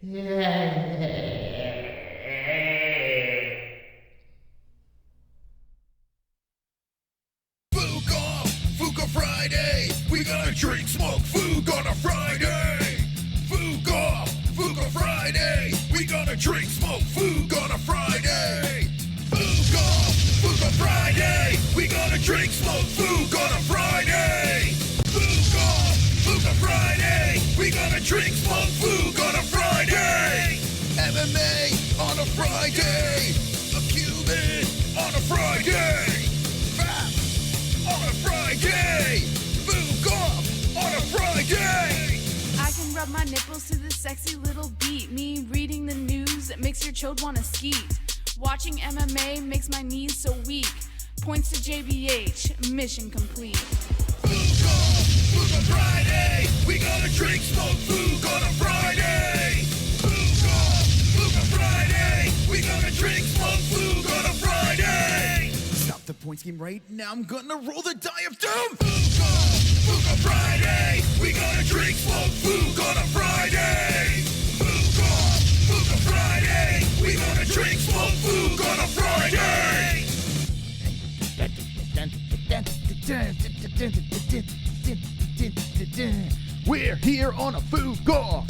Fook Off Friday. We gonna drink, smoke, Fook on a Friday. Fook Off Friday. We gonna drink, smoke, Fook on a Friday. Fook Off Friday. We gonna drink, smoke, Fook on a Friday. Fook Off Friday. We gonna drink, smoke, Fook on a Friday. MMA on a Friday. A Cuban on a Friday. Fat on a Friday. Fook Off on a Friday. I can rub my nipples to this sexy little beat. Me reading the news, it makes your chode wanna skeet. Watching MMA makes my knees so weak. Points to JBH, mission complete. Fook Off Friday. We gonna drink, smoke, Fook on a Friday. Fook Off Friday. We gonna drink, smoke, Fook on a Friday. Stop the point scheme right now. I'm gonna roll the die of doom. Fook Off Friday. We gonna drink, smoke, Fook on a Friday. Fook Off Friday. We gonna drink, smoke, Fook on a Friday. We're here on a Fook Off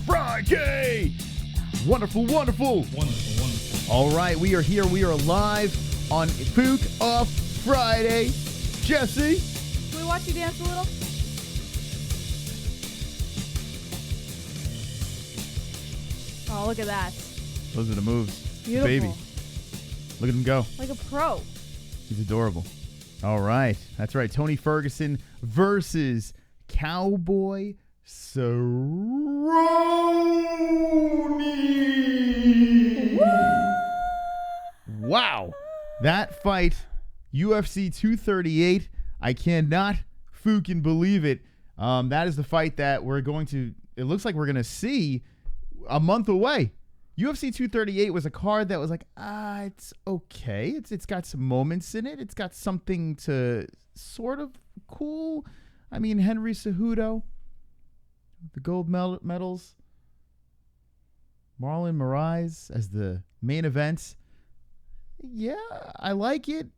Friday. Wonderful. All right, we are here. We are live on Fook Off Friday. Jesse. Can we watch you dance a little? Oh, look at that. Those are the moves. Beautiful. Baby. Look at him go. Like a pro. He's adorable. All right. That's right. Tony Ferguson versus Cowboy Cerrone. Wow. That fight, UFC 238. I cannot fucking believe it. That is the fight that we're going to, it looks like we're going to see a month away. UFC 238 was a card that was like, it's okay. It's got some moments in it. It's got something to sort of cool. I mean, Henry Cejudo, the gold medals. Marlon Moraes as the main event. Yeah, I like it.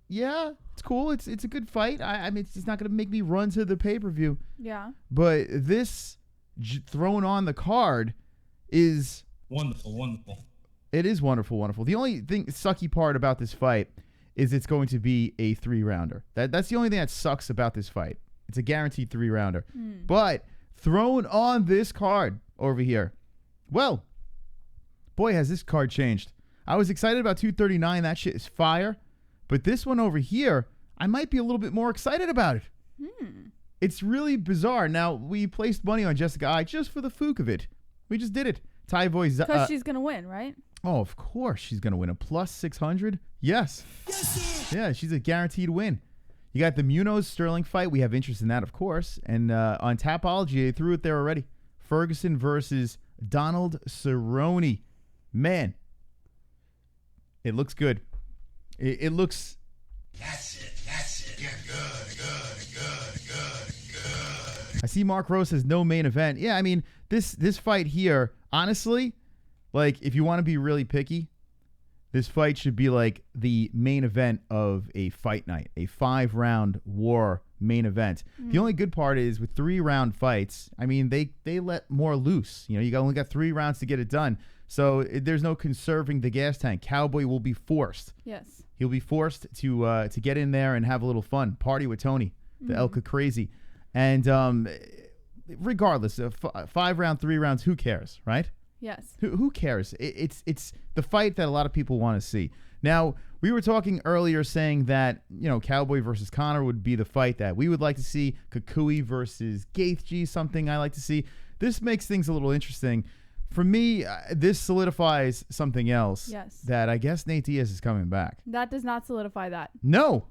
Yeah, it's cool. It's a good fight. I mean, it's not going to make me run to the pay-per-view. Yeah. But this thrown on the card is... Wonderful. It is wonderful. The only sucky part about this fight is it's going to be a 3-rounder. That's the only thing that sucks about this fight. It's a guaranteed 3-rounder. But thrown on this card over here, well, boy, has this card changed. I was excited about 239. That shit is fire. But this one over here, I might be a little bit more excited about it. It's really bizarre. Now, we placed money on Jéssica just for the Fook of it. We just did it. Because she's going to win, right? Oh, of course she's going to win. A plus 600? Yes. Yeah, she's a guaranteed win. You got the Munoz-Sterling fight. We have interest in that, of course. And on Tapology, they threw it there already. Ferguson versus Donald Cerrone. Man, it looks good. It looks... That's it. Yeah, good. I see Mark Rose has no main event. Yeah, I mean, this fight here, honestly, like, if you want to be really picky, this fight should be like the main event of a fight night, a 5-round war main event. The only good part is with 3-round fights, I mean, they let more loose. You know, you only got 3 rounds to get it done. So there's no conserving the gas tank. Cowboy will be forced. Yes. He'll be forced to get in there and have a little fun, party with Tony, the Elka Crazy. And regardless of 5-round, 3 rounds, who cares, right? Yes. Who cares? It's the fight that a lot of people want to see. Now, we were talking earlier saying that, you know, Cowboy versus Conor would be the fight that we would like to see. Kukui versus Gaethje, something I like to see. This makes things a little interesting. For me, this solidifies something else. Yes. That I guess Nate Diaz is coming back. That does not solidify that. No.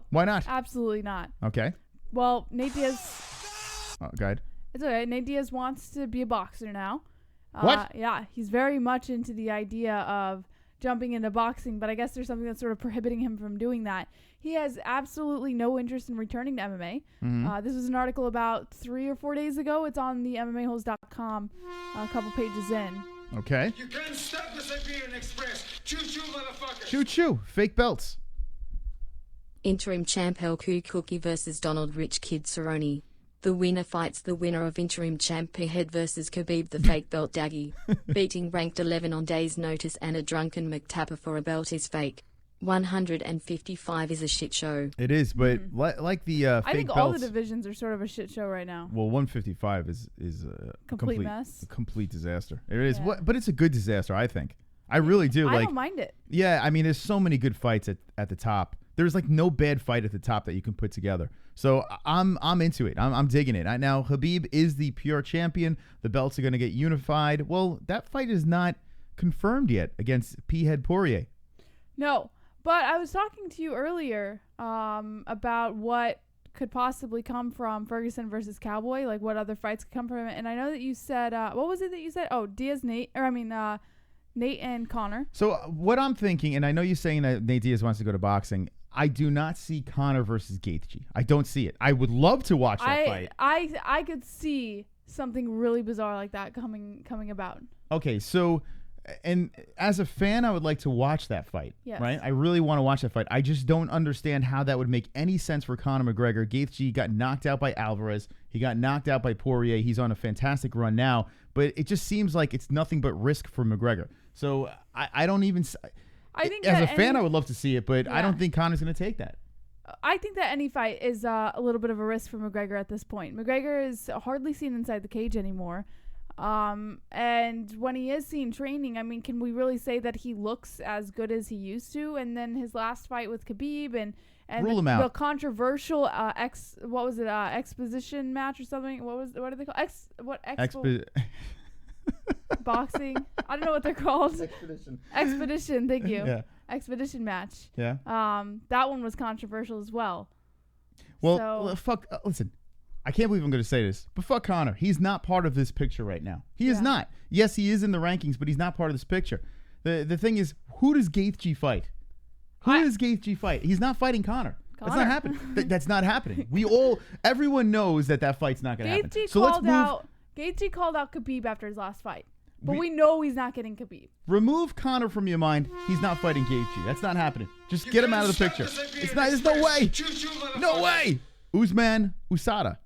Why not? Absolutely not. Okay. Well, Nate Diaz... Go ahead. It's okay. Nate Diaz wants to be a boxer now. What? Yeah, he's very much into the idea of jumping into boxing, but I guess there's something that's sort of prohibiting him from doing that. He has absolutely no interest in returning to MMA. This was an article about 3 or 4 days ago. It's on the MMAholes.com, a couple pages in. Okay. You can't stop the Siberian Express. Choo-choo, motherfucker. Choo-choo. Fake belts. Interim champ Helku Cookie versus Donald Rich Kid Cerrone. The winner fights the winner of interim champ Pehead versus Khabib the fake belt Daggy. Beating ranked 11 on day's notice and a drunken McTapper for a belt is fake. 155 is a shit show. It is, but like the fake I think belts, all the divisions are sort of a shit show right now. well, 155 is a Complete mess. complete disaster. It is, Yeah. but it's a good disaster, I think. I really do. I Like, don't mind it. yeah, I mean, there's so many good fights at the top. There's like no bad fight at the top that you can put together. So I'm into it. I'm digging it. Now Khabib is the pure champion. The belts are going to get unified. Well, that fight is not confirmed yet against P-Head Poirier. No, but I was talking to you earlier about what could possibly come from Ferguson versus Cowboy, like what other fights could come from it. And I know that you said, what was it that you said? Oh, Nate and Conor. So what I'm thinking, and I know you're saying that Nate Diaz wants to go to boxing, I do not see Conor versus Gaethje. I don't see it. I would love to watch that fight. I could see something really bizarre like that coming about. Okay, so, and as a fan, I would like to watch that fight. Yes. Right? I really want to watch that fight. I just don't understand how that would make any sense for Conor McGregor. Gaethje got knocked out by Alvarez. He got knocked out by Poirier. He's on a fantastic run now, but it just seems like it's nothing but risk for McGregor. So I don't even. I think as that a fan, I would love to see it, but I Yeah. don't think Conor's going to take that. I think that any fight is a little bit of a risk for McGregor at this point. McGregor is hardly seen inside the cage anymore. And when he is seen training, I mean, can we really say that he looks as good as he used to? And then his last fight with Khabib and Rule him out. the controversial exposition match or something. What do they call Expo? Boxing. I don't know what they're called. Expedition. Thank you. Yeah. Expedition match. Yeah. That one was controversial as well. Well, fuck. Listen, I can't believe I'm going to say this, but fuck Conor. He's not part of this picture right now. He is not. Yes, he is in the rankings, but he's not part of this picture. The thing is, who does Gaethje fight? Does Gaethje fight? He's not fighting Conor. That's not happening. That's not happening. Everyone knows that fight's not going to happen. So let's move. Gaethje called out Khabib after his last fight. But we know he's not getting Khabib. Remove Conor from your mind. He's not fighting Gaethje. That's not happening. Just get him out of the picture. It's not. There's no way. No way. Usman, USADA.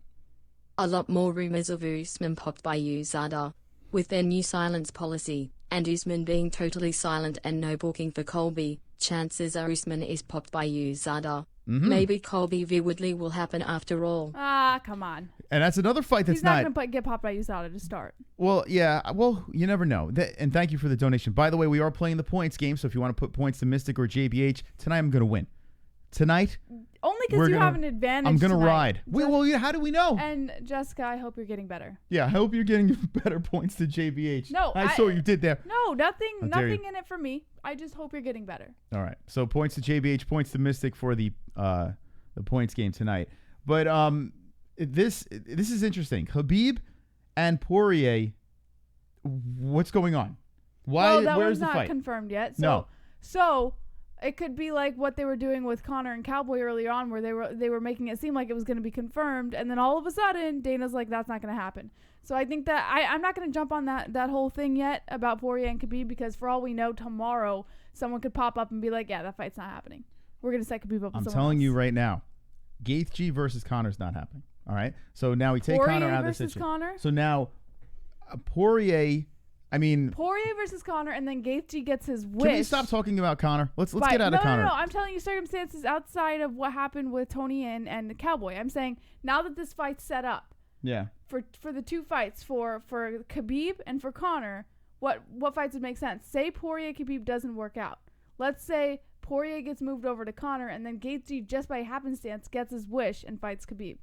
A lot more rumors of Usman popped by USADA. With their new silence policy, and Usman being totally silent and no booking for Colby, chances are Usman is popped by USADA. Maybe Colby v. Woodley will happen after all. Ah, come on. And that's another fight that's He's not going to get popped by USADA to start. Well, yeah. Well, you never know. And thank you for the donation. By the way, we are playing the points game, so if you want to put points to Mystic or JBH, tonight I'm going to win. Tonight, only because you have an advantage. I'm going to ride. How do we know? And Jéssica, I hope you're getting better. Yeah, I hope you're getting better points to JBH. No, I saw what you did there. No, nothing in it for me. I just hope you're getting better. All right. So points to JBH, points to Mystic for the points game tonight. But this is interesting. Khabib and Poirier. What's going on? Why? Well, that where's one's the not fight? confirmed yet. So it could be like what they were doing with Conor and Cowboy earlier on, where they were making it seem like it was going to be confirmed, and then all of a sudden Dana's like, that's not going to happen. So I think that I'm not going to jump on that whole thing yet about Poirier and Khabib, because for all we know, tomorrow someone could pop up and be like, yeah, that fight's not happening. We're going to set Khabib up with I'm someone telling else. you right now, Gaethje versus Conor's not happening. All right. So now we take Conor out of the situation. Conor? So now Poirier. I mean, Poirier versus Conor, and then Gaethje gets his wish. Can we stop talking about Conor? Let's get out of Conor. No. I'm telling you circumstances outside of what happened with Tony and the Cowboy. I'm saying now that this fight's set up. Yeah. For the two fights for Khabib and for Conor, what fights would make sense? Say Poirier Khabib doesn't work out. Let's say Poirier gets moved over to Conor, and then Gaethje just by happenstance gets his wish and fights Khabib.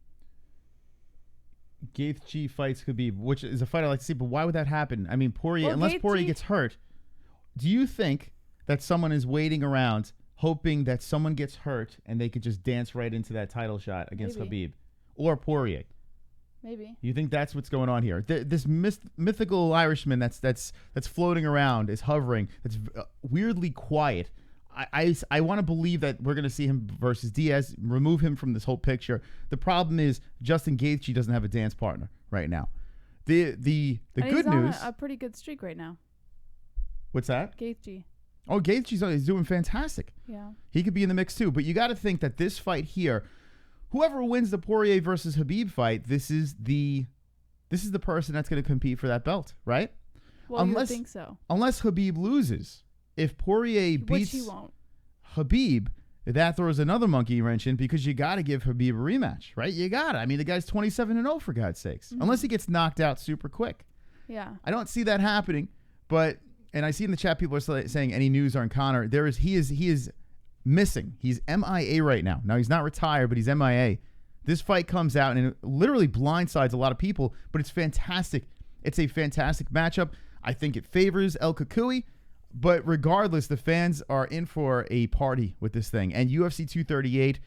Gaethje fights Khabib, which is a fight I like to see, but why would that happen? I mean, Poirier, unless Poirier gets hurt, do you think that someone is waiting around hoping that someone gets hurt and they could just dance right into that title shot against Khabib or Poirier? Maybe. You think that's what's going on here? This mythical Irishman that's floating around, is hovering, that's weirdly quiet. I want to believe that we're going to see him versus Diaz, remove him from this whole picture. The problem is Justin Gaethje doesn't have a dance partner right now. The good he's on news, a pretty good streak right now. What's that? Gaethje. Oh, Gaethje's doing fantastic. Yeah. He could be in the mix too. But you got to think that this fight here, whoever wins the Poirier versus Khabib fight, this is the person that's going to compete for that belt, right? Well, you would think so. Unless Khabib loses. If Poirier beats Which he won't. Khabib, that throws another monkey wrench in because you got to give Khabib a rematch, right? You got to. I mean, the guy's 27-0 for God's sakes. Mm-hmm. Unless he gets knocked out super quick. Yeah. I don't see that happening, but and I see in the chat people are saying any news on Conor. He is missing. He's MIA right now. Now he's not retired, but he's MIA. This fight comes out and it literally blindsides a lot of people, but it's fantastic. It's a fantastic matchup. I think it favors El Kukui. But regardless, the fans are in for a party with this thing. And UFC 238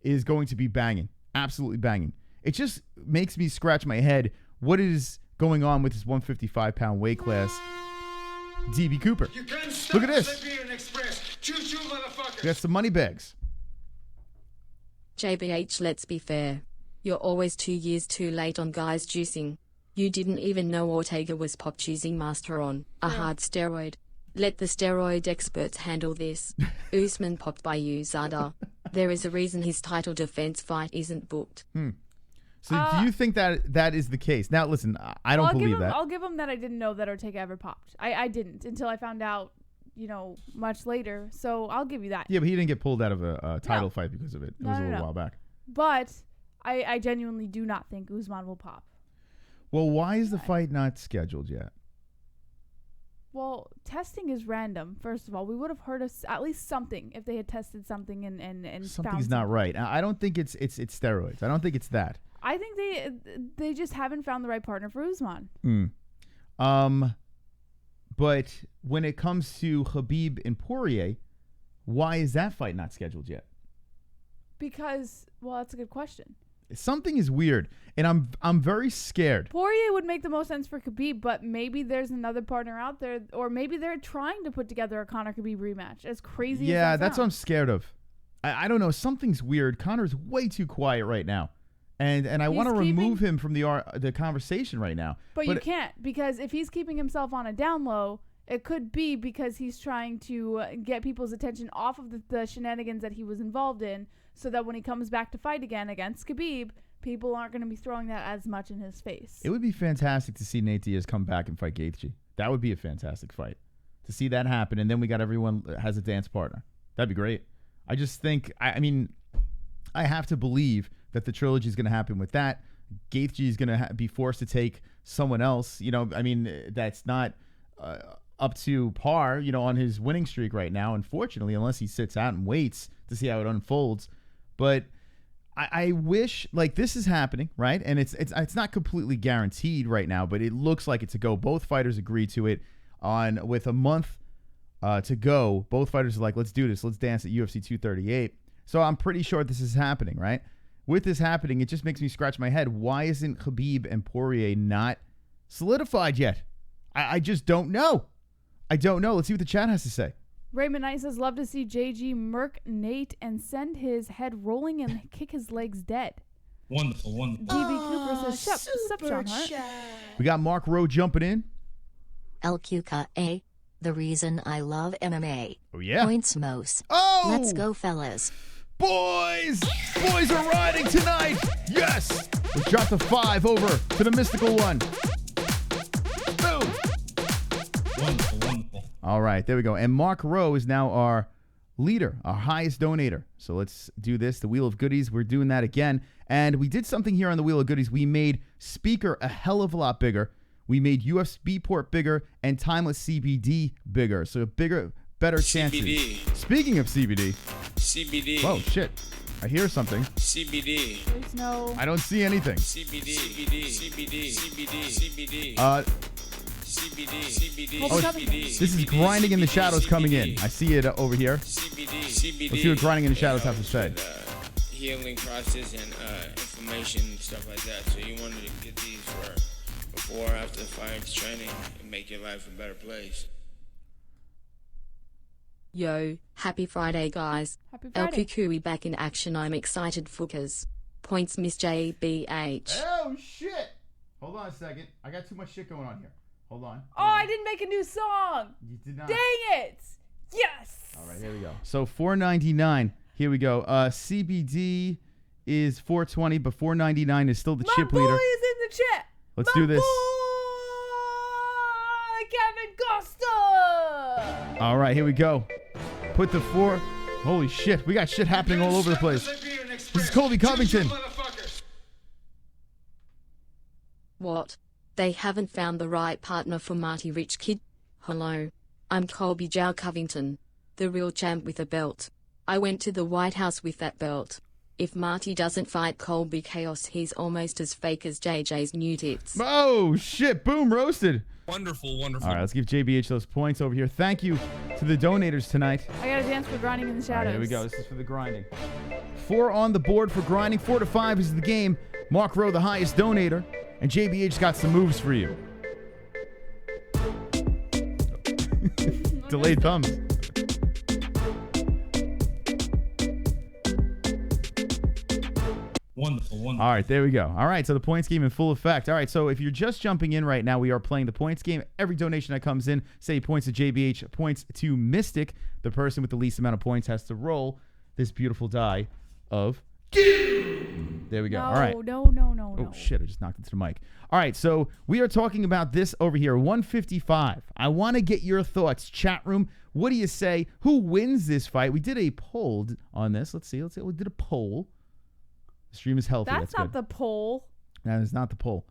is going to be banging. Absolutely banging. It just makes me scratch my head. What is going on with this 155-pound weight class? DB Cooper. Look at this. We got some money bags. JBH, let's be fair. You're always 2 years too late on guys juicing. You didn't even know Ortega was pop choosing master on a hard steroid. Let the steroid experts handle this. Usman popped by USADA. There is a reason his title defense fight isn't booked. So do you think that is the case? Now, listen, I don't believe that. I'll give him that I didn't know that Ortega ever popped. I didn't until I found out, much later. So I'll give you that. Yeah, but he didn't get pulled out of a title fight because of it. It was a little while back. But I genuinely do not think Usman will pop. Well, why is the fight not scheduled yet? Well, testing is random. First of all, we would have heard at least something if they had tested something and something's not right. I don't think it's steroids. I don't think it's that. I think they just haven't found the right partner for Usman. But when it comes to Khabib and Poirier, why is that fight not scheduled yet? Because, well, that's a good question. Something is weird, and I'm very scared. Poirier would make the most sense for Khabib, but maybe there's another partner out there, or maybe they're trying to put together a Conor Khabib rematch. As crazy as that that's sounds. what I'm scared of. I don't know. Something's weird. Conor's way too quiet right now, and I want to remove him from the conversation right now. But you can't, because if he's keeping himself on a down low, it could be because he's trying to get people's attention off of the shenanigans that he was involved in, so that when he comes back to fight again against Khabib, people aren't going to be throwing that as much in his face. It would be fantastic to see Nate Diaz come back and fight Gaethje. That would be a fantastic fight. To see that happen, and then we got everyone has a dance partner. That'd be great. I just think, I mean, I have to believe that the trilogy is going to happen with that. Gaethje is going to be forced to take someone else, that's not up to par, on his winning streak right now, unfortunately, unless he sits out and waits to see how it unfolds. But I wish, this is happening, right? And it's not completely guaranteed right now, but it looks like it's a go. Both fighters agreed to it with a month to go. Both fighters are like, let's do this. Let's dance at UFC 238. So I'm pretty sure this is happening, right? With this happening, it just makes me scratch my head. Why isn't Khabib and Poirier not solidified yet? I just don't know. I don't know. Let's see what the chat has to say. Raymond Knight says, love to see JG murk Nate and send his head rolling and kick his legs dead. Wonderful. DB Cooper says, sup, Sean Hart. We got Mark Rowe jumping in. LQKA, the reason I love MMA. Oh, yeah. Points most. Oh! Let's go, fellas. Boys are riding tonight. Yes. We dropped the 5 over to the mystical one. Boom. Wonderful. All right, there we go. And Mark Rowe is now our leader, our highest donator. So let's do this. The Wheel of Goodies. We're doing that again. And we did something here on the Wheel of Goodies. We made Speaker a hell of a lot bigger. We made USB port bigger and Timeless CBD bigger. So better chances. CBD. Speaking of CBD. CBD. Whoa, shit. I hear something. CBD. There's no... I don't see anything. CBD. This is Grinding in the Shadows coming in. I see it over here. CBD. Let's see what Grinding in the Shadows have to say. Healing process and inflammation and stuff like that. So you wanted to get these for before or after the fight training and make your life a better place. Yo, happy Friday, guys. Happy El Friday. Kukui back in action. I'm excited, Fookers. Points, Miss JBH. Oh, shit. Hold on a second. I got too much shit going on here. Hold on. Oh, I didn't make a new song. You did not. Dang it. Yes. All right, here we go. So $4.99. Here we go. CBD is $4.20, but $4.99 is still the My chip boy leader. is in the chat. Let's My do this. boy, Kevin Costa. All right, here we go. Put the four. Holy shit, we got shit happening all over the place. This is Colby Covington. What? They haven't found the right partner for Marty Rich Kid? Hello. I'm Colby Jow Covington. The real champ with a belt. I went to the White House with that belt. If Marty doesn't fight Colby Chaos, he's almost as fake as JJ's new tits. Oh, shit. Boom, roasted. Wonderful, wonderful. All right, let's give JBH those points over here. Thank you to the donators tonight. I got to dance for grinding in the All shadows. right, here we go. This is for the grinding. 4 on the board for grinding. 4 to 5 is the game. Mark Rowe, the highest donator. And JBH got some moves for you. Delayed thumbs. Wonderful, wonderful. All right, there we go. All right, so the points game in full effect. All right, so if you're just jumping in right now, we are playing the points game. Every donation that comes in, say points to JBH, points to Mystic. The person with the least amount of points has to roll this beautiful die of doom. There we go. No, All right. no. Oh, shit, I just knocked into the mic. All right, so we are talking about this over here, 155. I want to get your thoughts. Chat room, what do you say? Who wins this fight? We did a poll on this. Let's see. We did a poll. The stream is healthy. That's not good. the poll. That is not the poll.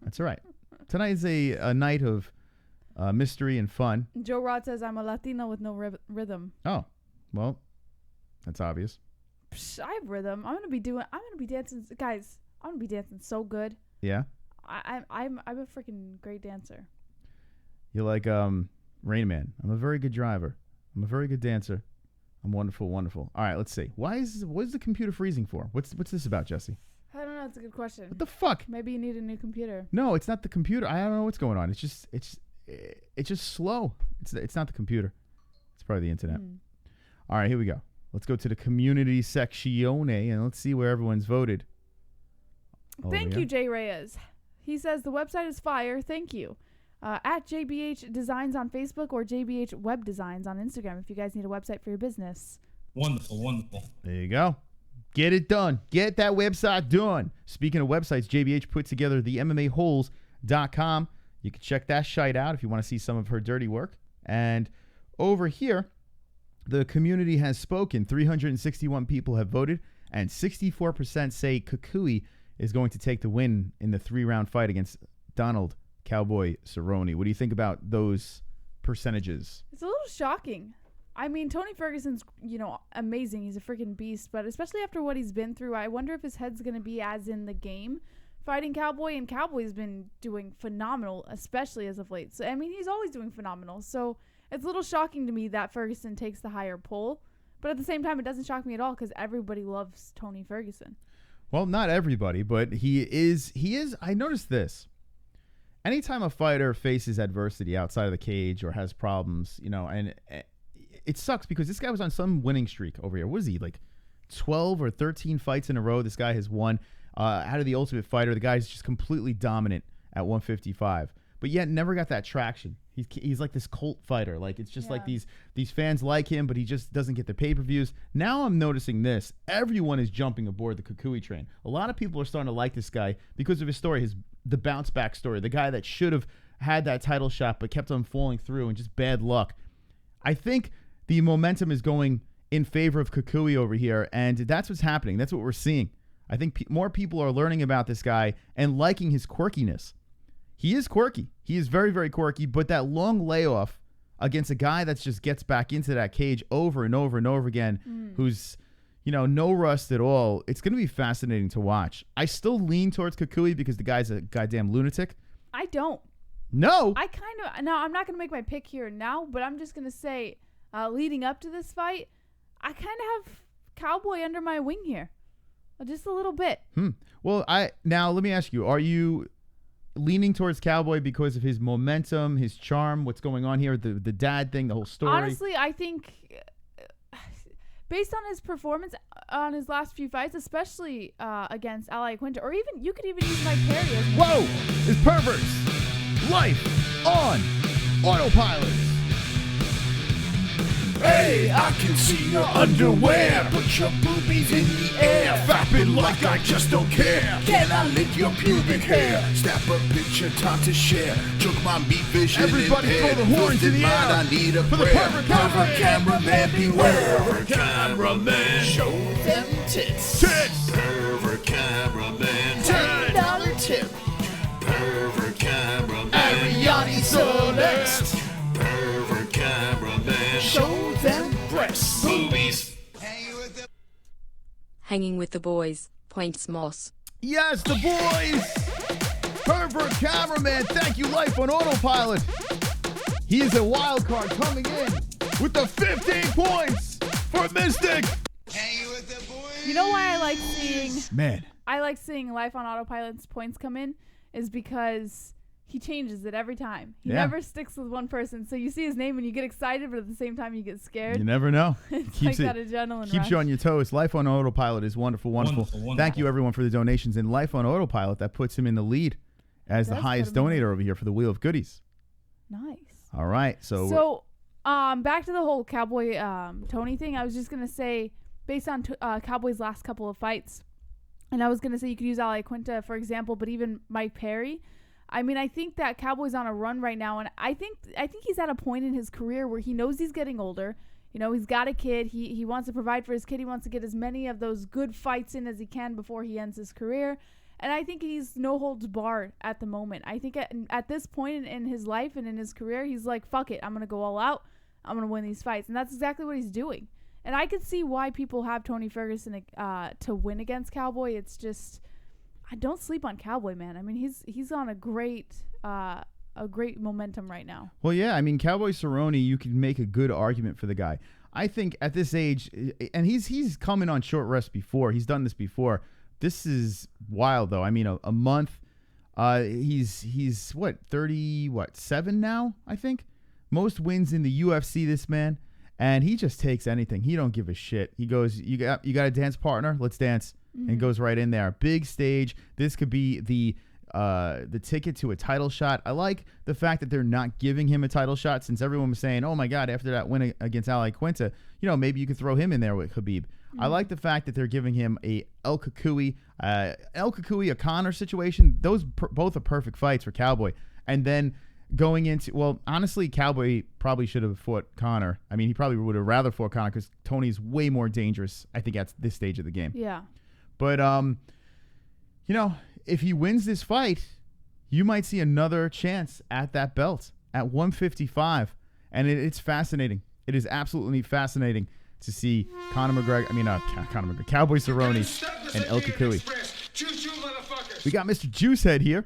That's all right. Tonight is a night of mystery and fun. Joe Rod says I'm a Latina with no rhythm. Oh, well, that's obvious. Psh, I have rhythm. I'm gonna be dancing, guys. I'm gonna be dancing so good. Yeah. I'm a freaking great dancer. You're like Rain Man. I'm a very good driver. I'm a very good dancer. I'm wonderful, wonderful. All right, let's see. What is the computer freezing for? What's this about, Jesse? I don't know. It's a good question. What the fuck? Maybe you need a new computer. No, it's not the computer. I don't know what's going on. It's just slow. It's not the computer. It's probably the internet. All right, here we go. Let's go to the community section and let's see where everyone's voted. Thank you, Jay Reyes. He says the website is fire. Thank you. At JBH Designs on Facebook or JBH Web Designs on Instagram if you guys need a website for your business. Wonderful, wonderful. There you go. Get it done. Get that website done. Speaking of websites, JBH put together the MMAholes.com. You can check that shite out if you want to see some of her dirty work. And over here, the community has spoken. 361 people have voted, and 64% say Kukui is going to take the win in the 3-round fight against Donald Cowboy Cerrone. What do you think about those percentages? It's a little shocking. I mean, Tony Ferguson's, amazing. He's a freaking beast. But especially after what he's been through, I wonder if his head's going to be as in the game fighting Cowboy. And Cowboy's been doing phenomenal, especially as of late. So, I mean, he's always doing phenomenal. So it's a little shocking to me that Ferguson takes the higher pull. But at the same time, it doesn't shock me at all because everybody loves Tony Ferguson. Well, not everybody, but he is. I noticed this. Anytime a fighter faces adversity outside of the cage or has problems, and it sucks because this guy was on some winning streak over here. What is he, like 12 or 13 fights in a row this guy has won? Out of the Ultimate Fighter, the guy's just completely dominant at 155, but yet never got that traction. He's like this cult fighter. Like, it's just like these fans like him, but he just doesn't get the pay-per-views. Now I'm noticing this. Everyone is jumping aboard the Kukui train. A lot of people are starting to like this guy because of his story, the bounce-back story, the guy that should have had that title shot but kept on falling through and just bad luck. I think the momentum is going in favor of Kukui over here, and that's what's happening. That's what we're seeing. I think more people are learning about this guy and liking his quirkiness. He is quirky. He is very, very quirky, but that long layoff against a guy that just gets back into that cage over and over and over again, who's, no rust at all, it's going to be fascinating to watch. I still lean towards Kukui because the guy's a goddamn lunatic. I don't. No. I'm not going to make my pick here now, but I'm just going to say, leading up to this fight, I kind of have Cowboy under my wing here. Just a little bit. Well, now let me ask you: are you leaning towards Cowboy because of his momentum, his charm, what's going on here, the dad thing, the whole story? Honestly, I think based on his performance on his last few fights, especially against Ally Quinta, or even you could even use Mike Parry as Whoa! It's Perverts! Life on Autopilot! Hey, I can see your underwear. Put your boobies in the air. Fapping like I just don't care. Can I lick your pubic hair? Snap a picture, time to share. Choke my meat vision. Everybody throw the horns in the air. I need a For the prayer. pervert cameraman, beware. Pervert cameraman, show them tits. Tits! Pervert cameraman, $10 tip. Pervert cameraman, Ariani selects. Pervert cameraman, show them breasts. Boobies. Hanging with the boys. Points Moss. Yes, the boys! Pervert cameraman, thank you, Life on Autopilot. He is a wild card coming in with the 15 points for Mystic. You know why I like seeing Man. Life on Autopilot's points come in is because he changes it every time. He Yeah. never sticks with one person. So you see his name and you get excited, but at the same time you get scared. You never know. It's like that adrenaline Keeps rush. you on your toes. Life on Autopilot is wonderful, wonderful. Wonderful. Thank you, everyone, for the donations. And Life on Autopilot, that puts him in the lead as the That's highest put him in. donator over here for the Wheel of Goodies. Nice. All right. So, back to the whole Cowboy Tony thing. I was just gonna say, based on Cowboy's last couple of fights, and I was gonna say you could use Ally Quinta for example, but even Mike Parry. I mean, I think that Cowboy's on a run right now, and I think he's at a point in his career where he knows he's getting older. You know, he's got a kid. He wants to provide for his kid. He wants to get as many of those good fights in as he can before he ends his career. And I think he's no holds barred at the moment. I think at this point in his life and in his career, he's like, fuck it. I'm going to go all out. I'm going to win these fights. And that's exactly what he's doing. And I could see why people have Tony Ferguson to win against Cowboy. It's just, I don't sleep on Cowboy, man. I mean, he's on a great momentum right now. Well, yeah. I mean, Cowboy Cerrone, you can make a good argument for the guy. I think at this age, and he's coming on short rest before. He's done this before. This is wild, though. I mean, a month. He's what, 7 now, I think? Most wins in the UFC, this man. And he just takes anything. He don't give a shit. He goes, you got a dance partner? Let's dance. Mm-hmm. And goes right in there. Big stage. This could be the ticket to a title shot. I like the fact that they're not giving him a title shot, since everyone was saying, oh my God, after that win against Ally Quinta, maybe you could throw him in there with Khabib. Mm-hmm. I like the fact that they're giving him a El Kakui, a Conor situation. Those both are perfect fights for Cowboy. And then going into, well, honestly, Cowboy probably should have fought Conor. I mean, he probably would have rather fought Conor because Tony's way more dangerous, I think, at this stage of the game. Yeah. But, if he wins this fight, you might see another chance at that belt at 155. And it's fascinating. It is absolutely fascinating to see Cowboy Cerrone and El Kakui. We got Mr. Juicehead here.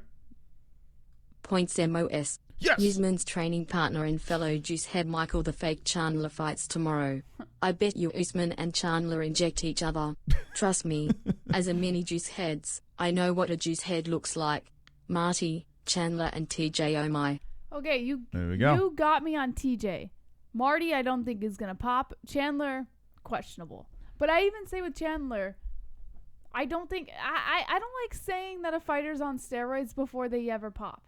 Points MOS. Yes. Usman's training partner and fellow Juicehead Michael the Fake Chandler fights tomorrow. I bet you Usman and Chandler inject each other. Trust me, as a mini Juiceheads, I know what a Juicehead looks like. Marty, Chandler and TJ, oh my. Okay, There we go. You got me on TJ. Marty, I don't think is going to pop. Chandler, questionable. But I even say with Chandler, I don't think, I don't like saying that a fighter's on steroids before they ever pop.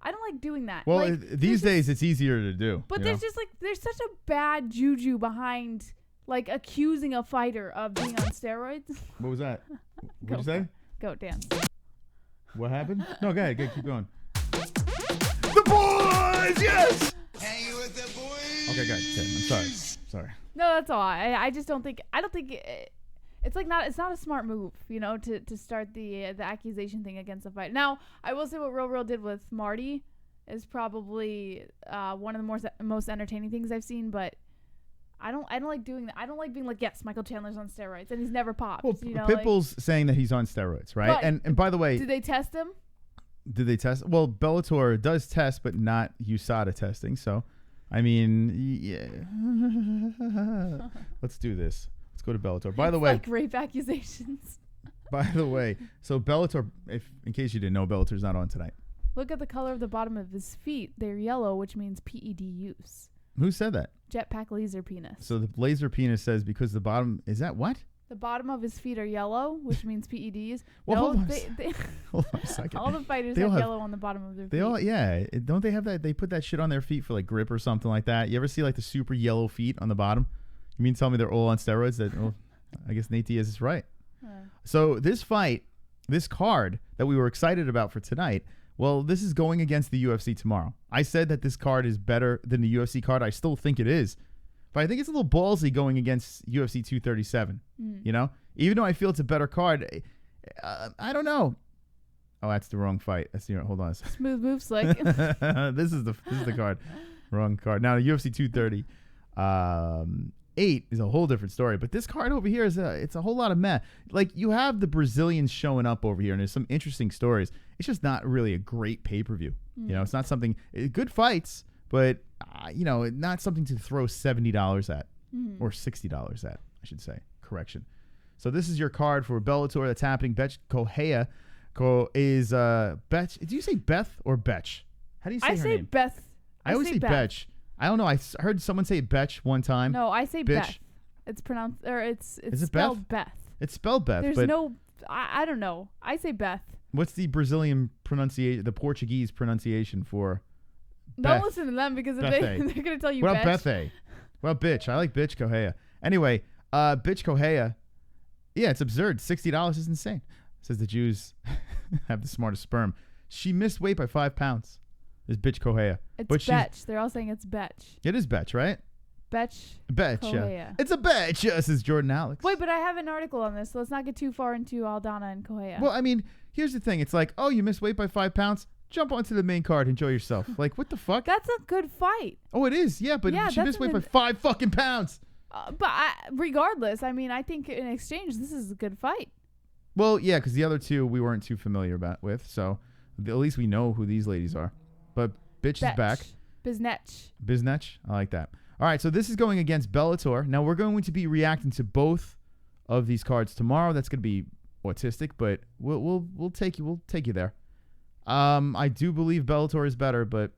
I don't like doing that. Well, these days it's easier to do. But there's just there's such a bad juju behind accusing a fighter of being on steroids. What was that? What'd you say? Go dance. What happened? No, go ahead. Keep going. The boys, yes! Hang with the boys. Okay, good. I'm sorry. No, that's all. I just don't think. I don't think it's it's not a smart move, to start the accusation thing against a fight. Now, I will say what Real did with Marty is probably one of the most entertaining things I've seen, but I don't like doing that. I don't like being like, yes, Michael Chandler's on steroids and he's never popped. Well, Pitbull's saying that he's on steroids, right? And by the way, did they test him? Did they test? Well, Bellator does test, but not USADA testing. So, I mean, yeah. Let's do this. Let's go to Bellator. By the way, like rape accusations. By the way, so Bellator, in case you didn't know, Bellator's not on tonight. Look at the color of the bottom of his feet. They're yellow, which means PED use. Who said that? Jetpack laser penis. So the laser penis says because the bottom is that what? The bottom of his feet are yellow, which means PEDs. Well, no, hold on hold on a second. all the fighters They all have have- yellow on the bottom of their feet. They all, yeah. Don't they have that? They put that shit on their feet for like grip or something like that. You ever see like the super yellow feet on the bottom? You mean tell me they're all on steroids? That well, I guess Nate Diaz is right. So this fight, this card that we were excited about for tonight, well, this is going against the UFC tomorrow. I said that this card is better than the UFC card. I still think it is. But I think it's a little ballsy going against UFC 237. You know? Even though I feel it's a better card, I don't know. Oh, that's the wrong fight. That's the hold on a second. Smooth move, slick. This is the card. Wrong card. Now, the UFC 230 8 is a whole different story. But this card over here it's a whole lot of meh. Like, you have the Brazilians showing up over here, and there's some interesting stories. It's just not really a great pay-per-view. You know, it's not something good fights, but you know, not something to throw $70 at or $60 at, I should say. Correction. So this is your card for Bellator that's happening. Betch Kohea is Betch. Do you say Beth or Betch? How do you say I her say name? Beth. I always say Betch. I don't know. I heard someone say Betch one time. No, I say Bitch. Beth. It's pronounced, or it's Is it spelled Beth. It's spelled Beth. There's but no, I don't know. I say Beth. what's the Brazilian pronunciation, the Portuguese pronunciation for Don't Beth? listen to them because if Bethe. they're going to tell you What about Betch. Bethe? Well, bitch. I like bitch Kohea. Anyway, bitch Kohea. Yeah, it's absurd. $60 is insane. Says the Jews have the smartest sperm. She missed weight by 5 pounds. Is bitch Kohea. It's But she's- Betch. They're all saying it's Betch. It is Betch, right? Betch. Betch. Kohea. It's a Betch, says Jordan Alex. Wait, but I have an article on this, so let's not get too far into Aldana and Kohea. Well, I mean, here's the thing. It's like, oh, you missed weight by 5 pounds? Jump onto the main card. Enjoy yourself. Like, what the fuck? That's a good fight. Oh, it is. Yeah, but Yeah, she that's missed weight by an- 5 fucking pounds. But regardless, I mean, I think in exchange, this is a good fight. Well, yeah, because the other two we weren't too familiar with. So at least we know who these ladies are. But bitch is back. Biznetch. Biznetch. I like that. All right, so this is going against Bellator. Now we're going to be reacting to both of these cards tomorrow. That's going to be autistic, but we'll take you there. I do believe Bellator is better, but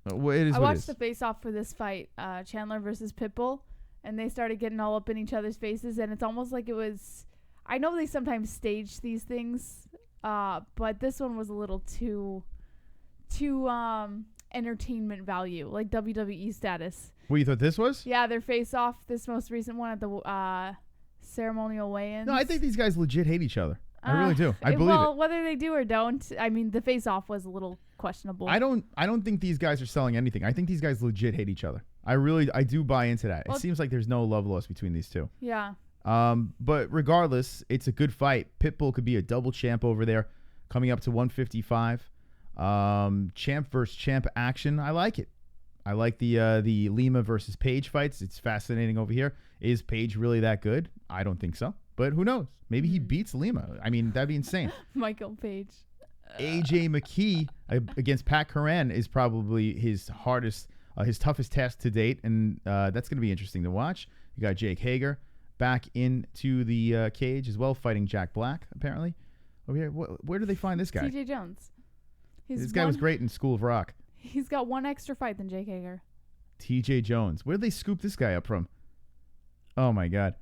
it is I what it watched is. the face-off for this fight, Chandler versus Pitbull, and they started getting all up in each other's faces, and it's almost like it was... I know they sometimes stage these things, but this one was a little too entertainment value, like WWE status. What, you thought this was? Yeah, their face-off, this most recent one at the ceremonial weigh-ins. No, I think these guys legit hate each other. I really do. I believe well, it. whether they do or don't, I mean, the face-off was a little questionable. I don't think these guys are selling anything. I think these guys legit hate each other. I do buy into that. Well, it seems like there's no love lost between these two. Yeah. But regardless, it's a good fight. Pitbull could be a double champ over there, coming up to 155. Champ versus champ action. I like it. I like the Lima versus Page fights. It's fascinating over here. Is Page really that good? I don't think so. But who knows? Maybe he beats Lima. I mean, that'd be insane. Michael Page. AJ McKee against Pat Curran is probably his toughest task to date, and that's going to be interesting to watch. You got Jake Hager back into the cage as well, fighting Jack Black, apparently. Over here, where do they find this guy? TJ Jones. This guy was great in School of Rock. He's got one extra fight than Jake Hager. TJ Jones. Where did they scoop this guy up from? Oh, my God.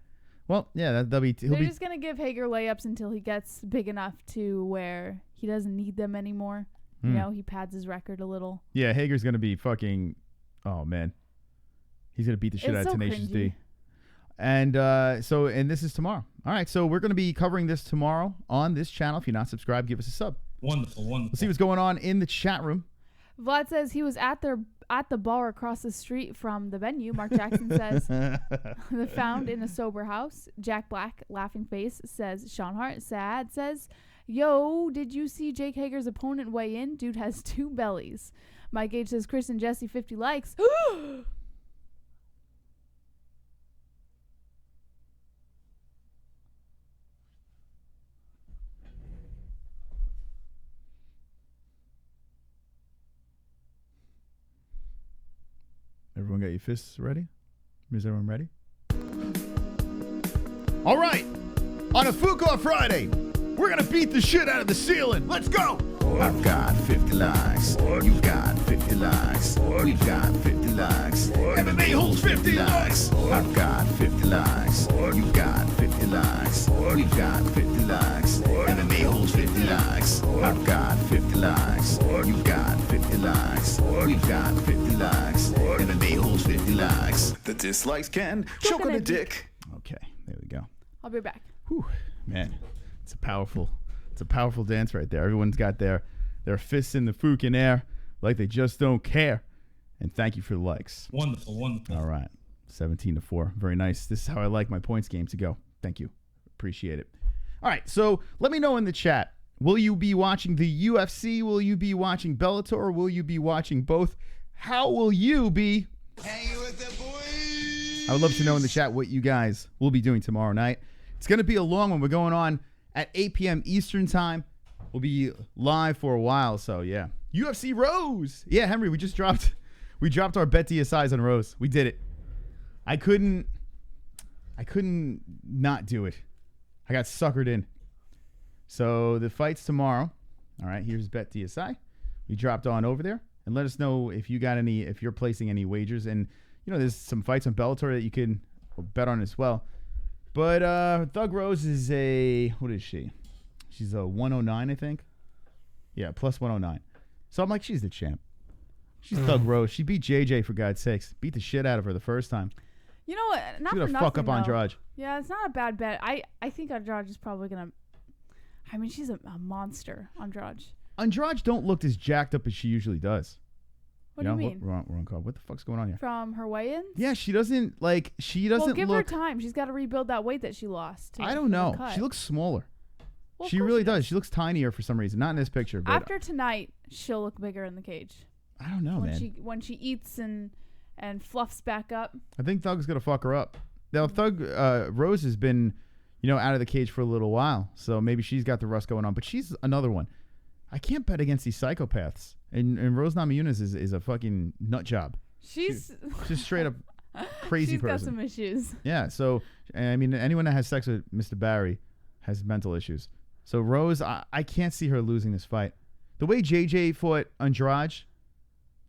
Well, yeah, They're just going to give Hager layups until he gets big enough to where he doesn't need them anymore. You know, he pads his record a little. Yeah, Hager's going to be fucking... Oh, man. He's going to beat the shit out of Tenacious D. And and this is tomorrow. All right, so we're going to be covering this tomorrow on this channel. If you're not subscribed, give us a sub. Wonderful. Let's see what's going on in the chat room. Vlad says he was at the bar across the street from the venue. Mark Jackson says found in a sober house. Jack Black, laughing face, says Sean Hart. Sad says, yo, did you see Jake Hager's opponent weigh in? Dude has 2 bellies. Mike Gage says Chris and Jesse 50 likes. Everyone got your fists ready? Is everyone ready? All right. On a Fook Off Friday, we're gonna beat the shit out of the ceiling. Let's go! I've got 50 likes. You've got 50 likes. We've got 50 likes. MMA holds 50 likes. I've got 50 likes. You've got 50 likes. We've got 50 likes. MMA holds 50 likes. I've got 50 likes. You've got 50 likes. We've got 50 likes. MMA holds 50 likes. The dislikes can choke on a dick. Okay, there we go. I'll be back. Whew, man, it's a powerful dance right there. Everyone's got their fists in the fucking air like they just don't care. And thank you for the likes. Wonderful. All right, 17-4. Very nice. This is how I like my points game to go. Thank you. Appreciate it. All right, so let me know in the chat. Will you be watching the UFC? Will you be watching Bellator? Or will you be watching both? How will you be? Hanging with the boys. I would love to know in the chat what you guys will be doing tomorrow night. It's going to be a long one. We're going on at 8 p.m. Eastern time. We'll be live for a while, so yeah. UFC Rose. Yeah, Henry, we dropped our BetDSIs on Rose. We did it. I couldn't not do it. I got suckered in. So the fight's tomorrow. All right, here's BetDSI. We dropped on over there, and let us know if you're placing any wagers. And there's some fights on Bellator that you can bet on as well. But Thug Rose is what is she? She's a 109, I think. Yeah, plus 109. So I'm like, she's the champ. She's Thug Rose. She beat JJ, for God's sakes. Beat the shit out of her the first time. You know what? Not She's for gonna nothing, fuck up though. Andrade. Yeah, it's not a bad bet. I think Andrade is probably going to... I mean, she's a monster, Andrade. Andrade don't look as jacked up as she usually does. What do you mean? Wrong call. What the fuck's going on here? From her weigh-ins? Yeah, she doesn't Well, give look... her time. She's got to rebuild that weight that she lost. I don't know. She looks smaller. Well, she really does. She looks tinier for some reason. Not in this picture. But after tonight, she'll look bigger in the cage. I don't know, man. When she eats and fluffs back up. I think Thug's gonna fuck her up. Now, Rose has been, out of the cage for a little while, so maybe she's got the rust going on. But she's another one. I can't bet against these psychopaths. And Rose Namajunas is a fucking nut job. She's just straight up crazy she's person. She's got some issues. Yeah. So I mean, anyone that has sex with Mr. Barry has mental issues. So Rose, I can't see her losing this fight. The way JJ fought Andrade,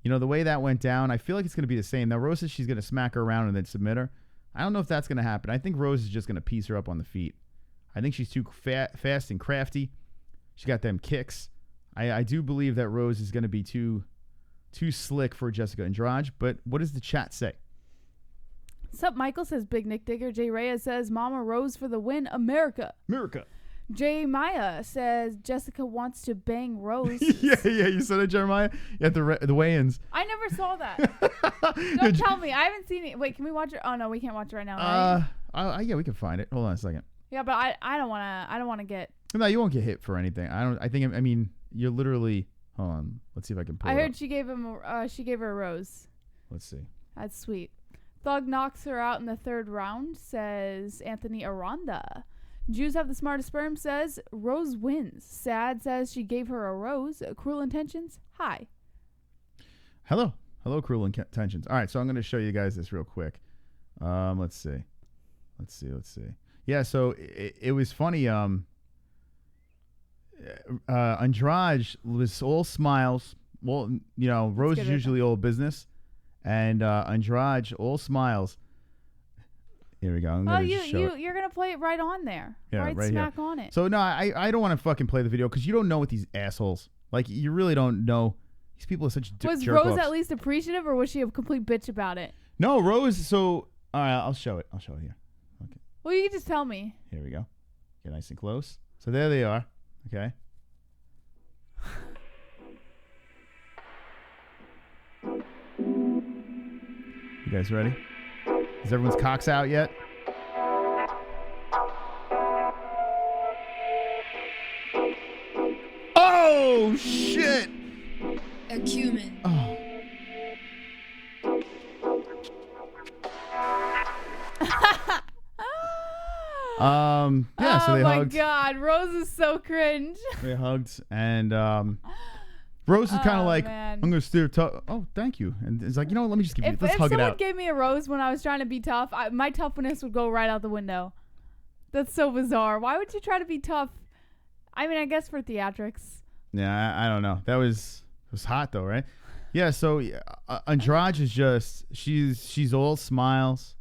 the way that went down, I feel like it's going to be the same. Now, Rose says she's going to smack her around and then submit her. I don't know if that's going to happen. I think Rose is just going to piece her up on the feet. I think she's too fast and crafty. She got them kicks. I do believe that Rose is going to be too slick for Jéssica Andrade. But what does the chat say? Sup, Michael says Big Nick Digger. Jay Reyes says Mama Rose for the win, America. Jay Maya says Jéssica wants to bang Rose. yeah, you said it, Jeremiah? Yeah, the weigh-ins. I never saw that. Don't tell me. I haven't seen it. Wait, can we watch it? Oh, no, we can't watch it right now, right? Yeah, we can find it. Hold on a second. Yeah, but I don't want to get... No, you won't get hit for anything. I mean, you're literally... Hold on. Let's see if I can pull it I heard up. she gave her a rose. Let's see. That's sweet. Thug knocks her out in the third round, says Anthony Aranda. Jews have the smartest sperm, says Rose wins. Sad says she gave her a rose. Cruel intentions, hi. Hello, cruel intentions. All right, so I'm going to show you guys this real quick. Let's see. Yeah, so it was funny. Andrade was all smiles. Well, Rose is usually all business, and Andrade all smiles. Here we go. You're gonna play it right on there. Yeah, right smack here. on it. So no, I don't want to fucking play the video because you don't know what these assholes like. You really don't know. These people are such Was jerk-offs. Rose at least appreciative, or was she a complete bitch about it? No, Rose. So all right, I'll show it here. Okay. Well, you can just tell me. Here we go. Get nice and close. So there they are. Okay. You guys ready? Is everyone's cocks out yet? Oh, shit! Acumen. Oh. Yeah, so they hugged. Oh my God, Rose is so cringe. They hugged, and Rose is kind of like, man. I'm gonna steer tough. Oh, thank you. And it's like, let me just give you. Let's if hug it someone out. gave me a rose when I was trying to be tough, my toughness would go right out the window. That's so bizarre. Why would you try to be tough? I mean, I guess for theatrics. Yeah, I don't know. It was hot though, right? Yeah. So Andrade is just she's all smiles,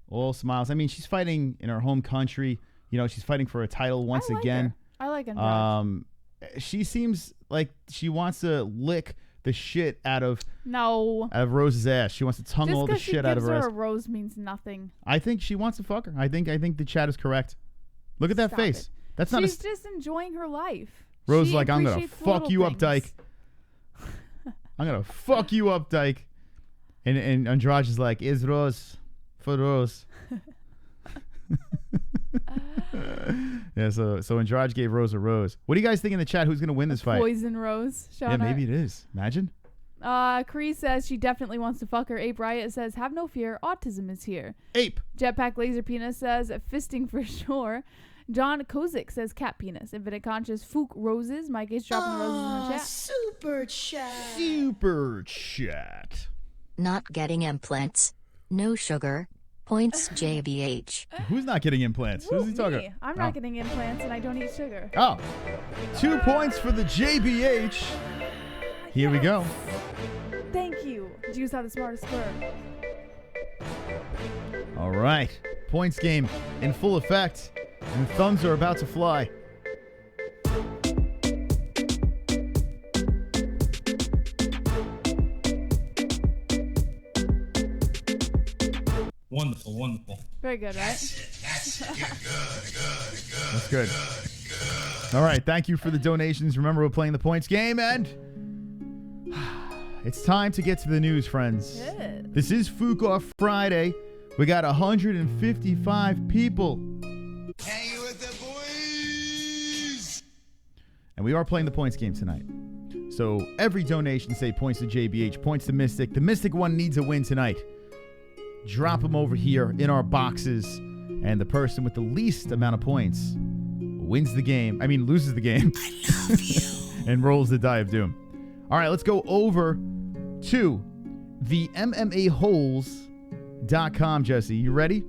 all smiles. I mean, she's fighting in her home country. You know, she's fighting for a title once again. I like Andrade. She seems like she wants to lick the shit out of Rose's ass. She wants to tongue all the shit out of her ass. Just because she gives her a rose means nothing. I think she wants to fuck her. I think the chat is correct. Look at that face. That's not. She's just enjoying her life. Rose is like, I'm gonna fuck you up, Dyke. I'm gonna fuck you up, Dyke. And Andrade is like, is Rose for Rose. Yeah, so Andrade gave Rose a rose. What do you guys think in the chat? Who's gonna win this fight? Poison Rose. Yeah, maybe it is. Imagine. Cree says she definitely wants to fuck her. Ape Riot says, have no fear, autism is here. Ape. Jetpack Laser Penis says, fisting for sure. John Kozik says, cat penis. Infinite Conscious Fook Roses. Mike H dropping the roses in the chat. Super chat. Not getting implants. No sugar. Points JBH. Who's not getting implants? Who's he talking about? I'm not getting implants and I don't eat sugar. Oh. 2 points for the JBH. Here we go. Thank you. Jews have the smartest sperm. All right. Points game in full effect. And thumbs are about to fly. Wonderful, wonderful. Very good, right? That's it. That's good. All right. Thank you for the donations. Remember, we're playing the points game, and it's time to get to the news, friends. Good. This is Fook Off Friday. We got 155 people. Hanging with the boys. And we are playing the points game tonight. So every donation, say points to JBH, points to Mystic. The Mystic one needs a win tonight. Drop them over here in our boxes. And the person with the least amount of points wins the game. I mean, loses the game. I love you. And rolls the die of doom. All right, let's go over to the MMAholes.com, Jesse. You ready?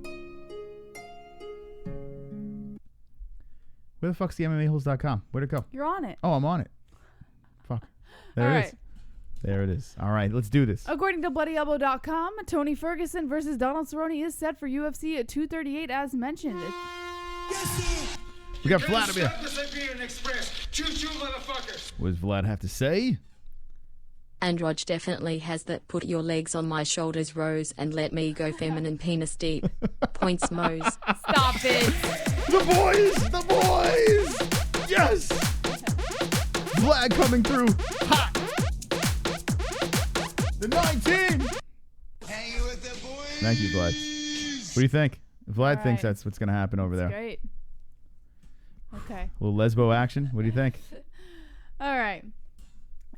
Where the fuck's the MMAholes.com? Where'd it go? You're on it. Oh, I'm on it. Fuck. There All it right. is. There it is. All right, let's do this. According to BloodyElbow.com, Tony Ferguson versus Donald Cerrone is set for UFC at 238 as mentioned. We got Vladimir. What does Vlad have to say? Andrade definitely has that put your legs on my shoulders rose and let me go feminine penis deep. Points Mose. Stop it. The boys! The boys! Yes! Vlad coming through hot. The 19! Hanging with the boys. Thank you, Vlad. What do you think? Vlad thinks right. that's what's going to happen over there. Great. Okay. A little lesbo action. What do you think? All right.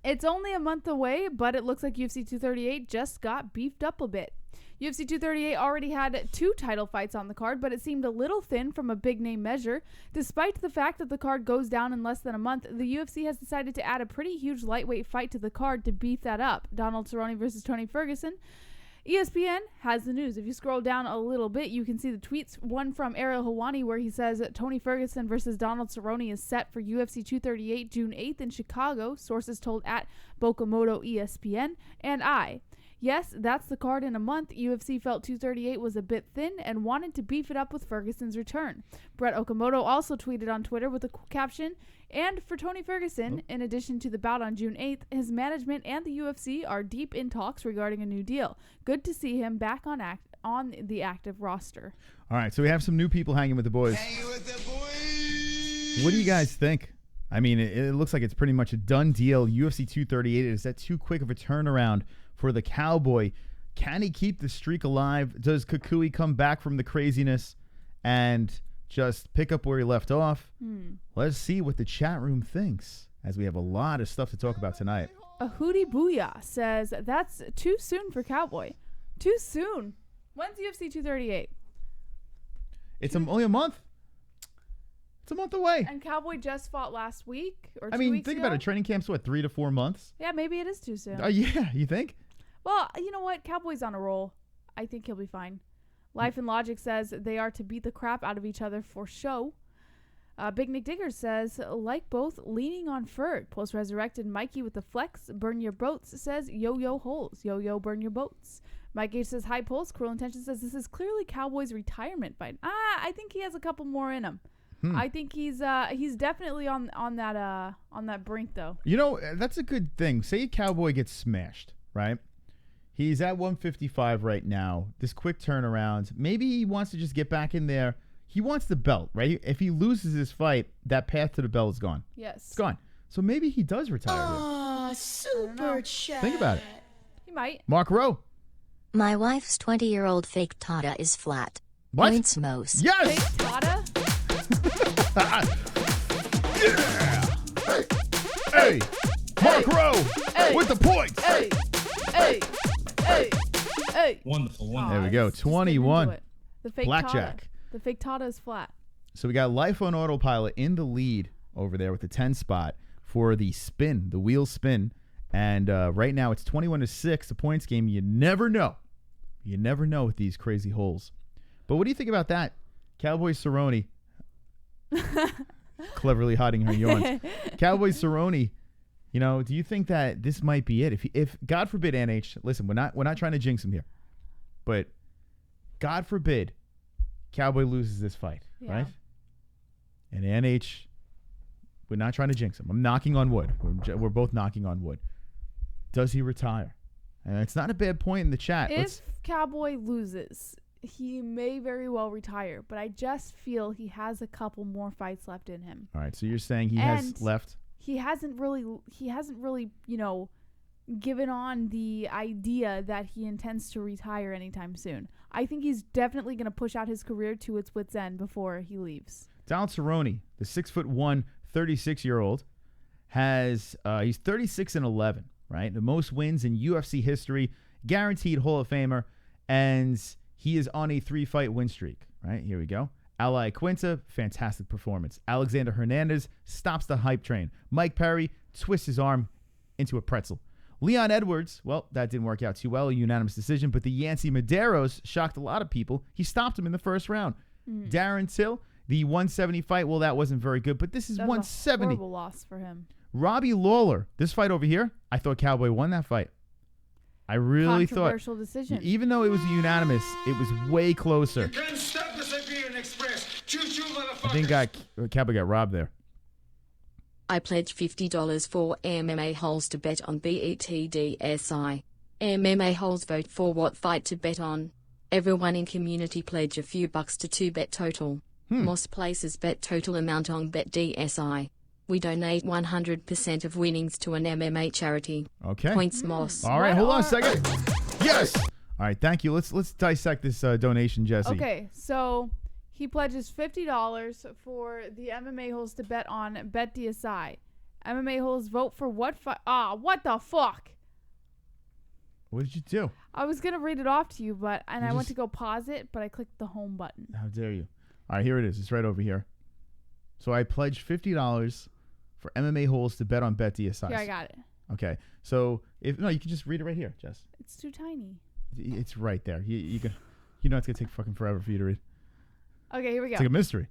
It's only a month away, but it looks like UFC 238 just got beefed up a bit. UFC 238 already had 2 title fights on the card, but it seemed a little thin from a big-name measure. Despite the fact that the card goes down in less than a month, the UFC has decided to add a pretty huge lightweight fight to the card to beef that up. Donald Cerrone versus Tony Ferguson. ESPN has the news. If you scroll down a little bit, you can see the tweets. One from Ariel Helwani where he says Tony Ferguson versus Donald Cerrone is set for UFC 238 June 8th in Chicago. Sources told at Bokamoto ESPN. And yes, that's the card in a month. UFC felt 238 was a bit thin and wanted to beef it up with Ferguson's return. Brett Okamoto also tweeted on Twitter with a caption, and for Tony Ferguson, in addition to the bout on June 8th, his management and the UFC are deep in talks regarding a new deal. Good to see him back on the active roster. All right, so we have some new people hanging with the boys. Hanging with the boys. What do you guys think? I mean, it looks like it's pretty much a done deal. UFC 238, is that too quick of a turnaround for the Cowboy? Can he keep the streak alive? Does Kukui come back from the craziness and just pick up where he left off? Let's see what the chat room thinks, as we have a lot of stuff to talk about tonight. A Hootie Booyah says, that's too soon for Cowboy. Too soon. When's UFC 238? It's only a month. It's a month away. And Cowboy just fought last week or 2 I mean, weeks think ago? about it. Training camp's what, 3 to 4 months? Yeah, maybe it is too soon. Oh, yeah. You think? Well, you know what? Cowboy's on a roll. I think he'll be fine. Life and Logic says they are to beat the crap out of each other for show. Big Nick Digger says, like both, leaning on Ferg. Post-resurrected Mikey with the flex. Burn your boats says, yo-yo holes. Yo-yo, burn your boats. Mike H says, hi Pulse. Cruel Intention says, this is clearly Cowboy's retirement fight. I think he has a couple more in him. I think he's definitely on that brink, though. You know, that's a good thing. Say Cowboy gets smashed, right? He's at 155 right now. This quick turnaround. Maybe he wants to just get back in there. He wants the belt, right? If he loses this fight, that path to the belt is gone. Yes. It's gone. So maybe he does retire. Oh, super chat. Think about it. He might. Mark Rowe. My wife's 20-year-old fake Tata is flat. What? Points most. Yes! Fake Tata? Yeah! Hey! Mark Rowe! Hey! With the points! Hey! Hey! Hey! Hey! Wonderful, Aw, wonderful. There we go. it's just getting 21. into it. The fake Blackjack. Tata. The fake Tata is flat. So we got Life on Autopilot in the lead over there with the 10 spot for the spin, the wheel spin. And right now it's 21-6, the points game. You never know. You never know with these crazy holes. But what do you think about that? Cowboy Cerrone. Cleverly hiding her yawns. Cowboy Cerrone, you know, do you think that this might be it? If God forbid NH, listen, we're not trying to jinx him here. But God forbid Cowboy loses this fight, right? And NH, we're not trying to jinx him. I'm knocking on wood. We're both knocking on wood. Does he retire? And it's not a bad point in the chat. If Cowboy loses, he may very well retire, but I just feel he has a couple more fights left in him. All right, so you're saying he has left? He hasn't really, you know, given on the idea that he intends to retire anytime soon. I think he's definitely going to push out his career to its wit's end before he leaves. Donald Cerrone, the 6'1", 36-year-old, has he's 36-11, right? The most wins in UFC history, guaranteed Hall of Famer, and he is on a 3-fight win streak, right? Here we go. Ally Quinta, fantastic performance. Alexander Hernandez stops the hype train. Mike Parry twists his arm into a pretzel. Leon Edwards, well, that didn't work out too well, a unanimous decision, but the Yancy Medeiros shocked a lot of people. He stopped him in the first round. Darren Till, the 170 fight, well, that wasn't very good, but this is That was 170. a horrible loss for him. Robbie Lawler, this fight over here, I thought Cowboy won that fight. I really thought, Controversial decision. even though it was unanimous, it was way closer. I think Cowboy got robbed there. I pledge $50 for MMA holes to bet on BetDSI. MMA holes vote for what fight to bet on. Everyone in community pledge a few bucks to 2bet total. Most places bet total amount on BetDSI. We donate 100% of winnings to an MMA charity. Okay. Points Moss. All right, hold on a second. Yes. All right, thank you. Let's dissect this donation, Jesse. Okay, so he pledges $50 for the MMA holes to bet on BetDSI. MMA holes vote for what fight? What the fuck? What did you do? I was gonna read it off to you, I went to go pause it, but I clicked the home button. How dare you? All right, here it is. It's right over here. So I pledged $50 for MMA holes to bet on BetDSI. Yeah, I got it. Okay. So you can just read it right here, Jess. It's too tiny. It's right there. You know it's gonna take fucking forever for you to read. Okay, here we go. It's like a mystery.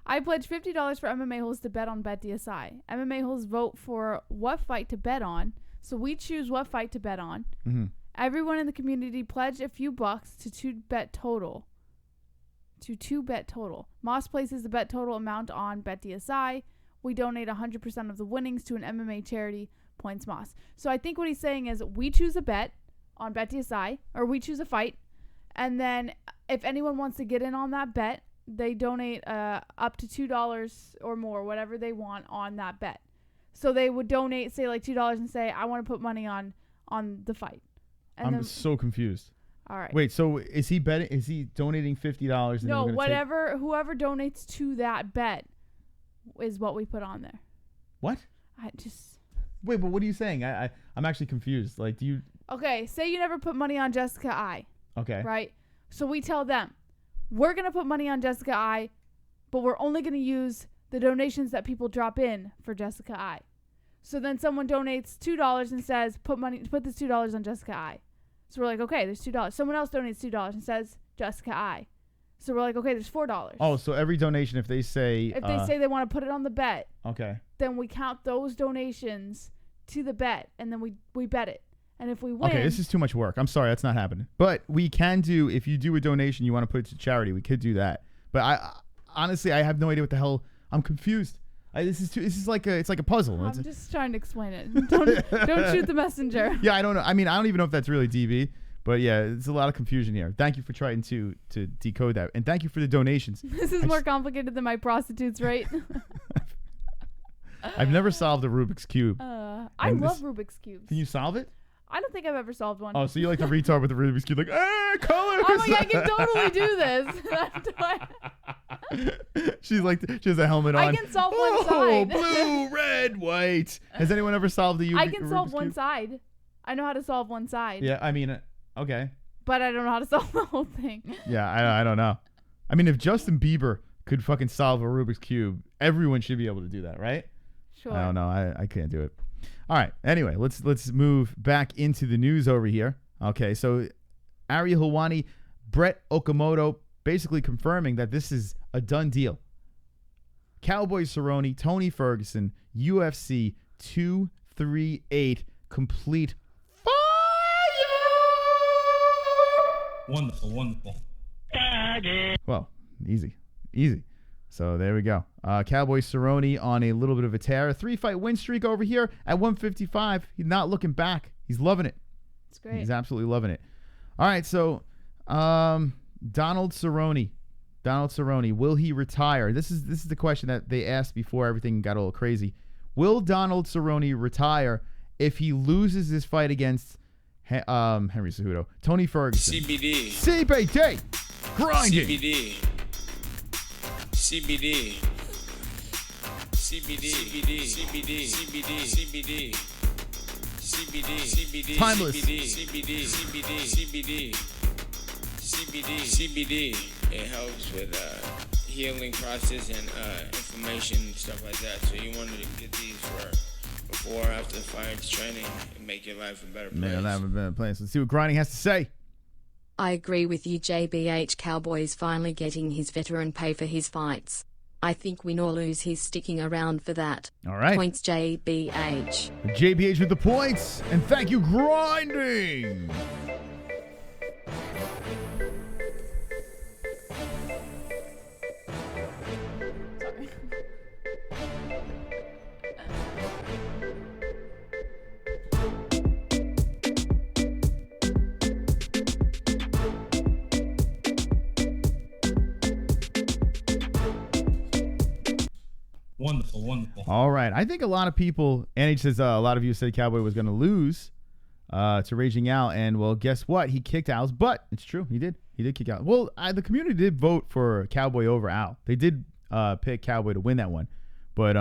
I pledge $50 for MMA holes to bet on BetDSI. MMA holes vote for what fight to bet on, so we choose what fight to bet on. Mm-hmm. Everyone in the community pledge a few bucks to 2bet total. Moss places the bet total amount on BetDSI. We donate 100% of the winnings to an MMA charity. Points Moss. So I think what he's saying is we choose a bet on BetDSI, or we choose a fight, and then if anyone wants to get in on that bet, they donate up to $2 or more, whatever they want on that bet. So they would donate, say, like $2 and say, I want to put money on the fight. And I'm so confused. All right. Wait, so is he betting? Is he donating $50? And No, whoever donates to that bet is what we put on there. What? Wait, but what are you saying? I'm actually confused. Like, do you? Okay, say you never put money on Jéssica I. Okay. Right? So we tell them, we're going to put money on Jéssica I, but we're only going to use the donations that people drop in for Jéssica I. So then someone donates $2 and says, put this $2 on Jéssica I. So we're like, okay, there's $2. Someone else donates $2 and says, Jéssica I. So we're like, okay, there's $4. Oh, so every donation, if they say they want to put it on the bet, okay, then we count those donations to the bet, and then we bet it. And if we win, okay, this is too much work. I'm sorry, that's not happening. But we can do, if you do a donation, you want to put it to charity, we could do that. But I honestly, I have no idea what the hell. I'm confused. This is like it's like a puzzle. I'm just trying to explain it. Don't shoot the messenger. Yeah, I don't know. I mean, I don't even know if that's really DB. But yeah, it's a lot of confusion here. Thank you for trying to decode that. And thank you for the donations. This is more complicated than my prostitutes, right? I've never solved a Rubik's Cube. I love Rubik's Cubes. Can you solve it? I don't think I've ever solved one. Oh, so you like the retard with the Rubik's Cube, like, colors. I'm like, I can totally do this. She has a helmet on. I can solve one side. Blue, red, white. Has anyone ever solved the Rubik's Cube? I can solve one side. I know how to solve one side. Yeah, I mean, okay. But I don't know how to solve the whole thing. Yeah, I don't know. I mean, if Justin Bieber could fucking solve a Rubik's Cube, everyone should be able to do that, right? Sure. I don't know. I can't do it. All right. Anyway, let's move back into the news over here. Okay, so Ariel Helwani, Brett Okamoto basically confirming that this is a done deal. Cowboy Cerrone, Tony Ferguson, UFC 238, complete fire! Wonderful. Well, easy. So there we go. Cowboy Cerrone on a little bit of a tear. A 3-fight win streak over here at 155. He's not looking back. He's loving it. It's great. He's absolutely loving it. All right, so Donald Cerrone, will he retire? This is the question that they asked before everything got a little crazy. Will Donald Cerrone retire if he loses this fight against Henry Cejudo, Tony Ferguson? CBD. Grinding. CBD. Timeless. CBD. It helps with healing process and inflammation and stuff like that. So you wanted to get these for before or after the fight training and make your life a better place. Man, that would be a better place. Let's see what Grinding has to say. I agree with you, JBH. Cowboy's finally getting his veteran pay for his fights. I think win or lose, he's sticking around for that. All right. Points, JBH. JBH with the points. And thank you, Grinding. Wonderful. All right. I think a lot of people, NH says a lot of you said Cowboy was going to lose to Raging Al. And, well, guess what? He kicked Al's butt. It's true. He did. He did kick Al. Well, the community did vote for Cowboy over Al. They did pick Cowboy to win that one. But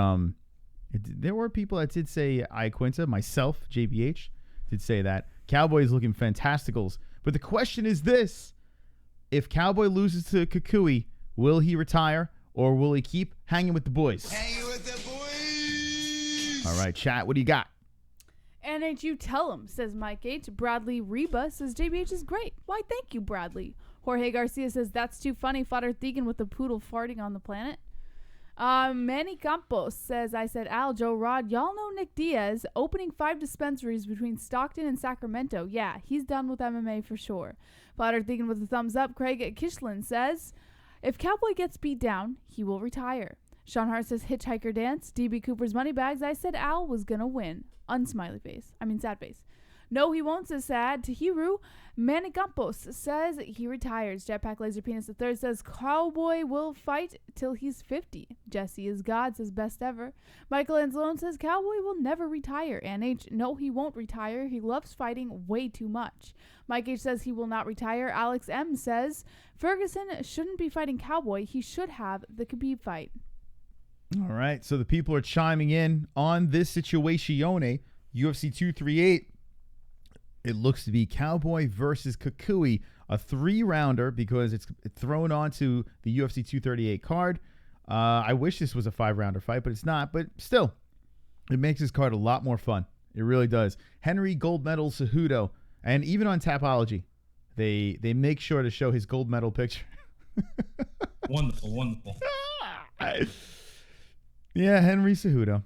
there were people that did say Iaquinta, myself, JBH, did say that. Cowboy is looking fantasticals. But the question is this. If Cowboy loses to Kukui, will he retire? Or will he keep hanging with the boys? Hanging with the boys. All right, chat. What do you got? NHU tell him, says Mike H. Bradley Reba says JBH is great. Why, thank you, Bradley. Jorge Garcia says that's too funny. Fodder Thegan with the poodle farting on the planet. Manny Campos says, I said, Al, Joe Rod, y'all know Nick Diaz opening 5 dispensaries between Stockton and Sacramento. Yeah, he's done with MMA for sure. Fodder Thegan with a thumbs up. Craig Kishlin says, if Cowboy gets beat down, he will retire. Sean Hart says, Hitchhiker Dance. DB Cooper's money bags. I said Al was going to win. Unsmiley face. Sad face. No, he won't, says Sad. Tahiru Manny Campos says he retires. Jetpack Laser Penis III says Cowboy will fight till he's 50. Jesse is God, says best ever. Michael Anzalone says Cowboy will never retire. NH, no, he won't retire. He loves fighting way too much. Mike H says he will not retire. Alex M says Ferguson shouldn't be fighting Cowboy. He should have the Khabib fight. All right, so the people are chiming in on this situation. UFC 238. It looks to be Cowboy versus Kukui, a 3-rounder because it's thrown onto the UFC 238 card. I wish this was a 5-rounder fight, but it's not. But still, it makes this card a lot more fun. It really does. Henry Gold Medal Cejudo, and even on Tapology, they make sure to show his gold medal picture. Wonderful. Yeah, Henry Cejudo.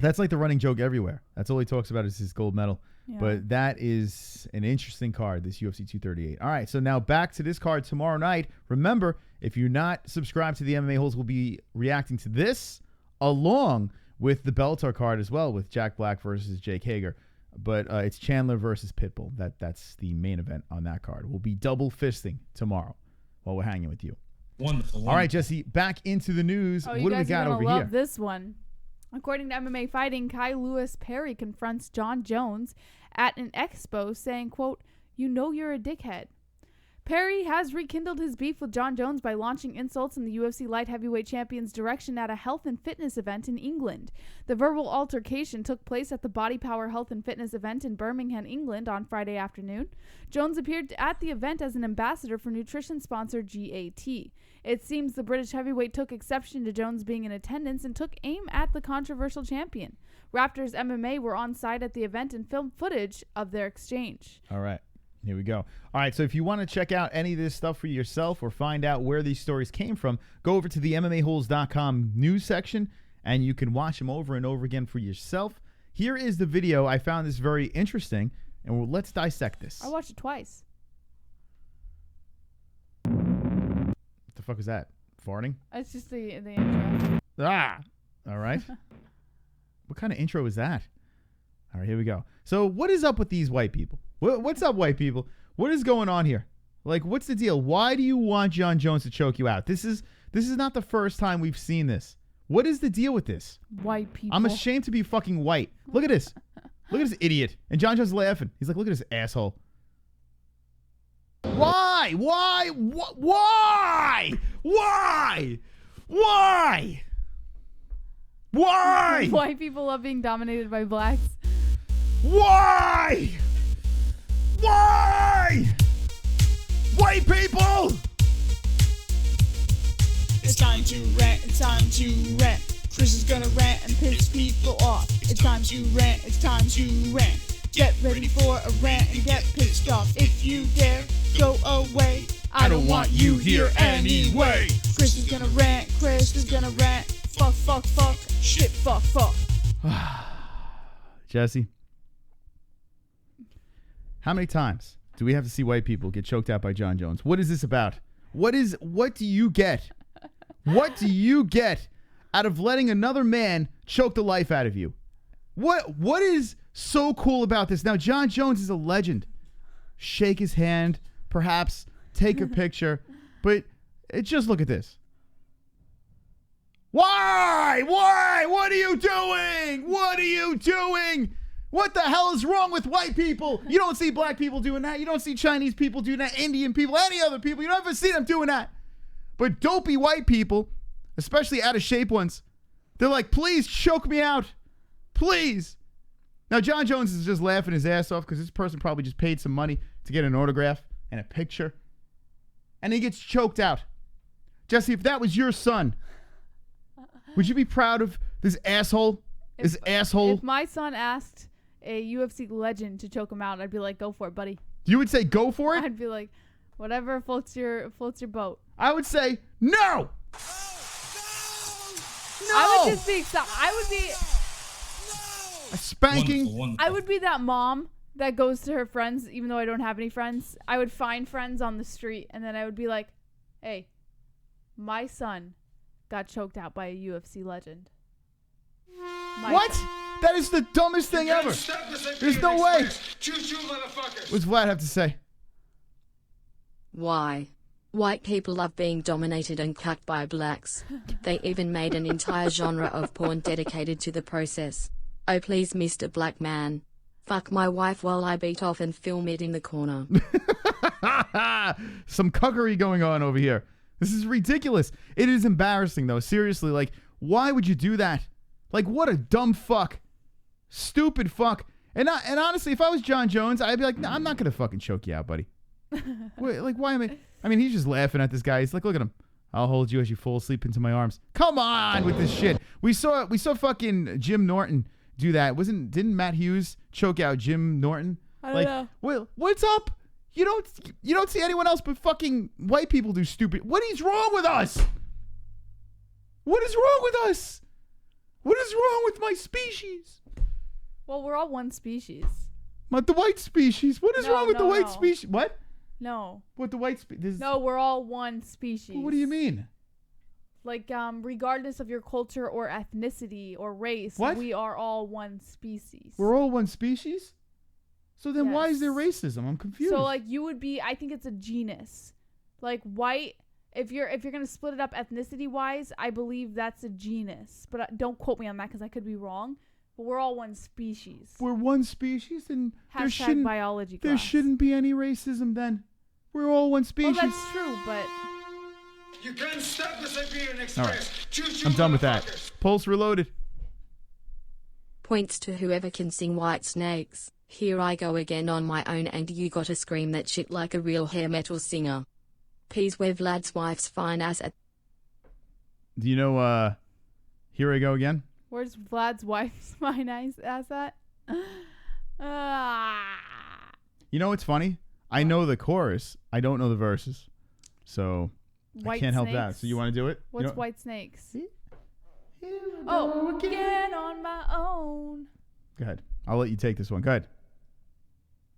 That's like the running joke everywhere. That's all he talks about is his gold medal. Yeah. But that is an interesting card, this UFC 238. All right, so now back to this card tomorrow night. Remember, if you're not subscribed to the MMA Holes, we'll be reacting to this along with the Bellator card as well, with Jack Black versus Jake Hager. But it's Chandler versus Pitbull. That's the main event on that card. We'll be double fisting tomorrow while we're hanging with you. Wonderful. All right, Jesse, back into the news. Oh, what you do we guys are got gonna over love here? this one. According to MMA Fighting, Kai Lewis Parry confronts Jon Jones at an expo saying, quote, "You know you're a dickhead." Parry has rekindled his beef with Jon Jones by launching insults in the UFC light heavyweight champion's direction at a health and fitness event in England. The verbal altercation took place at the Body Power Health and Fitness event in Birmingham, England on Friday afternoon. Jones appeared at the event as an ambassador for nutrition sponsor GAT. It seems the British heavyweight took exception to Jones being in attendance and took aim at the controversial champion. Raptors MMA were on site at the event and filmed footage of their exchange. All right. Here we go. All right, so if you want to check out any of this stuff for yourself or find out where these stories came from, go over to the MMAholes.com news section, and you can watch them over and over again for yourself. Here is the video. I found this very interesting, and let's dissect this. I watched it twice. What the fuck was that? Farting? It's just the intro. Ah! All right. What kind of intro is that? All right, here we go. So what is up with these white people? What's up, white people? What is going on here? Like, what's the deal? Why do you want Jon Jones to choke you out? This is not the first time we've seen this. What is the deal with this? White people. I'm ashamed to be fucking white. Look at this. Look at this idiot. And Jon Jones is laughing. He's like, look at this asshole. Why? Why? Why? Why? Why? Why? White people love being dominated by blacks. Why? Why? White people! It's time to rant, it's time to rant. Chris is gonna rant and piss people off. It's time to rant, it's time to rant. Get ready for a rant and get pissed off. If you dare, go away. I don't want you here anyway. Chris is gonna rant, Chris is gonna rant. Fuck, fuck, fuck, shit, fuck, fuck. Jesse, how many times do we have to see white people get choked out by Jon Jones? What is this about? What do you get? What do you get out of letting another man choke the life out of you? What is so cool about this? Now, Jon Jones is a legend. Shake his hand, perhaps take a picture, but just look at this. Why? Why? What are you doing? What are you doing? What the hell is wrong with white people? You don't see black people doing that. You don't see Chinese people doing that, Indian people, any other people. You don't ever see them doing that. But dopey white people, especially out of shape ones, they're like, please choke me out. Please. Now, Jon Jones is just laughing his ass off because this person probably just paid some money to get an autograph and a picture. And he gets choked out. Jesse, if that was your son, would you be proud of this asshole? If my son asked a UFC legend to choke him out, I'd be like, go for it, buddy. You would say go for it? I'd be like, whatever floats your boat. I would say no. No. I would just be excited. I would be a spanking. Wonderful. I would be that mom that goes to her friends, even though I don't have any friends. I would find friends on the street, and then I would be like, hey, my son got choked out by a UFC legend. What? That is the dumbest thing ever. There's no way. What's Vlad have to say? Why? White people love being dominated and cucked by blacks. They even made an entire genre of porn dedicated to the process. Oh please, Mr. Black Man. Fuck my wife while I beat off and film it in the corner. Some cuckery going on over here. This is ridiculous. It is embarrassing, though. Seriously, like, why would you do that? Like, what a dumb fuck. Stupid fuck. And honestly, if I was Jon Jones, I'd be like, nah, I'm not going to fucking choke you out, buddy. Wait, like, why am I mean, he's just laughing at this guy. He's like, look at him. I'll hold you as you fall asleep into my arms. Come on with this shit. We saw fucking Jim Norton do that. Didn't Matt Hughes choke out Jim Norton? I don't know. Well, what's up? You don't see anyone else but fucking white people do stupid. What is wrong with us? What is wrong with us? What is wrong with my species? Well, we're all one species. The white species. What is wrong with the white species? What? No. What the white species? No, we're all one species. What do you mean? Like, regardless of your culture or ethnicity or race, What? we are all one species. We're all one species? So then why is there racism? I'm confused. So, like, you would be, I think it's a genus. Like, white, if you're going to split it up ethnicity-wise, I believe that's a genus. But don't quote me on that because I could be wrong. But we're all one species. We're one species, and Hashtag biology class. there shouldn't be any racism then. We're all one species. Well, that's true, but... You can't stop the Siberian Express. All right. Choo-choo, I'm done with that. motherfuckers. Pulse reloaded. Points to whoever can sing White Snakes. Here I go again on my own and you gotta scream that shit like a real hair metal singer. Peas where Vlad's wife's fine ass at. Do you know, Here I Go Again? Where's Vlad's wife's my nice ass at? You know what's funny? I know the chorus. I don't know the verses. So I White can't help that. Snakes? So you want to do it? What's White Snakes? Oh, again on my own. Go ahead. I'll let you take this one. Go ahead.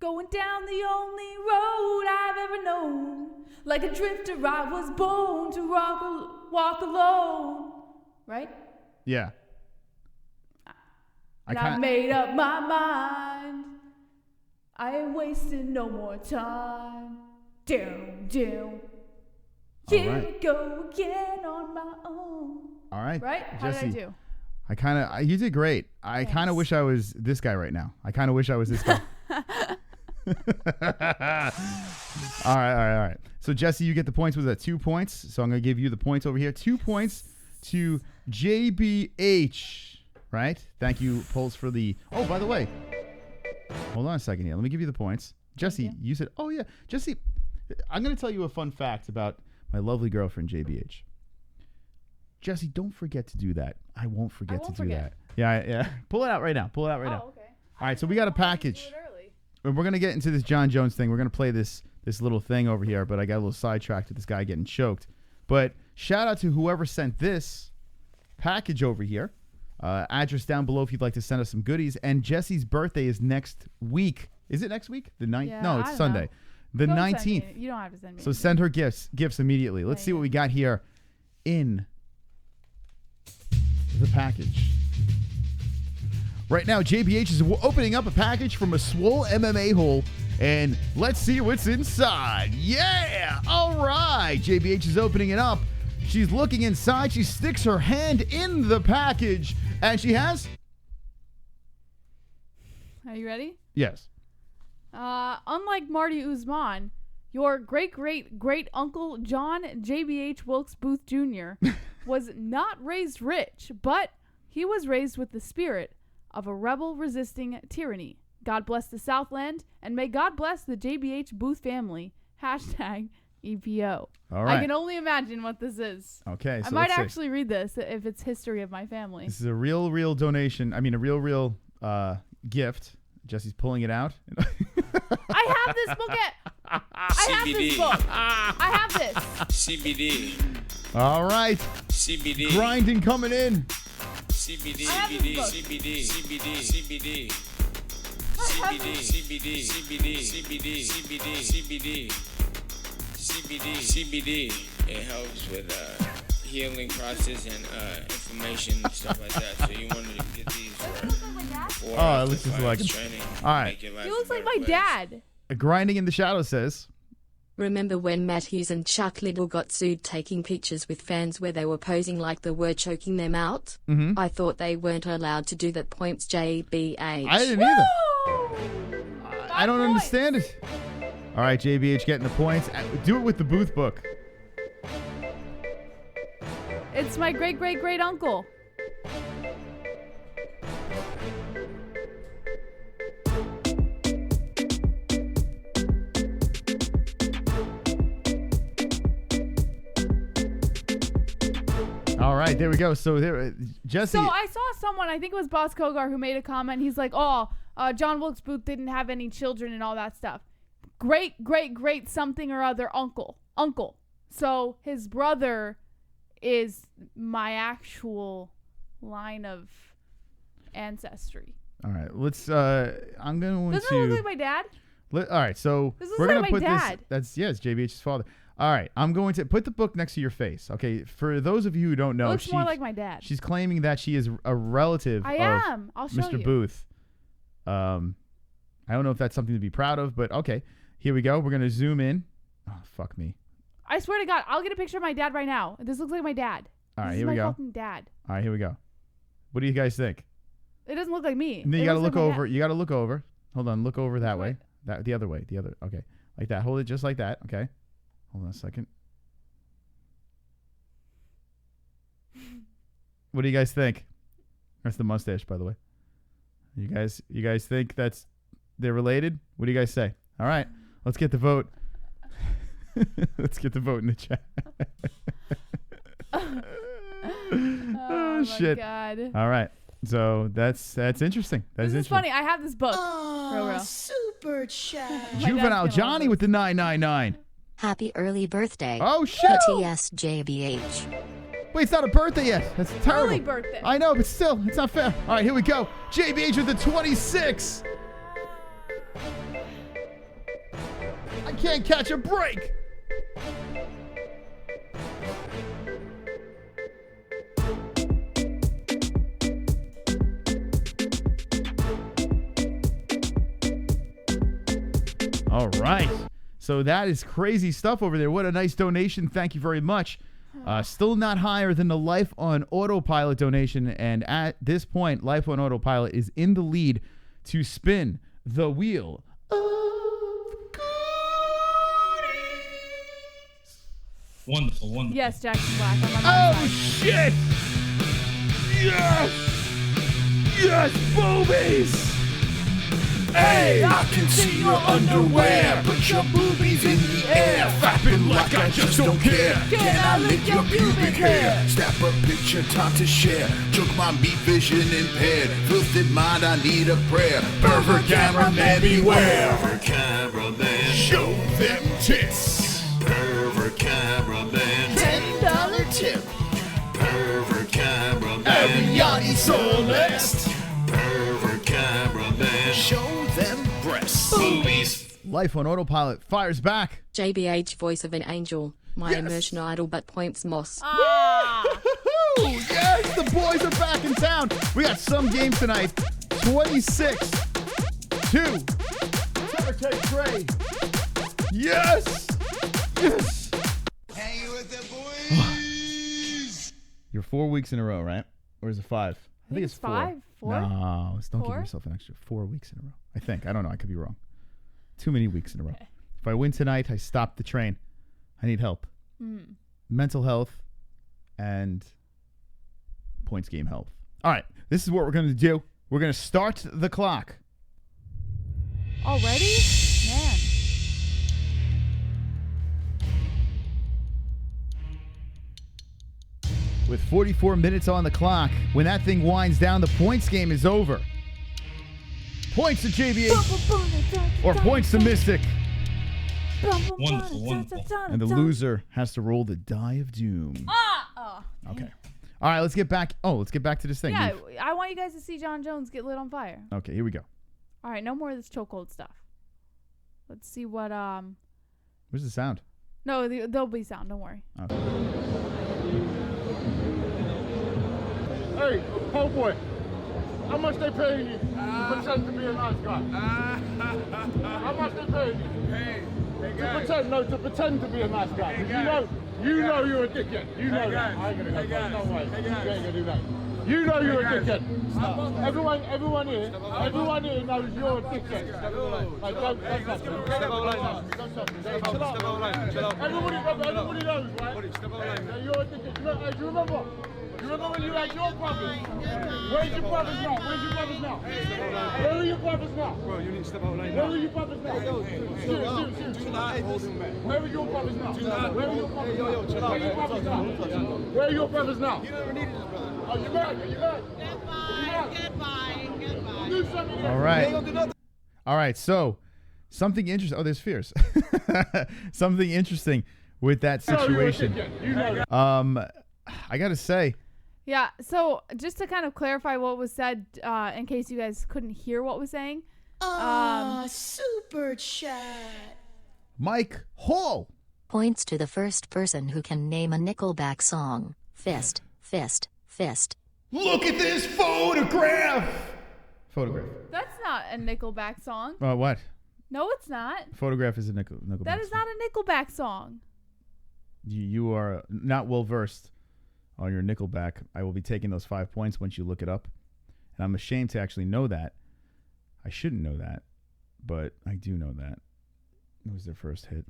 Going down the only road I've ever known. Like a drifter, I was born to walk alone. Right? Yeah. And I made up my mind. I ain't wasting no more time. Down. Here we go again on my own. All right. Right? How Jesse, did I do? You did great. I kind of wish I was this guy right now. I kind of wish I was this guy. All right. So, Jesse, you get the points with that 2 points. So, I'm going to give you the points over here. 2 points to JBH. Right? Thank you, Pulse, for the... Oh, by the way. Hold on a second here. Let me give you the points. Jesse, you said... Oh, yeah. Jesse, I'm going to tell you a fun fact about my lovely girlfriend, JBH. Jesse, don't forget to do that. I won't forget to do that. Yeah. Pull it out right now. Oh, okay. All right, so we got a package. And we're going to get into this Jon Jones thing. We're going to play this little thing over here, but I got a little sidetracked with this guy getting choked. But shout out to whoever sent this package over here. Address down below if you'd like to send us some goodies. And Jesse's birthday is next week. Is it next week? The 9th? Yeah, no, it's Sunday. The 19th. You don't have to send me. So send her gifts immediately. Let's see what we got here in the package. Right now, JBH is opening up a package from a swole MMA hole, and let's see what's inside. Yeah! All right. JBH is opening it up. She's looking inside. She sticks her hand in the package, and she has... Are you ready? Yes. Unlike Marty Usman, your great-great-great-uncle John JBH Wilkes Booth Jr. was not raised rich, but he was raised with the spirit of a rebel resisting tyranny. God bless the Southland, and may God bless the JBH Booth family. Hashtag EPO. All right. I can only imagine what this is. Okay. So I might let's see. actually read this if it's history of my family. This is a real donation. I mean, a real gift. Jesse's pulling it out. I have this book I have this book. I have this. CBD. All right. CBD. Grinding coming in. CBD. I have this book. CBD. CBD. CBD. It helps with healing process and inflammation and stuff like that. So you wanted to get these for Oh, it looks just like training. All right. He looks like my dad. Grinding in the Shadow says, Remember when Matt Hughes and Chuck Liddell got sued taking pictures with fans where they were posing like they were choking them out? Mm-hmm. I thought they weren't allowed to do that. Points JBH. I didn't either. I don't understand it. All right, JBH getting the points. Do it with the Booth book. It's my great-great-great-uncle. All right, there we go. So there, Jesse. So I saw someone, I think it was Boss Kogar, who made a comment. He's like, John Wilkes Booth didn't have any children and all that stuff. great something or other uncle. So his brother is my actual line of ancestry. All right, let's. I'm going Doesn't it look like my dad? All right, so This looks we're like gonna my put dad. this. That's it's JBH's father. All right, I'm going to put the book next to your face. Okay, for those of you who don't know, It looks more like my dad. She's claiming that she is a relative I of am. I'll show Mr. you. Booth. I don't know if that's something to be proud of, but okay. Here we go. We're gonna zoom in. Oh, fuck me. I swear to God, I'll get a picture of my dad right now. This looks like my dad. All right, This here is we my go. fucking dad. All right, here we go. What do you guys think? It doesn't look like me. And then you It gotta looks look like my over. dad. You gotta look over. Hold on. Look over that Which way. That the other way. The other. Okay. Like that. Hold it just like that. Okay. Hold on a second. What do you guys think? That's the mustache, by the way. You guys think they're related? What do you guys say? All right. Let's get the vote. Let's get the vote in the chat. Oh shit. my God. All right. So that's interesting. This is funny. I have this book. Real. Super chat. Juvenile Johnny with the 999. Happy early birthday. Oh shit. TSJBH. Wait, it's not a birthday yet. That's terrible. Early birthday. I know, but still, it's not fair. All right, here we go. JBH with the 26. I can't catch a break. All right. So that is crazy stuff over there. What a nice donation. Thank you very much. Still not higher than the Life on Autopilot donation. And at this point, Life on Autopilot is in the lead to spin the wheel of Wonderful. Yes, Jackson Black. I'm on Oh, my side. shit! Yes! Yes, boobies! Hey, I can see your underwear. Put your boobies in the air. Fapping like I just don't care. Can I lick your pubic hair? Snap a picture, time to share. Took my meat vision impaired. Filthy mind, I need a prayer. Pervert cameraman beware. Pervert cameraman. Show them tits. Pervert cameraman. $10 tip. Pervert cameraman. Ariani Celeste. Pervert cameraman. Show them breasts. Boobies. Life on Autopilot fires back. JBH, voice of an angel. My emotional idol, but points Moss. Woo-hoo! Yes, the boys are back in town. We got some game tonight. 26-2. Take Trey. Yes. Yes. Hanging with the boys. You're 4 weeks in a row, right? Or is it 5? I think it's 4. 5? 4? No, don't give 4? yourself an extra 4 weeks in a row. I think. I don't know. I could be wrong. Too many weeks in a row. If I win tonight, I stop the train. I need help. Mental health and points game health. All right. This is what we're going to do. We're going to start the clock. Already? Man. With 44 minutes on the clock, when that thing winds down, the points game is over. Points to JBH or points to Mystic. Wonderful. And the loser has to roll the die of doom. Okay. All right, let's get back. Let's get back to this thing. Yeah, I want you guys to see Jon Jones get lit on fire. Okay, here we go. All right, no more of this chokehold stuff. Let's see what Where's the sound? No, there'll be sound. Don't worry. Okay. Hey, Cowboy, how much they paying you to pretend to be a nice guy? How much they paying you? To pretend to be a nice guy. 'Cause you know you're a dickhead. You know that. I ain't gonna go. No way. You ain't gonna do that. You know you're a dickhead. Everyone here knows you're a dickhead. Like, don't touch me. Don't touch me. Everybody knows, right? That you're a dickhead. Do you remember? You remember when you had your brothers? Where's your brothers now? Where are your brothers now? Bro, you need to step out lane. Where are your brothers now? Where are your brothers now? Where are your brothers now? You never needed this, brother. Oh, you mad? Goodbye. All right. All right, so Something interesting. Oh, there's Fierce. Something interesting with that situation. I got to say. Yeah, so just to kind of clarify what was said, in case you guys couldn't hear what was saying. Super chat. Mike Hall Points to the first person who can name a Nickelback song. Fist, fist, fist. Look at this photograph. That's not a Nickelback song. What? No, it's not. Photograph is a Nickelback. That is not a Nickelback song. You are not well versed on your Nickelback. I will be taking those 5 points once you look it up. And I'm ashamed to actually know that. I shouldn't know that, but I do know that. It was their first hit.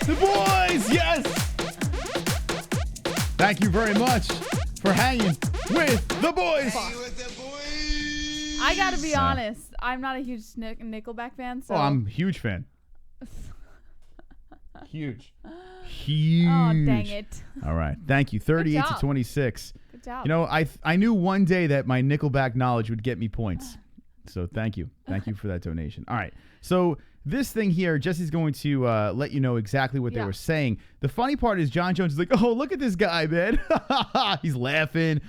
The boys, yes! Thank you very much for hanging with the boys. I gotta be honest. I'm not a huge Nickelback fan. So. Oh, I'm a huge fan. Huge. Huge. Oh, dang it. All right. Thank you. 38 to 26. Good job. You know, I knew one day that my Nickelback knowledge would get me points. So thank you. Thank you for that donation. All right. So this thing here, Jesse's going to let you know exactly what they were saying. The funny part is Jon Jones is like, oh, look at this guy, man. He's laughing.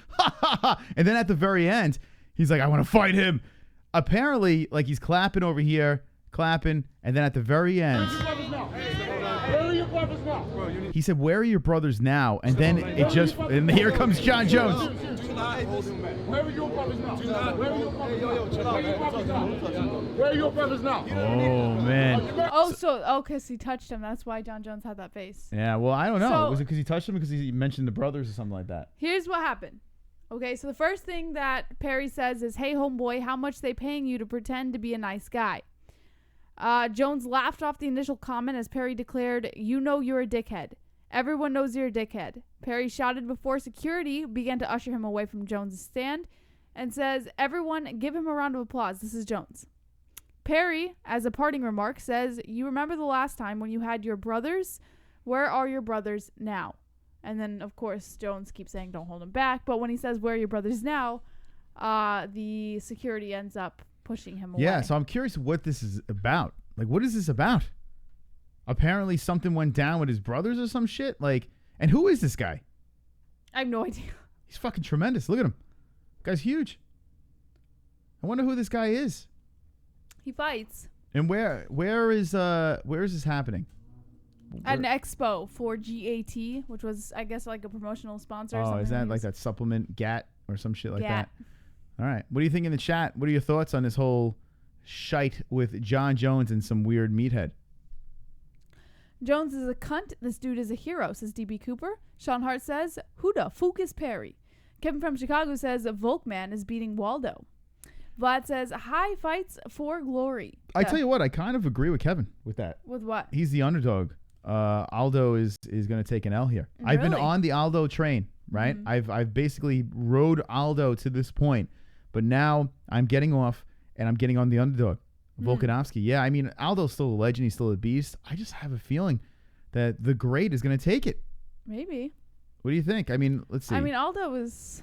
And then at the very end, he's like, I want to fight him. Apparently, like he's clapping over here, clapping. And then at the very end, he said, where are your brothers now? And then it just, and here comes Jon Jones. Where are your brothers now? Where are your brothers now? Oh, man. Oh, because he touched him. That's why Jon Jones had that face. Yeah, well, I don't know. So, was it because he touched him because he mentioned the brothers or something like that? Here's what happened. Okay, so the first thing that Parry says is, hey, homeboy, how much they paying you to pretend to be a nice guy? Jones laughed off the initial comment as Parry declared, you know you're a dickhead. Everyone knows you're a dickhead. Parry shouted before security began to usher him away from Jones' stand and says, everyone give him a round of applause. This is Jones. Parry, as a parting remark, says, you remember the last time when you had your brothers? Where are your brothers now? And then, of course, Jones keeps saying, don't hold him back. But when he says, where are your brothers now? The security ends up pushing him away. Yeah, so I'm curious what this is about. Like, what is this about? Apparently something went down with his brothers or some shit. Like, and who is this guy? I have no idea. He's fucking tremendous. Look at him. Guy's huge. I wonder who this guy is. He fights. And where is this happening? At an expo for GAT, which was, I guess, like a promotional sponsor. Oh, is that like that supplement GAT or some shit like GAT. that? All right. What do you think in the chat? What are your thoughts on this whole shite with Jon Jones and some weird meathead? Jones is a cunt. This dude is a hero, says DB Cooper. Sean Hart says, who the Fook is Parry? Kevin from Chicago says, Volkman is beating Waldo. Vlad says, high fights for glory. I tell you what, I kind of agree with Kevin with that. With what? He's the underdog. Aldo is going to take an L here. Really? I've been on the Aldo train, right? Mm-hmm. I've basically rode Aldo to this point, but now I'm getting off and I'm getting on the underdog. Volkanovski. Yeah, I mean, Aldo's still a legend. He's still a beast. I just have a feeling that the great is going to take it. Maybe. What do you think? I mean, let's see. I mean, Aldo is...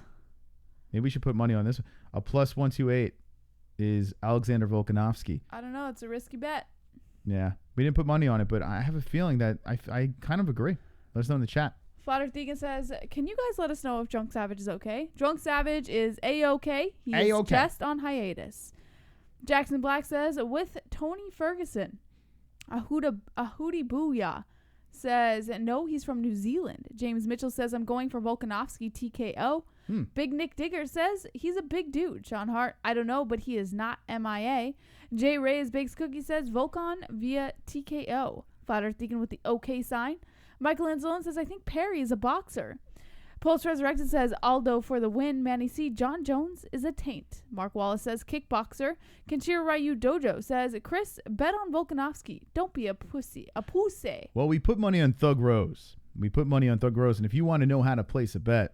Maybe we should put money on this one. A plus 128 is Alexander Volkanovski. I don't know. It's a risky bet. Yeah. We didn't put money on it, but I have a feeling that I kind of agree. Let us know in the chat. Flat Earth Deacon says, can you guys let us know if Drunk Savage is okay? Drunk Savage is A-okay. He is just on hiatus. Jackson Black says, with Tony Ferguson. A hootie booyah says, no, he's from New Zealand. James Mitchell says, I'm going for Volkanovski TKO. Big Nick Digger says, he's a big dude. Sean Hart, I don't know, but he is not MIA. Jay Reyes Bakes Cookie says, Volkan via TKO. Flat Earth Deacon with the OK sign. Michael Anzalone says, I think Parry is a boxer. Pulse Resurrected says, Aldo for the win. Manny C. Jon Jones is a taint. Mark Wallace says, kickboxer. Kenshiro Ryu Dojo says, Chris, bet on Volkanovski. Don't be a pussy. A pussy. Well, we put money on Thug Rose. And if you want to know how to place a bet,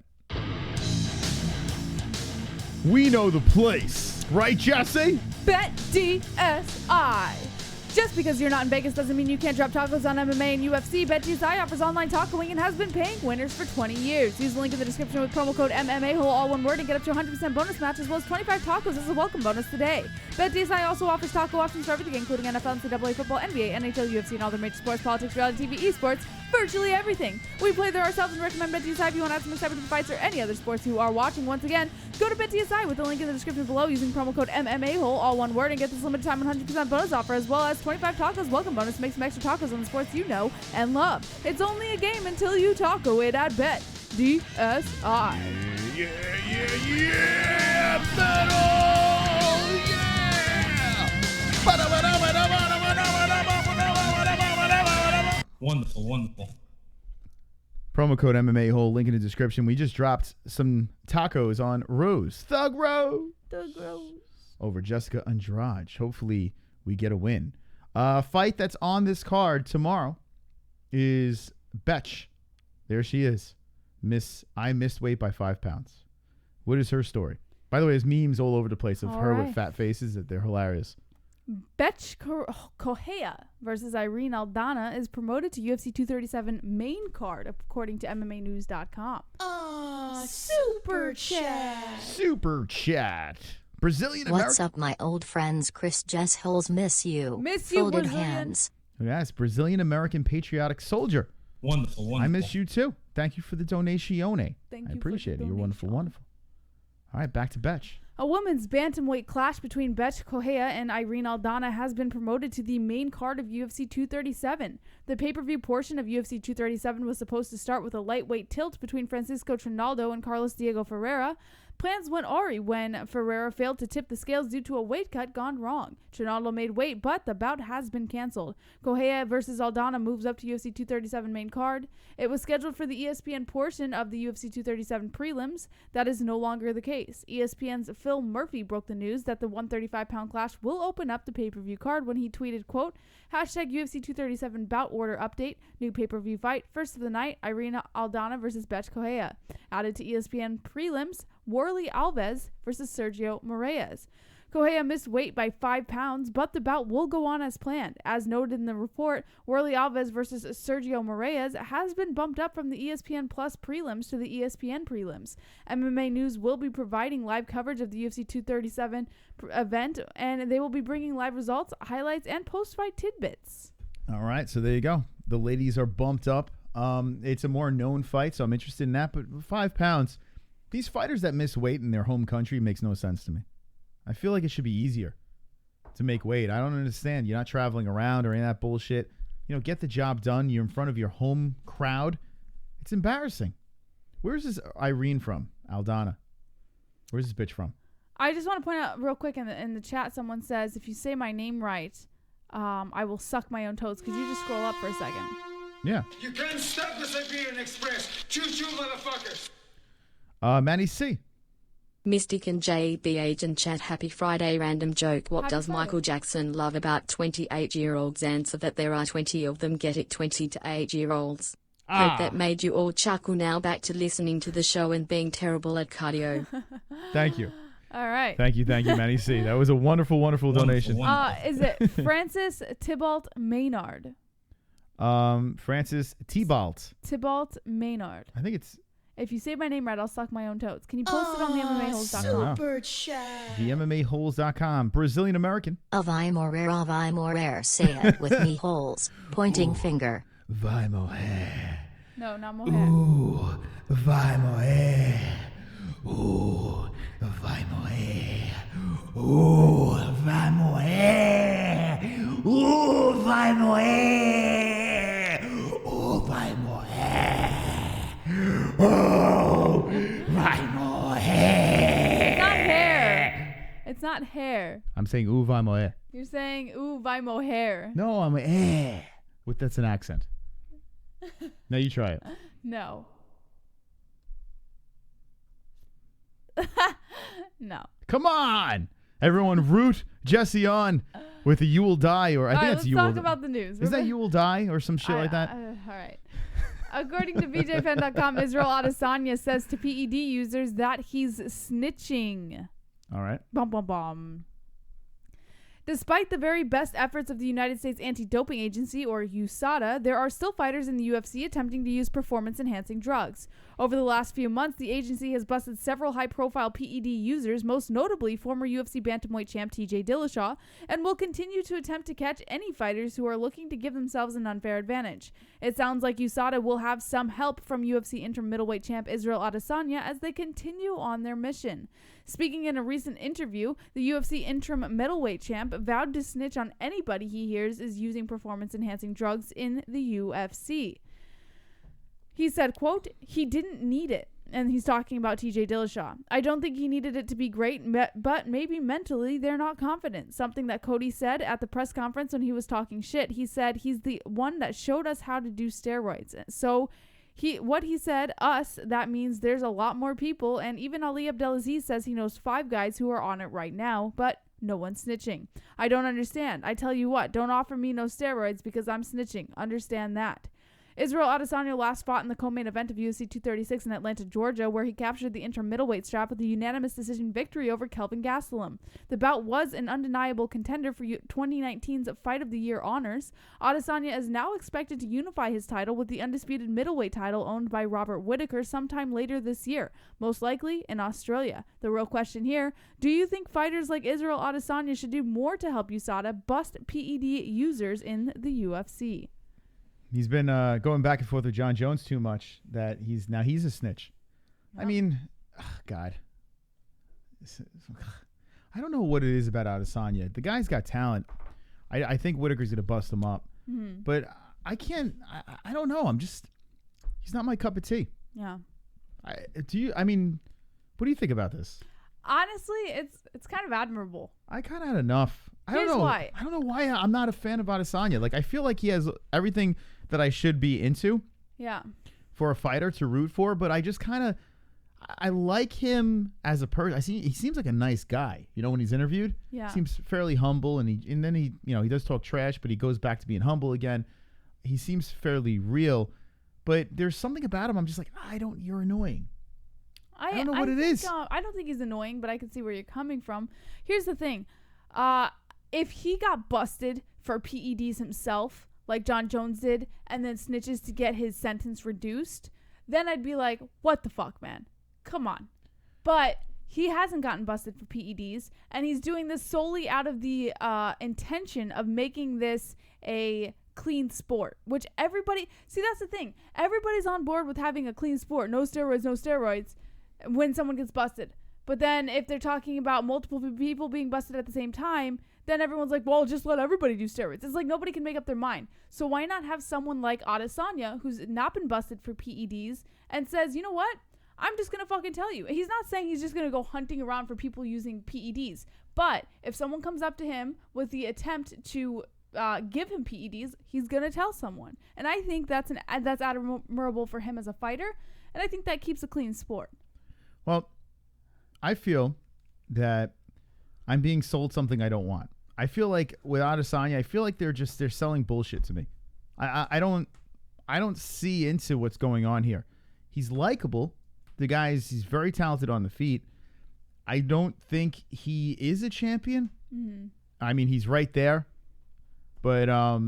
we know the place. Right, Jesse? BetDSI. Just because you're not in Vegas doesn't mean you can't drop tacos on MMA and UFC. BetDSI offers online tacoing and has been paying winners for 20 years. Use the link in the description with promo code MMA, all one word, and get up to 100% bonus match as well as 25 tacos as a welcome bonus today. BetDSI also offers taco options for everything, including NFL, NCAA football, NBA, NHL, UFC, and all their major sports, politics, reality TV, esports, virtually everything. We play there ourselves and recommend BetDSI if you want to add some excitement to fights or any other sports you are watching. Once again, go to BetDSI with the link in the description below using promo code MMA, all one word, and get this limited time 100% bonus offer as well as 25 tacos welcome bonus to make some extra tacos on the sports you know and love. It's only a game until you taco it at BetDSI. Yeah! Battle! Yeah! Wonderful. Promo code MMA Hole, link in the description. We just dropped some tacos on Rose. Thug Rose. Over Jéssica Andrade. Hopefully we get a win. Fight that's on this card tomorrow is Betch. There she is. I missed weight by 5 pounds. What is her story? By the way, there's memes all over the place of her with fat faces that they're hilarious. Betch Correia versus Irene Aldana is promoted to UFC 237 main card, according to MMAnews.com. Super chat. Brazilian American. What's up, my old friends? Chris Jess Holes, miss you. Folded hands. Yes, Brazilian American patriotic soldier. Wonderful. I miss you too. Thank you for the donation. Thank I you appreciate for it. the You're wonderful. All right, back to Betch. A women's bantamweight clash between Betch Correia and Irene Aldana has been promoted to the main card of UFC 237. The pay-per-view portion of UFC 237 was supposed to start with a lightweight tilt between Francisco Trinaldo and Carlos Diego Ferreira. Plans went awry when Ferreira failed to tip the scales due to a weight cut gone wrong. Trinaldo made weight, but the bout has been canceled. Correia versus Aldana moves up to UFC 237 main card. It was scheduled for the ESPN portion of the UFC 237 prelims. That is no longer the case. ESPN's Phil Murphy broke the news that the 135-pound clash will open up the pay-per-view card when he tweeted, quote, #UFC 237 bout order update, new pay-per-view fight, first of the night, Irene Aldana versus Betch Correia. Added to ESPN prelims, Warley Alves versus Sergio Moraes. Correia missed weight by 5 pounds, but the bout will go on as planned. As noted in the report, Warley Alves versus Sergio Moraes has been bumped up from the ESPN Plus prelims to the ESPN prelims. MMA News will be providing live coverage of the UFC 237 event, and they will be bringing live results, highlights, and post-fight tidbits. All right, so there you go. The ladies are bumped up. It's a more known fight, so I'm interested in that, but 5 pounds. These fighters that miss weight in their home country makes no sense to me. I feel like it should be easier to make weight. I don't understand. You're not traveling around or any of that bullshit. You know, get the job done. You're in front of your home crowd. It's embarrassing. Where's this Irene from? Aldana. Where's this bitch from? I just want to point out real quick in the chat, someone says, if you say my name right, I will suck my own toes. Could you just scroll up for a second? Yeah. You can't stop the Siberian Express. Choo-choo, motherfuckers. Manny C. Mystic and JBH and chat, happy Friday. Random joke. What Happy does Friday. Michael Jackson love about 28-year-olds? Answer that there are 20 of them. Get it? 20 to 8-year-olds. Hope that made you all chuckle. Now back to listening to the show and being terrible at cardio. Thank you. All right. Thank you, Manny C. That was a wonderful donation. Is it Francis Tybalt Maynard? Francis Tybalt. Tybalt Maynard. I think it's If you say my name right, I'll suck my own toes. Can you post it on the MMAholes.com? Super chat. TheMMAholes.com. Brazilian American. Avai morer, say it with me holes. Pointing finger. Vai morrer. No, not mohair. Vai morrer. Vai morrer. Vai morrer. Vai morrer. Vai morrer. Vai morrer. It's not hair. It's not hair. I'm saying vai morrer. You're saying vai mohair. No, I'm that's an accent. Now you try it. No. No. Come on. Everyone root Jesse on with the You Will Die, or I think that's let's You talk Will about the news. Is that You Will Die or some shit like that? All right. According to VJFan.com, Israel Adesanya says to PED users that he's snitching. All right. Bum, bum, bum. Despite the very best efforts of the United States Anti-Doping Agency, or USADA, there are still fighters in the UFC attempting to use performance-enhancing drugs. Over the last few months, the agency has busted several high-profile PED users, most notably former UFC bantamweight champ TJ Dillashaw, and will continue to attempt to catch any fighters who are looking to give themselves an unfair advantage. It sounds like USADA will have some help from UFC interim middleweight champ Israel Adesanya as they continue on their mission. Speaking in a recent interview, the UFC interim middleweight champ vowed to snitch on anybody he hears is using performance-enhancing drugs in the UFC. He said, quote, "He didn't need it." And he's talking about TJ Dillashaw. "I don't think he needed it to be great, but maybe mentally they're not confident." Something that Cody said at the press conference when he was talking shit. He said he's the one that showed us how to do steroids. So what he said, us, that means there's a lot more people. And even Ali Abdelaziz says he knows 5 guys who are on it right now, but no one's snitching. "I don't understand. I tell you what, don't offer me no steroids because I'm snitching. Understand that." Israel Adesanya last fought in the co-main event of UFC 236 in Atlanta, Georgia, where he captured the interim middleweight strap with a unanimous decision victory over Kelvin Gastelum. The bout was an undeniable contender for 2019's Fight of the Year honors. Adesanya is now expected to unify his title with the undisputed middleweight title owned by Robert Whittaker sometime later this year, most likely in Australia. The real question here, do you think fighters like Israel Adesanya should do more to help USADA bust PED users in the UFC? He's been going back and forth with Jon Jones too much that he's a snitch. Yeah. I mean, God. I don't know what it is about Adesanya. The guy's got talent. I think Whittaker's going to bust him up. Mm-hmm. But I can't, I don't know. He's not my cup of tea. Yeah. What do you think about this? Honestly, it's kind of admirable. I kind of had enough. Here's why. I don't know why I'm not a fan of Adesanya. Like, I feel like he has everything that I should be into. Yeah. For a fighter to root for, but I just kind of, I like him as a person. He seems like a nice guy. You know, when he's interviewed, yeah, he seems fairly humble, and then he does talk trash, but he goes back to being humble again. He seems fairly real, but there's something about him. I'm just like, you're annoying. I don't know what it is. I don't think he's annoying, but I can see where you're coming from. Here's the thing. If he got busted for PEDs himself, like Jon Jones did, and then snitches to get his sentence reduced, then I'd be like, what the fuck, man? Come on. But he hasn't gotten busted for PEDs, and he's doing this solely out of the intention of making this a clean sport, which everybody... See, that's the thing. Everybody's on board with having a clean sport. No steroids, when someone gets busted. But then if they're talking about multiple people being busted at the same time, then everyone's like, well, just let everybody do steroids. It's like nobody can make up their mind. So why not have someone like Adesanya, who's not been busted for PEDs, and says, you know what? I'm just going to fucking tell you. He's not saying he's just going to go hunting around for people using PEDs. But if someone comes up to him with the attempt to give him PEDs, he's going to tell someone. And I think that's admirable for him as a fighter. And I think that keeps a clean sport. Well, I feel that I'm being sold something I don't want. I feel like with Adesanya, I feel like they're selling bullshit to me. I don't see into what's going on here. He's likable. He's very talented on the feet. I don't think he is a champion. Mm-hmm. I mean, he's right there. But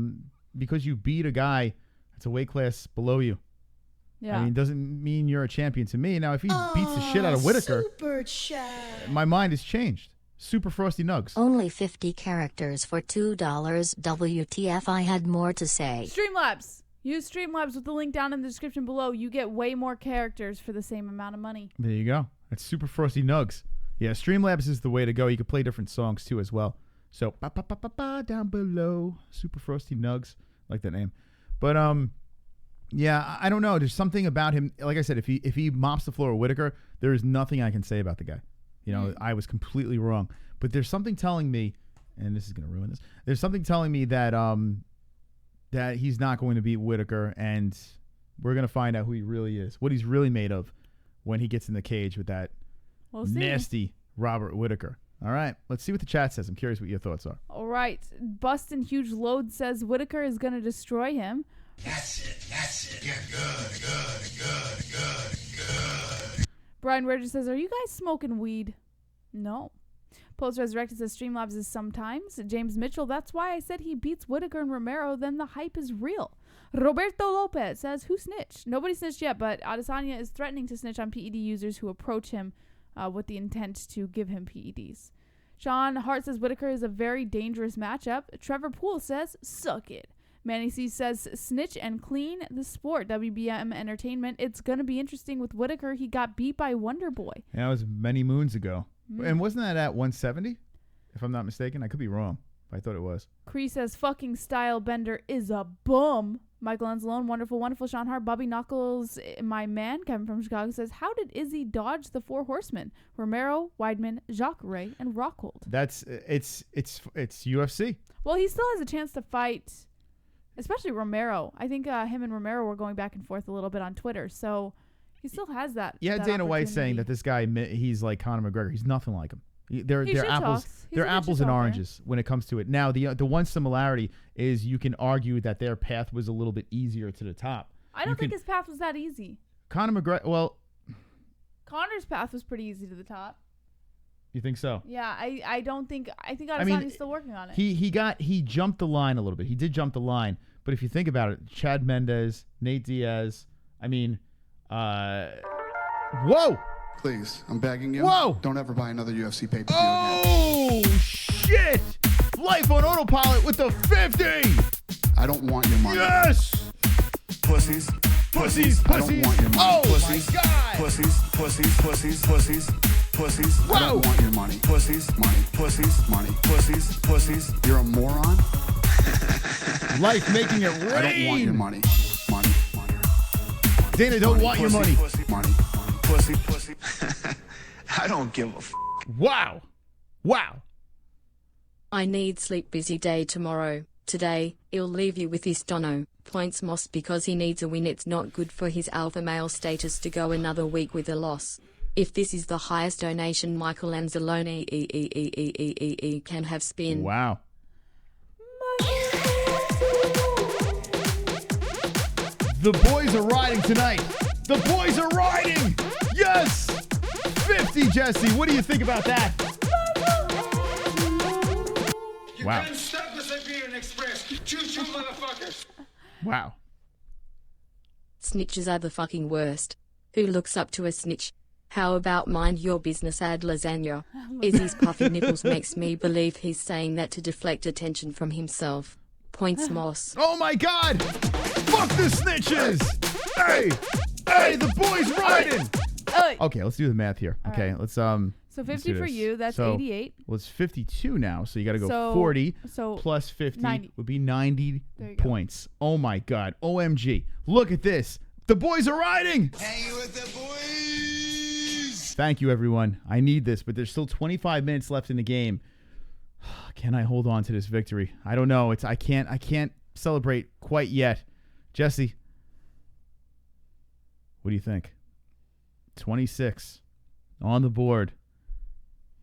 because you beat a guy that's a weight class below you, yeah, I mean, doesn't mean you're a champion to me. Now, if he beats the shit out of Whittaker, super chat, my mind has changed. Super Frosty Nugs. Only 50 characters for $2. WTF, I had more to say. Streamlabs. Use Streamlabs with the link down in the description below. You get way more characters for the same amount of money. There you go. That's Super Frosty Nugs. Yeah, Streamlabs is the way to go. You can play different songs too as well. So, down below. Super Frosty Nugs. I like that name. But, yeah, I don't know. There's something about him. Like I said, if he mops the floor with Whittaker, there is nothing I can say about the guy. You know, I was completely wrong. But there's something telling me, and this is going to ruin this. There's something telling me that that he's not going to beat Whittaker, and we're going to find out who he really is, what he's really made of when he gets in the cage with that nasty Robert Whittaker. All right, let's see what the chat says. I'm curious what your thoughts are. All right. Bustin' Huge Load says Whittaker is going to destroy him. That's it. Yeah, good. Brian Regis says, are you guys smoking weed? No. Post Resurrected says Streamlabs is sometimes. James Mitchell, that's why I said he beats Whitaker and Romero, then the hype is real. Roberto Lopez says, who snitched? Nobody snitched yet, but Adesanya is threatening to snitch on PED users who approach him with the intent to give him PEDs. Sean Hart says Whitaker is a very dangerous matchup. Trevor Poole says, suck it. Manny C says, snitch and clean the sport. WBM Entertainment. It's going to be interesting with Whitaker. He got beat by Wonder Boy. Yeah, that was many moons ago. And wasn't that at 170? If I'm not mistaken. I could be wrong. But I thought it was. Cree says, fucking Style Bender is a bum. Michael Anzalone, wonderful, wonderful. Sean Hart, Bobby Knuckles, my man. Kevin from Chicago says, how did Izzy dodge the four horsemen? Romero, Weidman, Jacques Ray, and Rockhold. It's UFC. Well, he still has a chance to fight, especially Romero. I think him and Romero were going back and forth a little bit on Twitter, so he still has that. Yeah, that Dana White saying that this guy, he's like Conor McGregor. He's nothing like him. They're apples. They're apples and oranges when it comes to it. Now, the one similarity is you can argue that their path was a little bit easier to the top. I don't think his path was that easy. Conor McGregor. Well, Conor's path was pretty easy to the top. You think so? Yeah, I don't think. I think Adesanya's still working on it. He jumped the line a little bit. He did jump the line, but if you think about it, Chad Mendes, Nate Diaz. I mean, whoa. Please, I'm begging you. Whoa! Don't ever buy another UFC pay-per-view again. Oh, shit! Life on autopilot with the 50! I don't want your money. Yes! Pussies. Pussies. I don't want your money. Oh, pussies. My God! Pussies. Whoa. I don't want your money. Pussies. Money. Pussies. You're a moron? Life making it rain. I don't want your money. Dana don't want your money. Money. Pussy. I don't give a f***. Wow. I need sleep busy day tomorrow. Today, he'll leave you with this dono. Points Moss because he needs a win. It's not good for his alpha male status to go another week with a loss. If this is the highest donation Michael Anzalone can have spin. Wow. The boys are riding tonight. The boys are riding. Yes. 50, Jesse. What do you think about that? Wow. Choo-choo, motherfuckers. Wow. Snitches are the fucking worst. Who looks up to a snitch? How about mind your business, add lasagna? Izzy's puffy nipples makes me believe he's saying that to deflect attention from himself. Points Moss. Oh my God! Fuck the snitches! Hey, the boys riding! Okay, let's do the math here. Okay, right. let's So 50 for you, that's 88. Well, it's 52 now, so you got to go So- 40 so plus 50 90. would be 90 There you go. points. Oh my God! OMG! Look at this! The boys are riding! Hang with the boys! Thank you, everyone. I need this, but there's still 25 minutes left in the game. Can I hold on to this victory? I don't know. I can't celebrate quite yet. Jesse, what do you think? 26 on the board.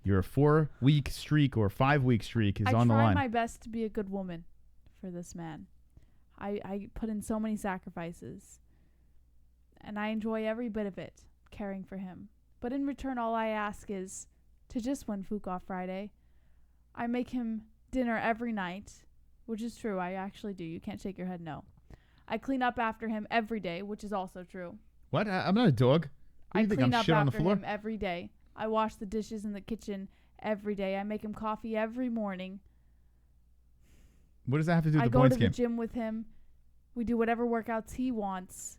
Your 4-week streak or 5-week streak is on the I line. try my best to be a good woman for this man. I put in so many sacrifices, and I enjoy every bit of it, caring for him. But in return, all I ask is to just win Fook Off Friday. I make him dinner every night, which is true. I actually do. You can't shake your head no. I clean up after him every day, which is also true. What? I'm not a dog. What, I you think clean I'm up shit on the after floor? him every day. I wash the dishes in the kitchen every day. I make him coffee every morning. What does that have to do with I the go points to game? the gym with him. We do whatever workouts he wants.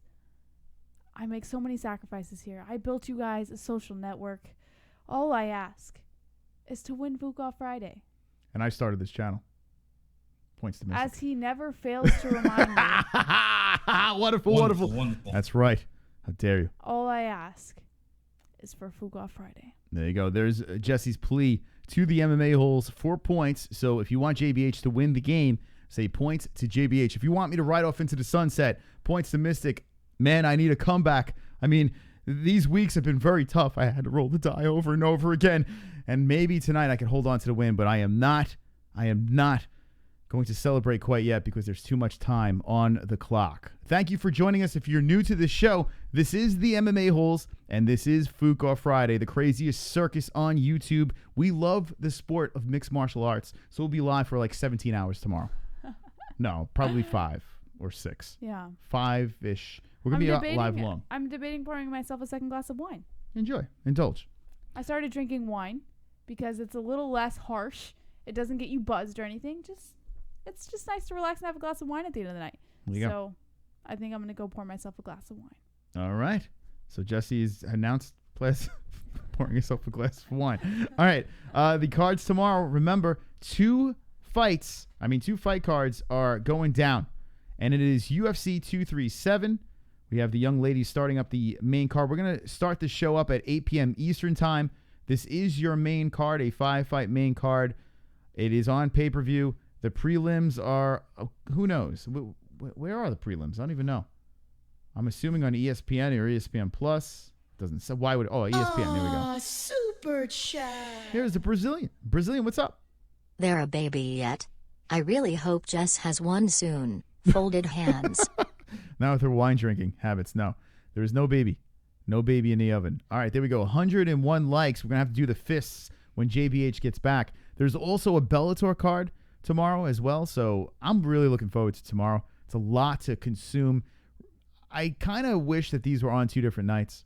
I make so many sacrifices here. I built you guys a social network. All I ask is to win Fook Off Friday. And I started this channel. Points to Mystic. As he never fails to remind me. Wonderful. That's right. How dare you? All I ask is for Fook Off Friday. There you go. There's Jesse's plea to the MMA holes. 4 points. So if you want JBH to win the game, say points to JBH. If you want me to ride off into the sunset, points to Mystic. Man, I need a comeback. I mean, these weeks have been very tough. I had to roll the die over and over again. And maybe tonight I can hold on to the win, but I am not going to celebrate quite yet because there's too much time on the clock. Thank you for joining us. If you're new to the show, this is the MMA Holes, and this is Fook Off Friday, the craziest circus on YouTube. We love the sport of mixed martial arts, so we'll be live for like 17 hours tomorrow. No, probably 5 or 6. Yeah. 5-ish. We're going to be live long. I'm debating pouring myself a second glass of wine. Enjoy. Indulge. I started drinking wine because it's a little less harsh. It doesn't get you buzzed or anything. It's just nice to relax and have a glass of wine at the end of the night. So I think I'm going to go pour myself a glass of wine. All right. So Jesse's announced pouring herself a glass of wine. All right. The cards tomorrow, remember, 2 fight cards are going down. And it is UFC 237. We have the young ladies starting up the main card. We're going to start the show up at 8 p.m. Eastern time. This is your main card, a 5-fight main card. It is on pay-per-view. The prelims are, who knows? Where are the prelims? I don't even know. I'm assuming on ESPN or ESPN Plus. Doesn't say. Why would, ESPN. There we go. Super chat. Here's the Brazilian. Brazilian, what's up? There a baby yet? I really hope Jess has one soon. Folded hands. Now with her wine drinking habits. No, there is no baby. No baby in the oven. All right, there we go. 101 likes. We're going to have to do the fists when JBH gets back. There's also a Bellator card tomorrow as well, so I'm really looking forward to tomorrow. It's a lot to consume. I kind of wish that these were on 2 different nights,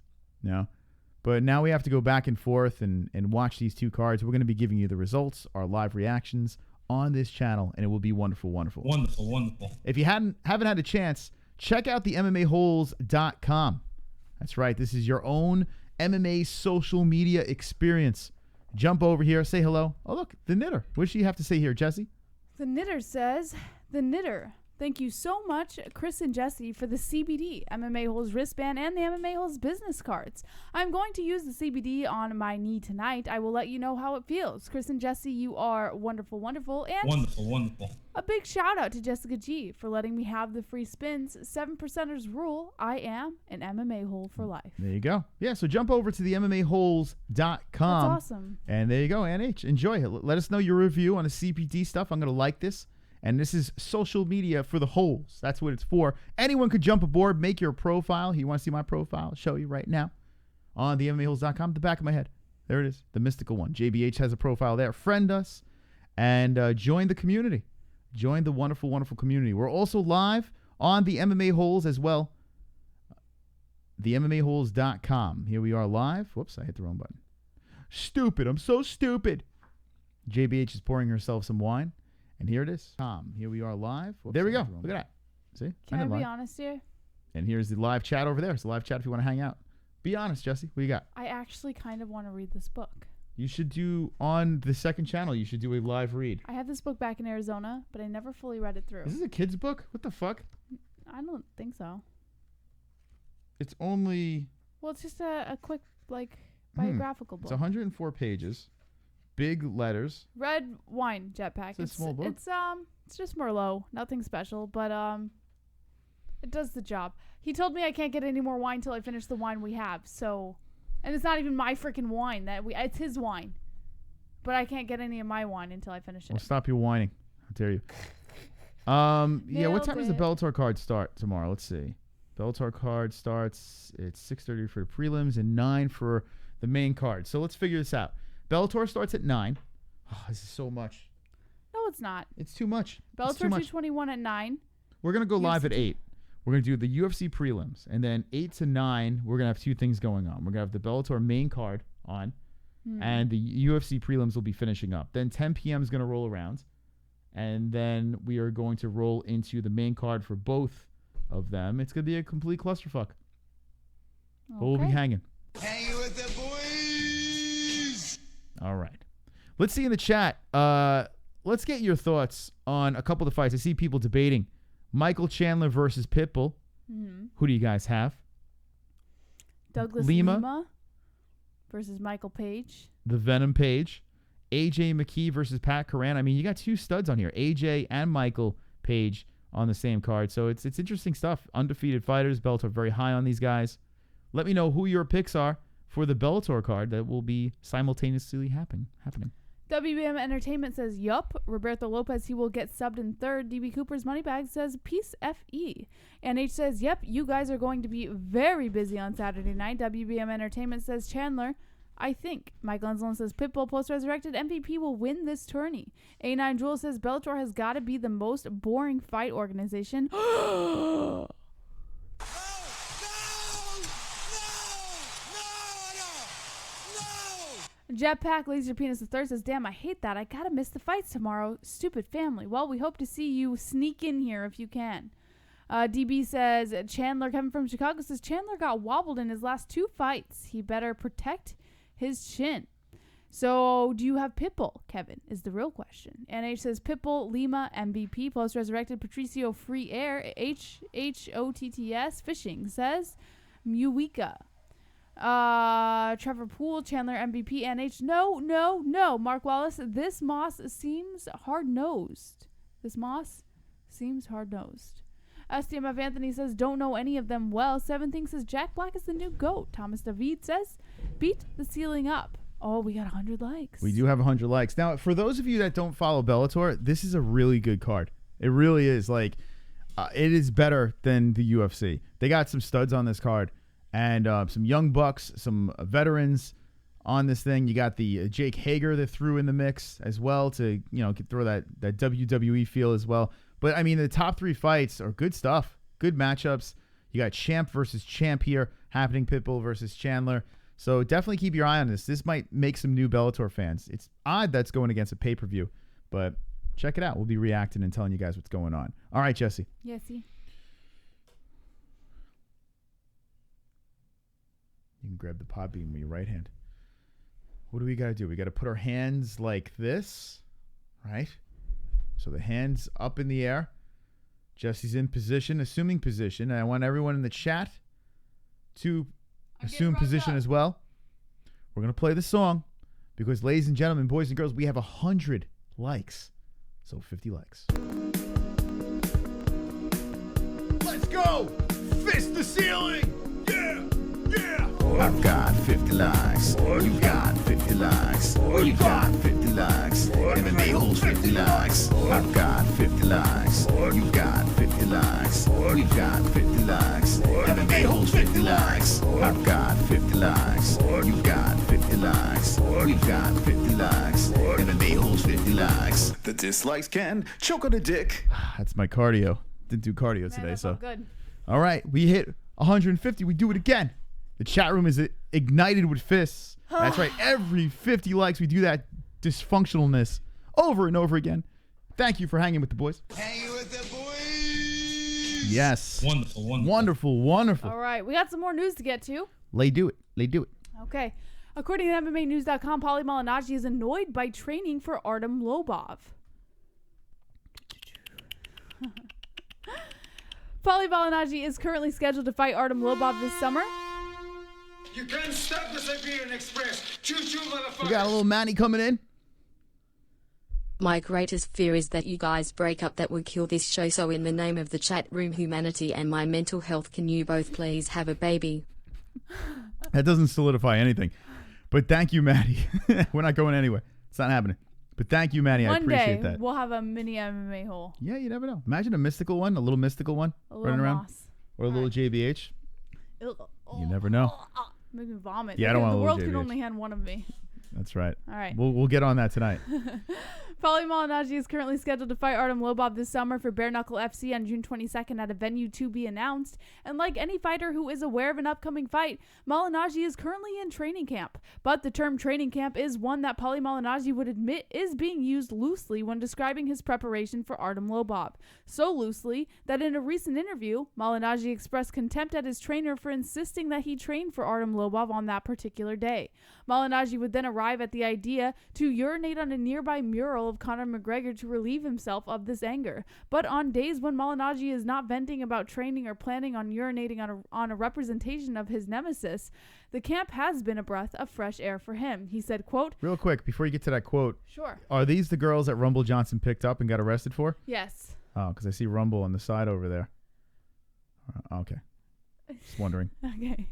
but now we have to go back and forth and watch these 2 cards. We're going to be giving you the results, our live reactions on this channel, and it will be wonderful. Wonderful. If you haven't had a chance, check out the MMAholes.com. That's right. This is your own MMA social media experience. Jump over here, say hello. Oh, look, the knitter. What does she have to say here, Jesse? The knitter says, the knitter. Thank you so much, Chris and Jesse, for the CBD MMA Holes wristband and the MMA Holes business cards. I'm going to use the CBD on my knee tonight. I will let you know how it feels. Chris and Jesse, you are wonderful. And Wonderful. a big shout out to Jéssica G for letting me have the free spins. 7%ers rule. I am an MMA hole for life. There you go. Yeah, so jump over to the MMAholes.com. That's awesome. And there you go, NH. Enjoy it. Let us know your review on the CBD stuff. I'm going to like this. And this is social media for the holes. That's what it's for. Anyone could jump aboard, make your profile. You want to see my profile? I'll show you right now on the MMAholes.com. The back of my head. There it is. The mystical one. JBH has a profile there. Friend us and join the community. Join the wonderful, wonderful community. We're also live on the MMA Holes as well. The MMAholes.com. Here we are live. Whoops, I hit the wrong button. Stupid. I'm so stupid. JBH is pouring herself some wine. And here it is. Here we are live. Whoops, there we go. Look at that. See? Can I be honest here? And here's the live chat over there. It's a live chat if you want to hang out. Be honest, Jesse. What you got? I actually kind of want to read this book. You should do, on the second channel, you should do a live read. I have this book back in Arizona, but I never fully read it through. Is this a kid's book? What the fuck? I don't think so. It's only... Well, it's just a quick, biographical book. It's 104 pages. Big letters. Red wine jetpack. It's a small book. It's just Merlot. Nothing special, but it does the job. He told me I can't get any more wine till I finish the wine we have. So, and it's not even my freaking wine it's his wine. But I can't get any of my wine until I finish it. Well, stop your whining. How dare you? Yeah, what time does the Bellator card start tomorrow? Let's see. Bellator card starts at 6:30 for the prelims and 9 for the main card. So let's figure this out. Bellator starts at 9. Oh, this is so much. No, it's not. It's too much. Bellator 221 at 9. We're going to go live at 8. We're going to do the UFC prelims. And then 8 to 9, we're going to have 2 things going on. We're going to have the Bellator main card on. And the UFC prelims will be finishing up. Then 10 p.m. is going to roll around. And then we are going to roll into the main card for both of them. It's going to be a complete clusterfuck. Okay. But we'll be hanging. Hanging with the boys. All right. Let's see in the chat. Let's get your thoughts on a couple of the fights. I see people debating Michael Chandler versus Pitbull. Who do you guys have? Douglas Lima versus Michael Page. The Venom Page. AJ McKee versus Pat Curran. I mean, you got 2 studs on here. AJ and Michael Page on the same card. So it's interesting stuff. Undefeated fighters. Bellator very high on these guys. Let me know who your picks are for the Bellator card that will be simultaneously happening. WBM Entertainment says, yup. Roberto Lopez, he will get subbed in third. DB Cooper's Moneybag says, peace FE. NH says, yep, you guys are going to be very busy on Saturday night. WBM Entertainment says, Chandler, I think. Mike Lensland says, Pitbull post-resurrected MVP will win this tourney. A9 Jewel says, Bellator has got to be the most boring fight organization. Jetpack Laser Penis III says, damn, I hate that. I gotta miss the fights tomorrow. Stupid family. Well, we hope to see you sneak in here if you can. DB says, Chandler, Kevin from Chicago says, Chandler got wobbled in his last 2 fights. He better protect his chin. So, do you have Pitbull, Kevin, is the real question. NH says, Pitbull, Lima, MVP, post-resurrected, Patricio, free air, HOTTS, fishing, says, Muika. Trevor Poole, Chandler MVP, NH. No. Mark Wallace, this Moss seems hard-nosed. STMF Anthony says, don't know any of them well. 7 thinks says, Jack Black is the new GOAT. Thomas David says, beat the ceiling up. Oh, we got 100 likes. We do have 100 likes. Now, for those of you that don't follow Bellator, this is a really good card. It really is. Like, it is better than the UFC. They got some studs on this card. And some young bucks, some veterans on this thing. You got the Jake Hager that threw in the mix as well to, throw that WWE feel as well. But, I mean, the top 3 fights are good stuff. Good matchups. You got champ versus champ here happening, Pitbull versus Chandler. So definitely keep your eye on this. This might make some new Bellator fans. It's odd that's going against a pay-per-view. But check it out. We'll be reacting and telling you guys what's going on. All right, Jesse. Yesy. You can grab the pod beam with your right hand. What do we got to do? We got to put our hands like this, right? So the hands up in the air. Jesse's in position, assuming position. And I want everyone in the chat to assume position as well. We're going to play the song because, ladies and gentlemen, boys and girls, we have 100 likes. So 50 likes. Let's go! Fist the ceiling! Yeah! I've got 50 likes. You got 50 likes. You got 50 likes. MMA holds 50 likes. I've got 50 likes. You got 50 likes. We've got 50 likes. MMA holds 50 likes. I've got 50 likes. You got 50 likes. We've got 50 likes. MMA holds 50 likes. The dislikes can choke on a dick. That's my cardio. Didn't do cardio today, that so. felt good. All right, we hit 150. We do it again. The chat room is ignited with fists. That's right. Every 50 likes, we do that dysfunctionalness over and over again. Thank you for hanging with the boys. Hanging with the boys! Yes. Wonderful. Wonderful. All right, we got some more news to get to. Lay do it. Okay. According to MMAnews.com, Paulie Malignaggi is annoyed by training for Artem Lobov. Paulie Malignaggi is currently scheduled to fight Artem Lobov this summer. You can't stop the Siberian Express. Choo-choo, motherfucker. We got a little Manny coming in. My greatest fear is that you guys break up. That would kill this show. So in the name of the chat room, humanity, and my mental health, can you both please have a baby? That doesn't solidify anything. But thank you, Maddie. We're not going anywhere. It's not happening. But thank you, Maddie. I appreciate One day, that. we'll have a mini MMA hole. Yeah, you never know. Imagine a mystical one, a little mystical one A little running around. moss. Or a little JBH. You never know. Make me vomit. Yeah, I don't want a The little world can JBH. only hand one of me. That's right. All right. We'll get on that tonight. Paulie Malignaggi is currently scheduled to fight Artem Lobov this summer for Bare Knuckle FC on June 22nd at a venue to be announced. And like any fighter who is aware of an upcoming fight, Malignaggi is currently in training camp. But the term training camp is one that Paulie Malignaggi would admit is being used loosely when describing his preparation for Artem Lobov. So loosely that in a recent interview, Malignaggi expressed contempt at his trainer for insisting that he trained for Artem Lobov on that particular day. Malignaggi would then arrive at the idea to urinate on a nearby mural of Conor McGregor to relieve himself of this anger. But on days when Malignaggi is not venting about training or planning on urinating on a representation of his nemesis, the camp has been a breath of fresh air for him. He said, quote, Real quick, before you get to that quote. Sure. Are these the girls that Rumble Johnson picked up and got arrested for? Yes. Oh, because I see Rumble on the side over there. Okay. Just wondering. Okay.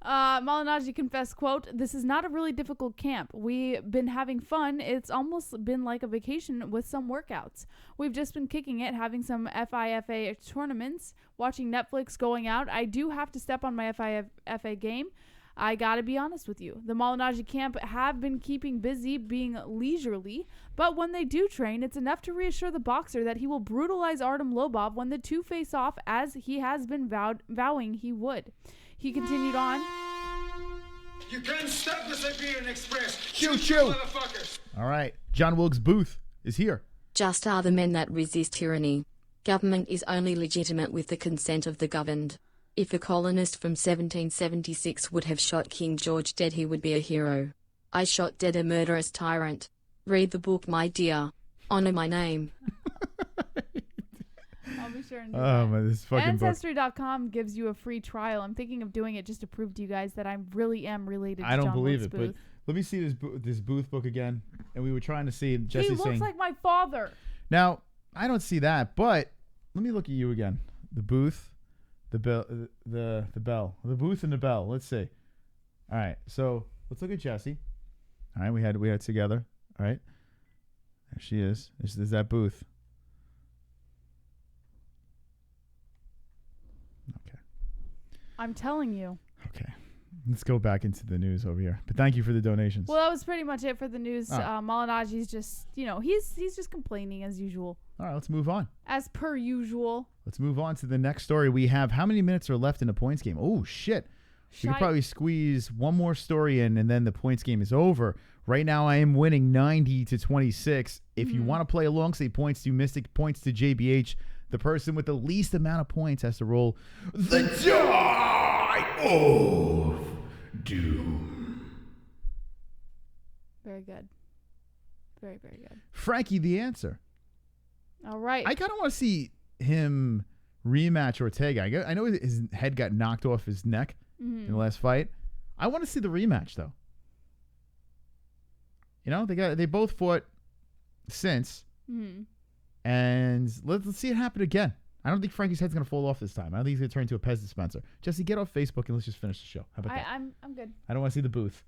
Malignaggi confessed, quote, "This is not a really difficult camp. We've been having fun. It's almost been like a vacation with some workouts. We've just been kicking it, having some FIFA tournaments, watching Netflix, going out. I do have to step on my FIFA game. I gotta be honest with you. The Malignaggi camp have been keeping busy, being leisurely, but when they do train, it's enough to reassure the boxer that he will brutalize Artem Lobov when the two face off, as he has been vowing he would." He continued on. You can't stop the Siberian Express. Choo choo. Motherfuckers. All right. John Wilkes Booth is here. Just are the men that resist tyranny. Government is only legitimate with the consent of the governed. If a colonist from 1776 would have shot King George dead, he would be a hero. I shot dead a murderous tyrant. Read the book, my dear. Honor my name. I'll be sure and do Oh, man, this fucking book. Ancestry.com gives you a free trial. I'm thinking of doing it just to prove to you guys that I really am related to I don't John believe Wilkes it, Booth. but let me see this Booth book again. And we were trying to see Jesse He looks saying. like my father. Now, I don't see that, but let me look at you again. The Booth, the bell, the bell, the Booth and the bell. Let's see. All right, so let's look at Jesse. All right, we had together. All right, there she is. This is that Booth. Okay. I'm telling you. Okay. Let's go back into the news over here. But thank you for the donations. Well, that was pretty much it for the news. Oh. Malignaggi's just, he's just complaining as usual. All right, let's move on. As per usual. Let's move on to the next story. We have how many minutes are left in the points game? Oh, shit. We could probably squeeze one more story in, and then the points game is over. Right now, I am winning 90-26. If you want to play along, say points to Mystic, points to JBH. The person with the least amount of points has to roll the die of doom. Very good. Very, very good. Frankie the answer. All right. I kind of want to see him rematch Ortega. I know his head got knocked off his neck in the last fight. I want to see the rematch, though. They both fought since. And let's see it happen again. I don't think Frankie's head's going to fall off this time. I don't think he's going to turn into a Pez dispenser. Jesse, get off Facebook and let's just finish the show. How about that? I'm good. I don't want to see the Booth.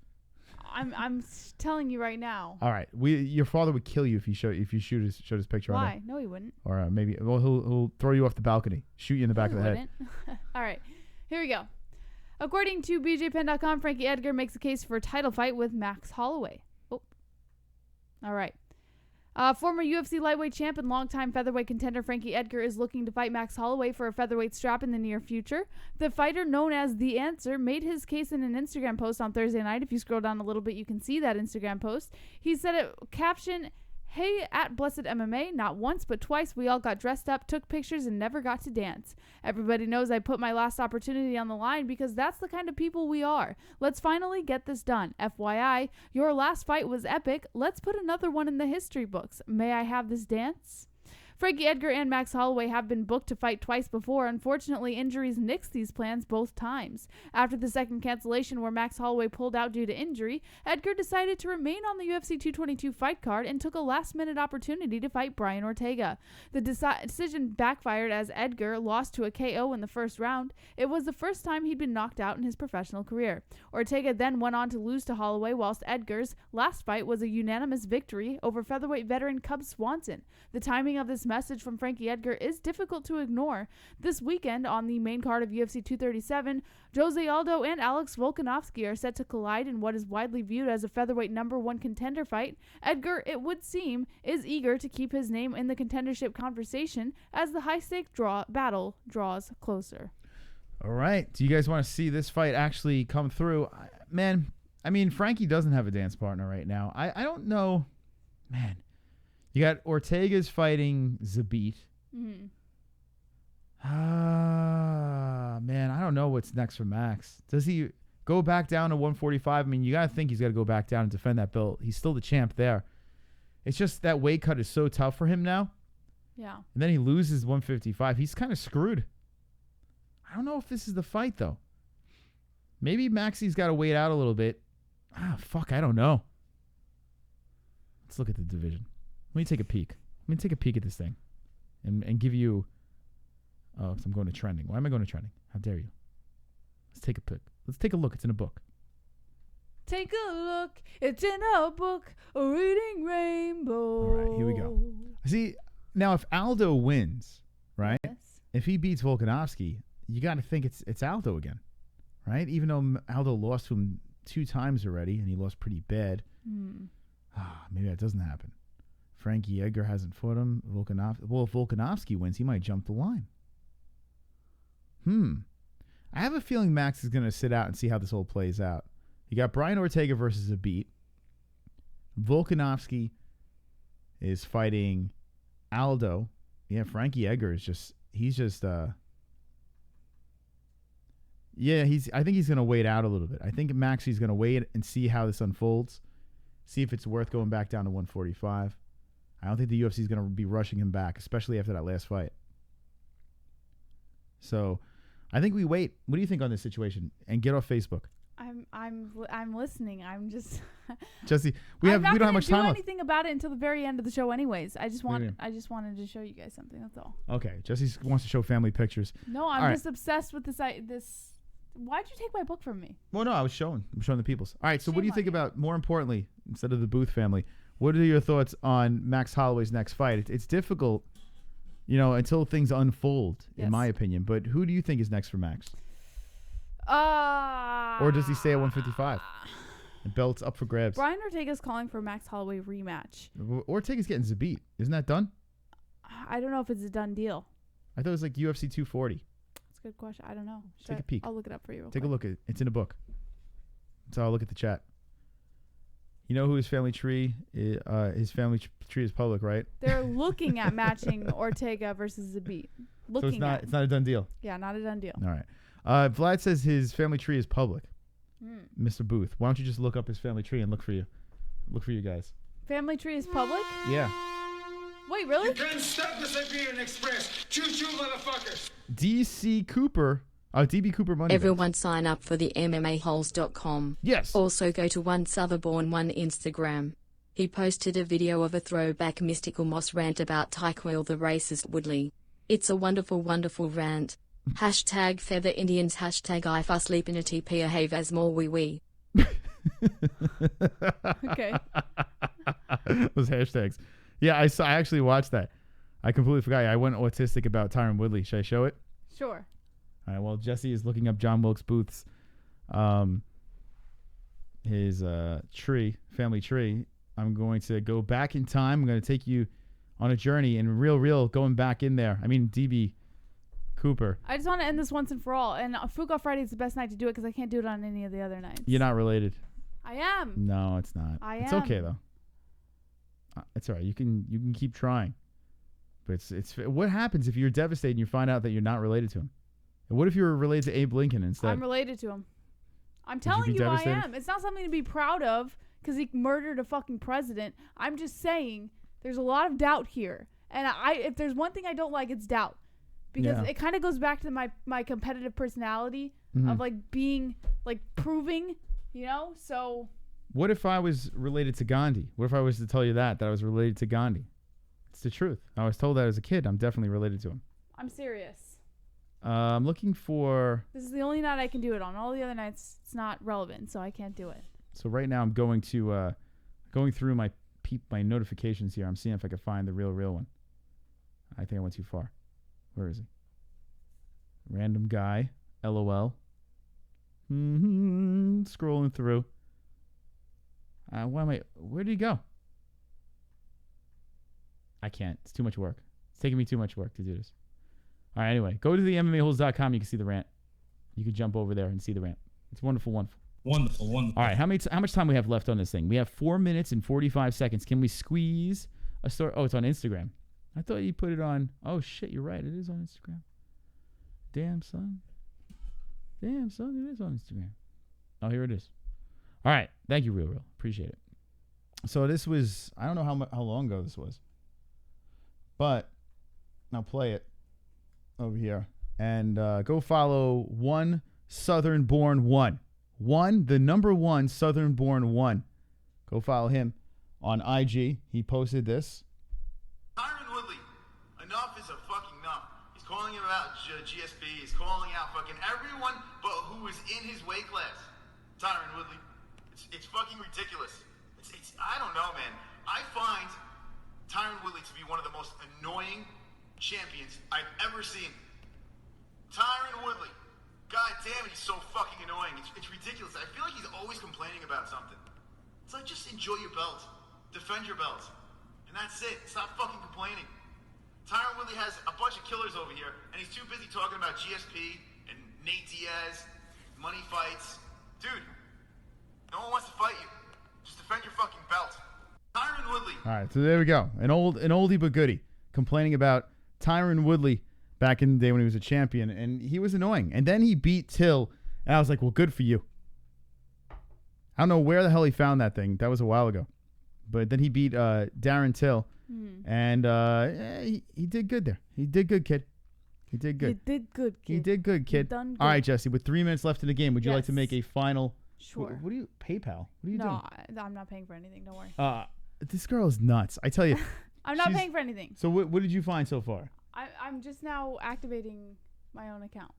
I'm telling you right now. All right. Your father would kill you if you showed his picture on Why? No, he wouldn't. Or maybe he'll throw you off the balcony, shoot you in the back of the head. All right. Here we go. According to BJPen.com, Frankie Edgar makes a case for a title fight with Max Holloway. Oh. All right. Former UFC lightweight champ and longtime featherweight contender Frankie Edgar is looking to fight Max Holloway for a featherweight strap in the near future. The fighter, known as The Answer, made his case in an Instagram post on Thursday night. If you scroll down a little bit, you can see that Instagram post. He said it, caption, "Hey, at Blessed MMA, not once but twice we all got dressed up, took pictures, and never got to dance. Everybody knows I put my last opportunity on the line because that's the kind of people we are. Let's finally get this done. FYI, your last fight was epic. Let's put another one in the history books. May I have this dance?" Frankie Edgar and Max Holloway have been booked to fight twice before. Unfortunately, injuries nixed these plans both times. After the second cancellation where Max Holloway pulled out due to injury, Edgar decided to remain on the UFC 222 fight card and took a last-minute opportunity to fight Brian Ortega. The decision backfired as Edgar lost to a KO in the first round. It was the first time he'd been knocked out in his professional career. Ortega then went on to lose to Holloway, whilst Edgar's last fight was a unanimous victory over featherweight veteran Cub Swanson. The timing of this message from Frankie Edgar is difficult to ignore. This weekend on the main card of UFC 237, Jose Aldo and Alex Volkanovski are set to collide in what is widely viewed as a featherweight #1 contender fight. Edgar, it would seem, is eager to keep his name in the contendership conversation as the high-stake battle draws closer. All right. Do you guys want to see this fight actually come through? Man, I mean, Frankie doesn't have a dance partner right now. I don't know. Man. You got Ortega's fighting Zabit. Man, I don't know what's next for Max. Does he go back down to 145? I mean, you got to think he's got to go back down and defend that belt. He's still the champ there. It's just that weight cut is so tough for him now. Yeah. And then he loses 155. He's kind of screwed. I don't know if this is the fight, though. Maybe Maxie's got to wait out a little bit. Fuck, I don't know. Let's look at the division. Let me take a peek. Let me take a peek at this thing and give you... Oh, I'm going to trending. Why am I going to trending? How dare you? Let's take a Let's take a look. It's in a book. Take a look. It's in a book. A reading rainbow. All right, here we go. See, now if Aldo wins, right? Yes. If he beats Volkanovski, you got to think it's Aldo again, right? Even though Aldo lost to him 2 times already, and he lost pretty bad. Maybe that doesn't happen. Frankie Edgar hasn't fought him. Well, if Volkanovski wins, he might jump the line. I have a feeling Max is going to sit out and see how this all plays out. You got Brian Ortega versus Zabit. Volkanovski is fighting Aldo. Yeah, Frankie Edgar is just... I think he's going to wait out a little bit. I think Max is going to wait and see how this unfolds. See if it's worth going back down to 145. I don't think the UFC is going to be rushing him back, especially after that last fight. So, I think we wait. What do you think on this situation? And get off Facebook. I'm listening. I'm just Jesse, we don't have much time left. I don't do left. anything about it until the very end of the show anyways. I just wanted to show you guys something, that's all. Okay, Jesse wants to show family pictures. No, I'm just obsessed with this why'd you take my book from me? Well, no, I'm showing the people's. All right, so what do you think Shame on about, more importantly, instead of the Booth family, what are your thoughts on Max Holloway's next fight? It's difficult, until things unfold, in my opinion. But who do you think is next for Max? Or does he stay at 155? The belt's up for grabs. Brian Ortega's calling for Max Holloway rematch. Ortega's getting Zabit. Isn't that done? I don't know if it's a done deal. I thought it was like UFC 240. That's a good question. I don't know. Take a peek. I'll look it up for you. Take a look at it. It's in a book. So I'll look at the chat. You know who his family tree is? His family tree is public, right? They're looking at matching Ortega versus Zabit. So it's not a done deal. Yeah, not a done deal. All right. Vlad says his family tree is public. Mr. Booth, why don't you just look up his family tree and look for you guys? Family tree is public? Yeah. Wait, really? You can't stop the Siberian Express. Choo-choo, motherfuckers. DB Cooper money. Everyone sign up for the MMAholes.com. Yes. Also go to One Southerborn One Instagram. He posted a video of a throwback Mystical Moss rant about Tyquil the racist Woodley. It's a wonderful, wonderful rant. Hashtag feather Indians. Hashtag I fuss sleep in a TP a have as more wee wee. Okay. Those hashtags. Yeah, I actually watched that. I completely forgot. I went autistic about Tyron Woodley. Should I show it? Sure. All right. Well, Jesse is looking up John Wilkes Booth's his family tree. I'm going to go back in time. I'm going to take you on a journey and real going back in there. I mean, DB Cooper. I just want to end this once and for all. And Fook Off Friday is the best night to do it because I can't do it on any of the other nights. You're not related. I am. No, it's not. It's okay though. It's all right. You can keep trying. But it's what happens if you're devastated and you find out that you're not related to him? And what if you're related to Abe Lincoln instead? I'm related to him. I'm telling you I am. It's not something to be proud of because he murdered a fucking president. I'm just saying there's a lot of doubt here. And if there's one thing I don't like, it's doubt. Because it kind of goes back to my competitive personality of like being like proving, so. What if I was related to Gandhi? What if I was to tell you that I was related to Gandhi? It's the truth. I was told that as a kid. I'm definitely related to him. I'm serious. I'm looking for. This is the only night I can do it on. All the other nights, it's not relevant, so I can't do it. So right now I'm going to going through my notifications here. I'm seeing if I can find the real one. I think I went too far. Where is he? Random guy. LOL. Scrolling through. Where did he go? I can't. It's too much work. It's taking me too much work to do this. All right, anyway. Go to the MMAholes.com. You can see the rant. You can jump over there and see the rant. It's wonderful, wonderful. Wonderful. All right, how much time we have left on this thing? We have 4 minutes and 45 seconds. Can we squeeze a story? Oh, it's on Instagram. I thought you put it on. Oh, shit, you're right. It is on Instagram. Damn, son. It is on Instagram. Oh, here it is. All right. Thank you, Real. Appreciate it. So this was, I don't know how long ago this was. But I'll play it over here. And go follow One Southern Born One. The number one Southern Born One. Go follow him on IG. He posted this. Tyron Woodley, enough is a fucking enough. He's calling him about GSP is calling out fucking everyone but who is in his weight class. Tyron Woodley. It's fucking ridiculous. It's I don't know, man. I find Tyron Woodley to be one of the most annoying champions I've ever seen. Tyron Woodley. God damn it, he's so fucking annoying. It's ridiculous. I feel like he's always complaining about something. It's like, just enjoy your belt. Defend your belt. And that's it. Stop fucking complaining. Tyron Woodley has a bunch of killers over here, and he's too busy talking about GSP and Nate Diaz, money fights. Dude, no one wants to fight you. Just defend your fucking belt. Tyron Woodley. All right, so there we go. An oldie but goodie complaining about Tyron Woodley back in the day when he was a champion, and he was annoying. And then he beat Till, and I was like, well, good for you. I don't know where the hell he found that thing. That was a while ago. But then he beat Darren Till, and he did good there. He did good, kid. He did good. You did good, kid. He did good, kid. Done good. All right, Jesse, with 3 minutes left in the game, would you like to Yes. make a final... Sure. What do you... PayPal? What are you doing? No, I'm not paying for anything. Don't worry. This girl is nuts. I tell you. I'm not paying for anything. So what did you find so far? I'm just now activating my own account.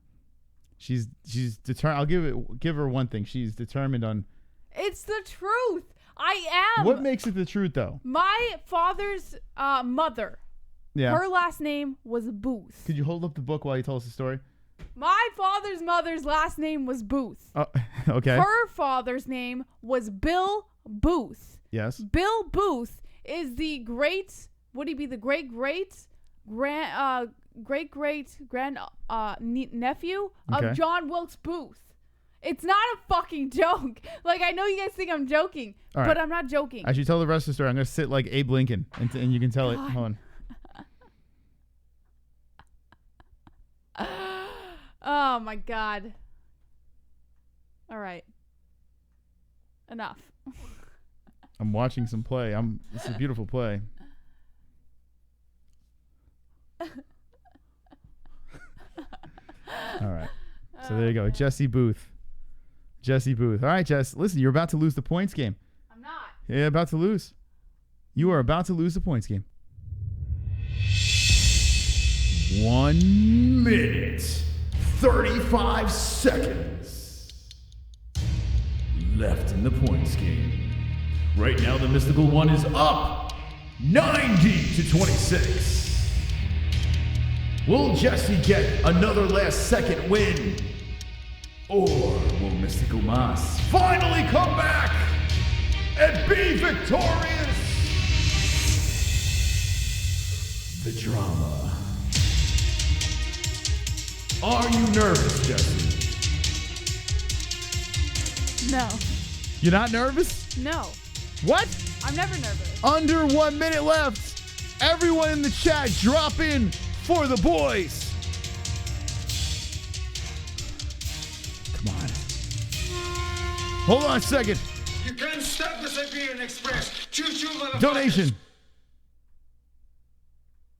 She's determined. I'll give her one thing. She's determined on... It's the truth. I am. What makes it the truth, though? My father's mother. Yeah. Her last name was Booth. Could you hold up the book while you tell us the story? My father's mother's last name was Booth. Okay. Her father's name was Bill Booth. Yes. Bill Booth is the great. Would he be the great nephew Okay. of John Wilkes Booth? It's not a fucking joke. Like, I know you guys think I'm joking, All right. but I'm not joking. As you tell the rest of the story, I'm going to sit like Abe Lincoln, and you can tell it. God. Hold on. Oh, my God. All right. Enough. I'm watching some play. This is a beautiful play. All right. So there you go. Jesse Booth. Jesse Booth. All right, Jess. Listen, you're about to lose the points game. I'm not. Yeah, about to lose. You are about to lose the points game. 1 minute, 35 seconds left in the points game. Right now, the Mystical One is up 90-26. Will Jesse get another last second win? Or will Mystical Mas finally come back and be victorious? The drama. Are you nervous, Jesse? No. You're not nervous? No. What? I'm never nervous. Under 1 minute left. Everyone in the chat, drop in for the boys. Come on. Hold on a second. You can't stop the Siberian Express. Choo-choo, motherfuckers. Donation.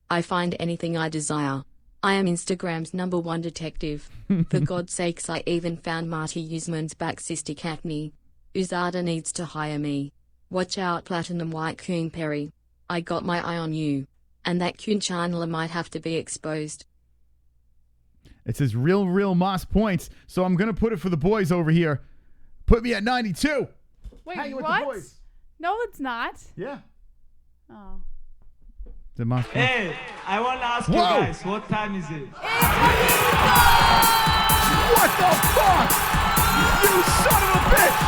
I find anything I desire. I am Instagram's #1 detective. For God's sakes, I even found Marty Usman's back cystic acne. USADA needs to hire me. Watch out, Platinum White Coon Parry. I got my eye on you. And that Coon Chandler might have to be exposed. It says real Moss points, so I'm going to put it for the boys over here. Put me at 92. Wait, Hanging with what? the boys. No, it's not. Yeah. Oh. The Moss points. Hey, I want to ask you Whoa. guys, what time is it? What the fuck? You son of a bitch!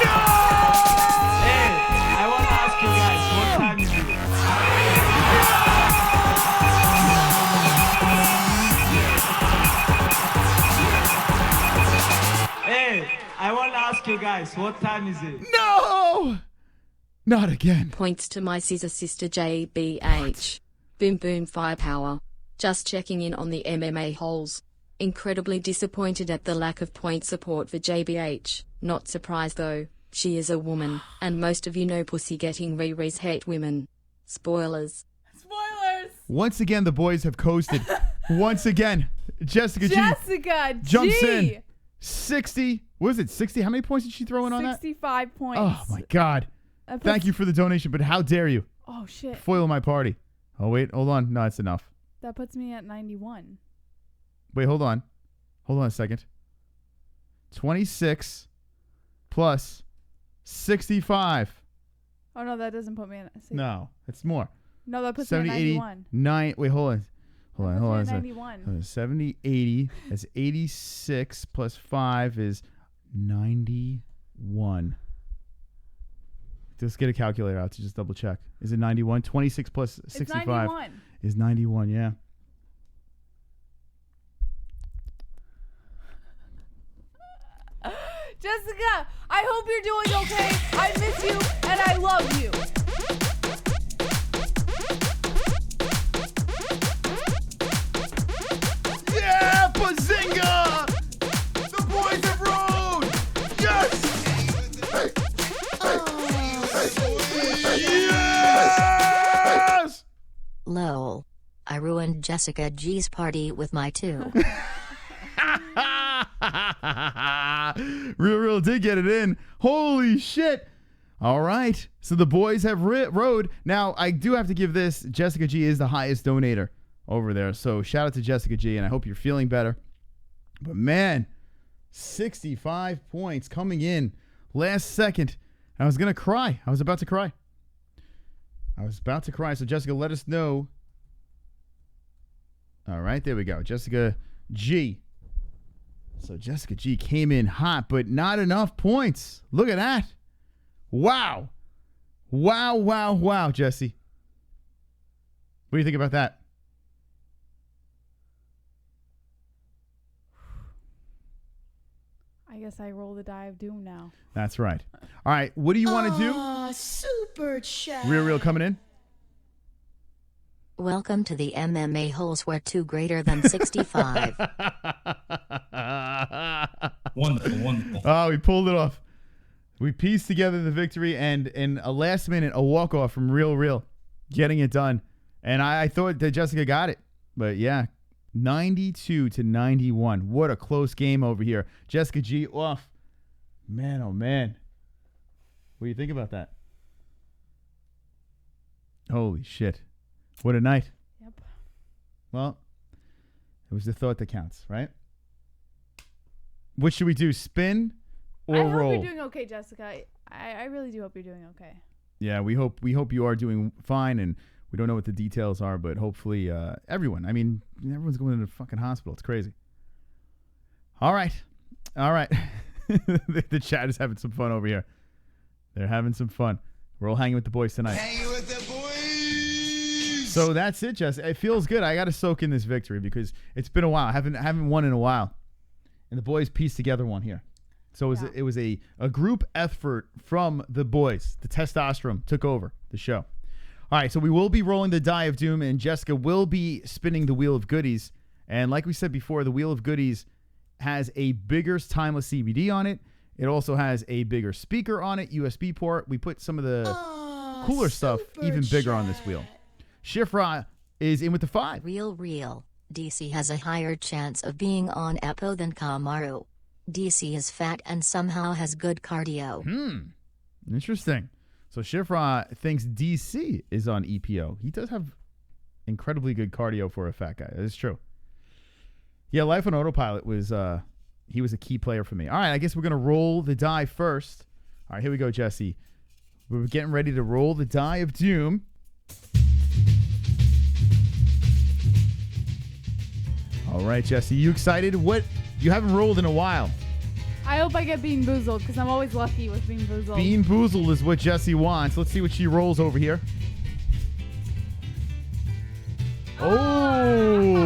No! Hey, I want to ask you guys, what time is it? Hey, I want to ask you guys, what time is it? No! Not again. Points to my scissor sister JBH. Boom boom firepower. Just checking in on the MMA holes. Incredibly disappointed at the lack of point support for JBH. Not surprised though, she is a woman, and most of you know pussy getting Riri's hate women. Spoilers. Spoilers. Once again, the boys have coasted. Once again, Jessica G Jessica jumps G. in. 60. What is it? 60? How many points did she throw in on that? 65 points. Oh, my God. That Thank puts- you for the donation, but how dare you? Oh, shit. Foil my party. Oh, wait. Hold on. No, it's enough. That puts me at 91. Wait, hold on. Hold on a second. 26 plus 65. Oh, no, that doesn't put me in. No, it's more. No, that puts me at 91. 9. Wait, hold on. Hold on. 91. 70, 80. That's 86 plus 5 is 91. Let's get a calculator out to just double check. Is it 91? 26 plus 65 it's 91. is 91, yeah. Jéssica, I hope you're doing okay. I miss you and I love you. Yeah, Bazinga! The boys have rode! Yes! Yes! Lol. I ruined Jessica G's party with my 2. Real did get it in. Holy shit. All right. So the boys have rode. Now, I do have to give this. Jéssica G is the highest donator over there. So shout out to Jéssica G, and I hope you're feeling better. But man, 65 points coming in last second. I was going to cry. I was about to cry. So Jéssica, let us know. All right, there we go. Jéssica G. So Jéssica G came in hot, but not enough points. Look at that. Wow. Wow, Jesse. What do you think about that? I guess I roll the die of doom now. That's right. All right, what do you want to do? Super chat. Real coming in. Welcome to the MMA holes where 2 greater than 65. Wonderful. Oh, we pulled it off. We pieced together the victory and in a last minute, a walk-off from Real, getting it done. And I thought that Jéssica got it. But yeah, 92 to 91. What a close game over here. Jéssica G off. Man, oh man. What do you think about that? Holy shit. What a night. Yep. Well, it was the thought that counts, right? What should we do? Spin or roll? I hope you're doing okay, Jéssica. I really do hope you're doing okay. Yeah, we hope you are doing fine, and we don't know what the details are, but hopefully everyone. I mean, everyone's going to the fucking hospital. It's crazy. All right. The chat is having some fun over here. They're having some fun. We're all hanging with the boys tonight. Hanging with the boys. So that's it, Jess. It feels good. I got to soak in this victory because it's been a while. I haven't won in a while, and the boys pieced together one here. So it was a group effort from the boys. The testosterone took over the show. All right, so we will be rolling the die of doom, and Jéssica will be spinning the wheel of goodies. And like we said before, the wheel of goodies has a bigger timeless CBD on it. It also has a bigger speaker on it, USB port. We put some of the cooler stuff even bigger on this wheel. Shifra is in with the 5. Real. DC has a higher chance of being on EPO than Kamaru. DC is fat and somehow has good cardio. Interesting. So Shifra thinks DC is on EPO. He does have incredibly good cardio for a fat guy. That is true. Yeah, Life on Autopilot was he was a key player for me. All right, I guess we're going to roll the die first. All right, here we go, Jesse. We're getting ready to roll the die of doom. All right, Jesse, you excited? What? You haven't rolled in a while. I hope I get Bean Boozled because I'm always lucky with Bean Boozled. Bean Boozled is what Jesse wants. Let's see what she rolls over here. Oh,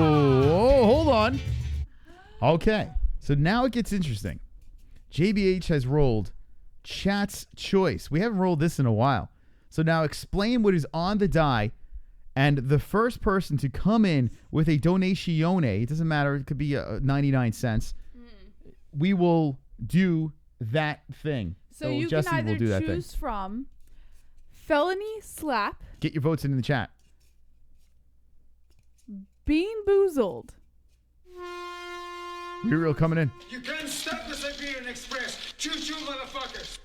hold on. Okay, so now it gets interesting. JBH has rolled Chat's Choice. We haven't rolled this in a while. So now explain what is on the die, and the first person to come in with a donatione, it doesn't matter, it could be 99 cents, we will do that thing. So you Jesse can either will do that choose thing. from Felony Slap, Get your votes in the chat. Bean Boozled. Real coming in. You can't stop the Siberian Express. Choo-choo, motherfuckers.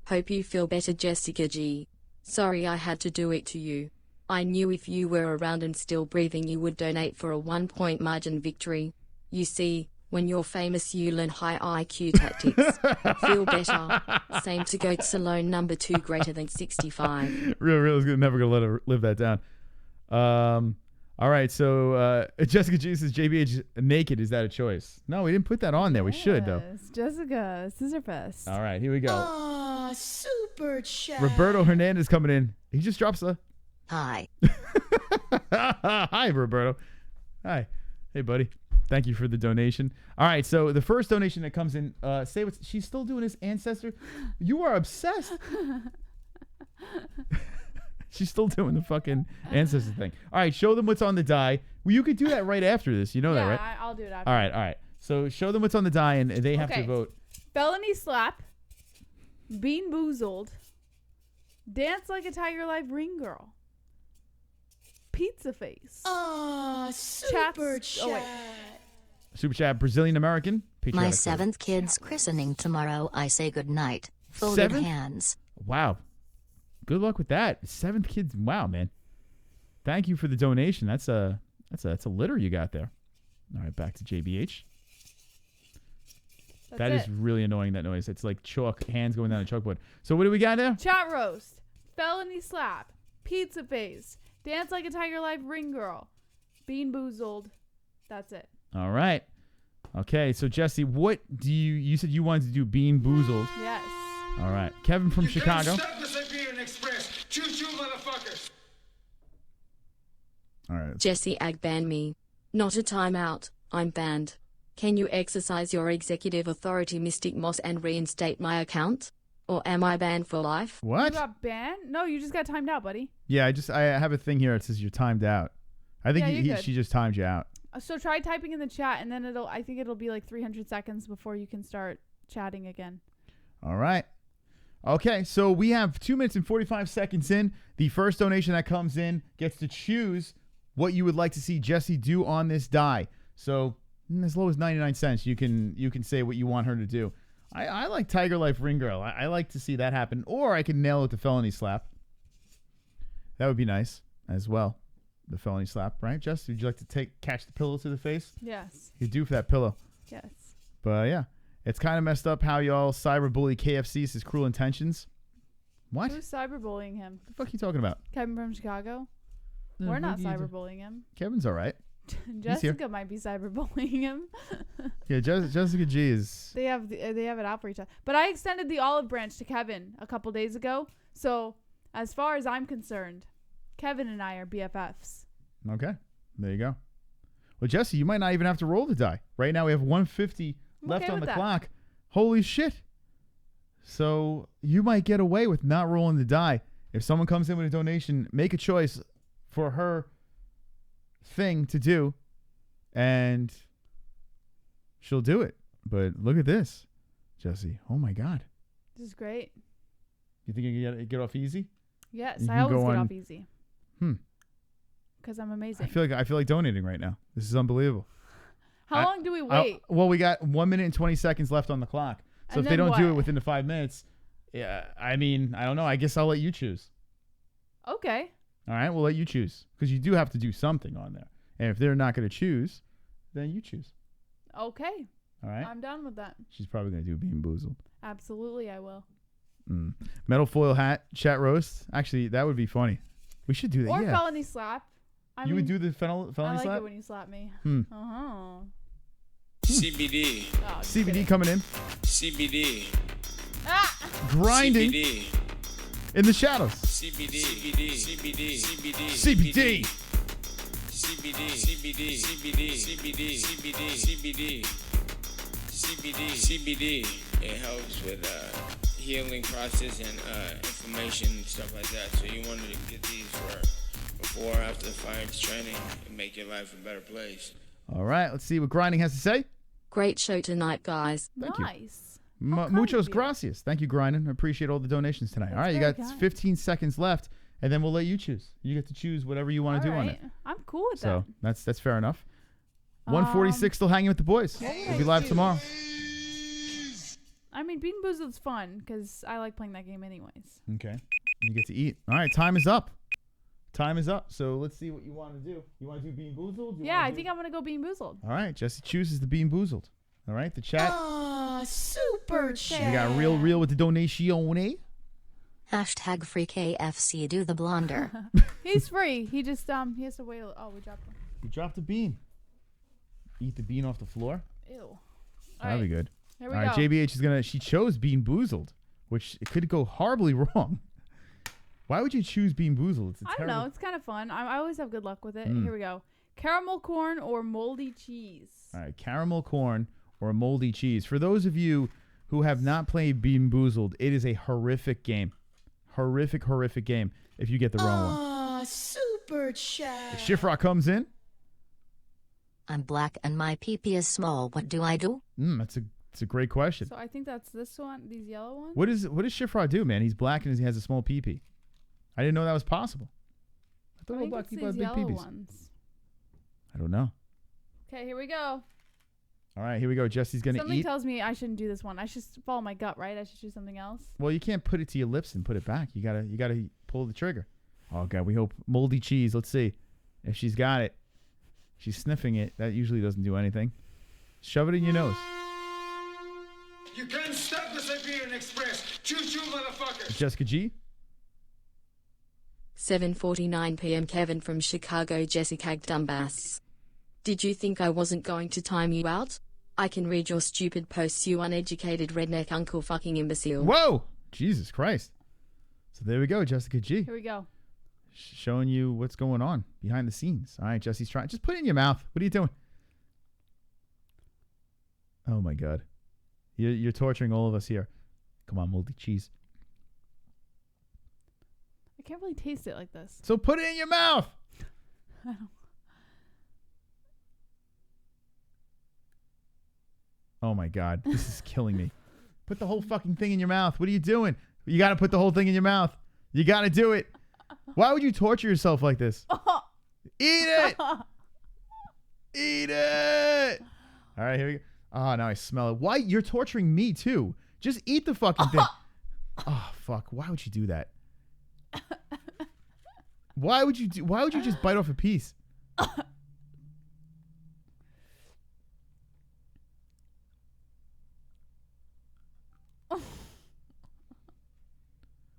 Hope you feel better, Jéssica G. Sorry I had to do it to you. I knew if you were around and still breathing you would donate for a 1-point margin victory. You see, when you're famous you learn high IQ tactics. Feel better. Same to goat Cerrone number 2 greater than 65. Real is never gonna let her live that down. All right, so Jessica G says JBH naked. Is that a choice? No, we didn't put that on there. We should though. Yes, Jessica, scissor fest. All right, here we go. Ah, super chat. Roberto Hernandez coming in. He just drops a Hi. Hi, Roberto. Hi. Hey, buddy. Thank you for the donation. All right, so the first donation that comes in, say what she's still doing his ancestor. You are obsessed. She's still doing the fucking ancestor thing. All right, show them what's on the die. Well, you could do that right after this. You know that, right? Yeah, I'll do it after. All right. So show them what's on the die, and they have to vote. Felony slap. Bean boozled. Dance like a Tiger Life ring girl. Pizza face. Ah, super chat. Super chat, Brazilian American. My Patriotic. 7th kid's christening tomorrow. I say goodnight. Folded 7th? hands. Wow. Good luck with that. 7th kids. Wow, man. Thank you for the donation. That's a litter you got there. All right, back to JBH. That is really annoying, that noise. It's like chalk, hands going down a chalkboard. So what do we got there? Chat roast. Felony slap. Pizza face. Dance like a Tiger Life ring girl. Bean boozled. That's it. All right. Okay, so Jesse, what do you said you wanted to do Bean Boozled. Yes. All right. Kevin from Chicago. Stop the Siberian Express. Choo-choo, motherfuckers. All right. Jesse Ag banned me. Not a timeout. I'm banned. Can you exercise your executive authority, Mystic Moss, and reinstate my account? Or am I banned for life? What? You got banned? No, you just got timed out, buddy. Yeah, I have a thing here that says you're timed out. I think Yeah, she just timed you out. So try typing in the chat, and then I think it'll be like 300 seconds before you can start chatting again. All right. Okay, so we have 2 minutes and 45 seconds in. The first donation that comes in gets to choose what you would like to see Jesse do on this die. So as low as 99 cents, you can say what you want her to do. I like Tiger Life Ring Girl. I like to see that happen. Or I can nail it with the felony slap. That would be nice as well. The felony slap, right, Jess? Would you like to catch the pillow to the face? Yes. You do for that pillow. Yes. But yeah, it's kind of messed up how y'all cyberbully KFC says cruel intentions. What? Who's cyberbullying him? The fuck are you talking about? Kevin from Chicago? No, We're not who do you- cyberbullying him. Kevin's all right. Jessica might be cyberbullying him. Yeah, Jessica G is. They have it out for each other. But I extended the olive branch to Kevin a couple days ago. So as far as I'm concerned, Kevin and I are BFFs. Okay, there you go. Well, Jesse, you might not even have to roll the die. Right now we have 150 left on the clock. Holy shit. So you might get away with not rolling the die. If someone comes in with a donation, make a choice for her thing to do, and she'll do it. But look at this, Jesse. Oh my God. This is great. You think you can get off easy? Yes, You I can always go get on- off easy. Because I'm amazing. I feel like donating right now. This is unbelievable. How long do we wait? Well, we got 1 minute and 20 seconds left on the clock. So And if they then don't do it what? within the 5 minutes, yeah, I mean, I don't know. I guess I'll let you choose. Okay. All right, we'll let you choose because you do have to do something on there. And if they're not going to choose, then you choose. Okay. All right. I'm done with that. She's probably going to do Bean Boozled. Absolutely, I will. Metal foil hat, chat roast. Actually, that would be funny. We should do that. Or yeah. felony slap. You would do the felony I like slap? it when you slap me. Uh-huh. CBD. Oh, just CBD kidding. coming in. CBD. Grinding CBD. in the shadows. CBD. CBD. CBD. CBD. CBD. CBD. CBD. CBD. CBD. CBD. CBD. CBD. It helps with healing process and inflammation and stuff like that. So you wanted to get these for before, after the fight training and make your life a better place. All right, let's see what Grinding has to say. Great show tonight, guys. Thank you. Nice. Muchos gracias. Thank you, Grinding. I appreciate all the donations tonight. All right, you very got kind. 15 seconds left, and then we'll let you choose. You get to choose whatever you want to do on it. I'm cool with So that. that's fair enough. 146 still hanging with the boys. We'll be live tomorrow. I mean, Bean Boozled's fun because I like playing that game anyways. Okay. You get to eat. All right, time is up. time is up. So let's see what you want to do. You want to do Bean Boozled? Yeah, I think I'm going to go Bean Boozled. All right, Jesse chooses the Bean Boozled. All right, the chat. Super chat. We got real with the donation. Hashtag free KFC do the blonder. He's free. He just he has to wait. Oh, we dropped one. You dropped a bean. Eat the bean off the floor. Ew. That'll be good. Here we All right, go. JBH is she chose Bean Boozled, which it could go horribly wrong. Why would you choose Bean Boozled? It's a I don't know. It's kind of fun. I always have good luck with it. Here we go. Caramel corn or moldy cheese? All right, caramel corn or moldy cheese. For those of you who have not played Bean Boozled, it is a horrific game. Horrific game if you get the wrong one. Super chat. Shifra comes in. I'm black and my pee-pee is small. What do I do? That's a great question. So I think that's this one, these yellow ones. What does Shifra do, man? He's black and he has a small pee-pee. I didn't know that was possible. I thought all black people had big pee-pees. Ones. I don't know. Okay, here we go. All right, here we go. Jesse's gonna Something eat. tells me I shouldn't do this one. I should follow my gut, right? I should choose something else. Well, you can't put it to your lips and put it back. You gotta pull the trigger. Oh god, we hope moldy cheese. Let's see if she's got it. She's sniffing it. That usually doesn't do anything. Shove it in your nose. You can't stop the Siberian Express. Choo-choo, motherfuckers. Jessica G. 7:49 p.m. Kevin from Chicago. Jéssica dumbass. Did you think I wasn't going to time you out? I can read your stupid posts, you uneducated redneck uncle fucking imbecile. Whoa! Jesus Christ. So there we go, Jessica G. Here we go. Showing you what's going on behind the scenes. All right, Jesse's trying. Just put it in your mouth. What are you doing? Oh my God. You're torturing all of us here. Come on, moldy cheese. I can't really taste it like this. So put it in your mouth. I don't. Oh my God, this is killing me. Put the whole fucking thing in your mouth. What are you doing? You got to put the whole thing in your mouth. You got to do it. Why would you torture yourself like this? Eat it. Eat it. All right, here we go. Oh, now I smell it. Why? You're torturing me too. Just eat the fucking thing. Oh, fuck. Why would you do that? Why would you just bite off a piece?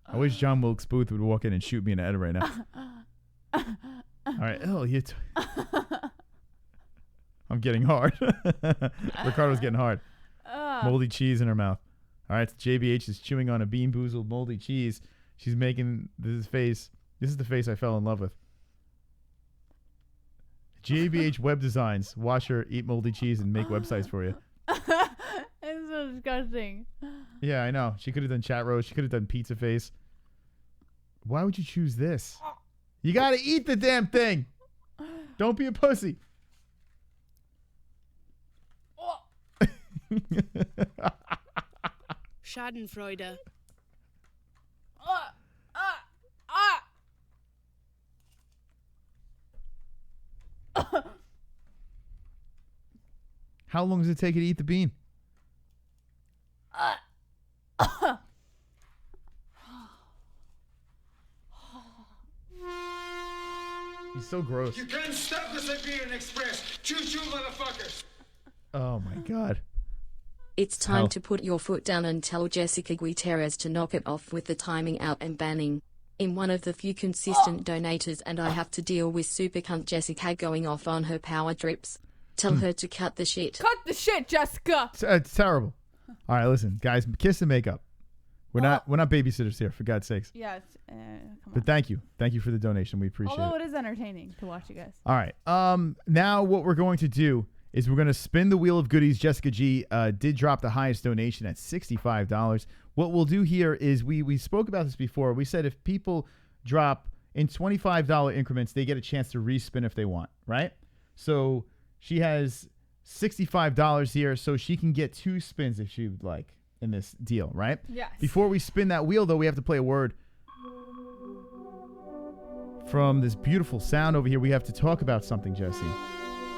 I wish John Wilkes Booth would walk in and shoot me in the head right now. All right. Oh, I'm getting hard. Ricardo's getting hard. Moldy cheese in her mouth. All right. JBH is chewing on a Bean Boozled moldy cheese. She's making this face. This is the face I fell in love with. JBH Web Designs. Watch her eat moldy cheese and make websites for you. It's so disgusting. Yeah, I know. She could have done chat roast. She could have done pizza face. Why would you choose this? You got to eat the damn thing. Don't be a pussy. Schadenfreude. How long does it take you to eat the bean? He's so gross. You can't stop the Siberian Express. Choo-choo, motherfuckers. Oh my God. It's time to put your foot down and tell Jéssica Gutierrez to knock it off with the timing out and banning. I'm one of the few consistent donators and I have to deal with super cunt Jéssica going off on her power trips. Tell her to cut the shit. Cut the shit, Jéssica. It's terrible. All right, listen, guys, kiss and make up. We're not babysitters here, for God's sakes. Yeah, come on. But thank you for the donation. We appreciate Although it. it is entertaining to watch you guys. All right. Now what we're going to do is we're going to spin the wheel of goodies. Jessica G did drop the highest donation at $65. What we'll do here is we spoke about this before. We said if people drop in $25 increments, they get a chance to respin if they want, right? So she has $65 here, so she can get 2 spins if she would like in this deal, right? Yes. Before we spin that wheel, though, we have to play a word from this beautiful sound over here. We have to talk about something, Jesse.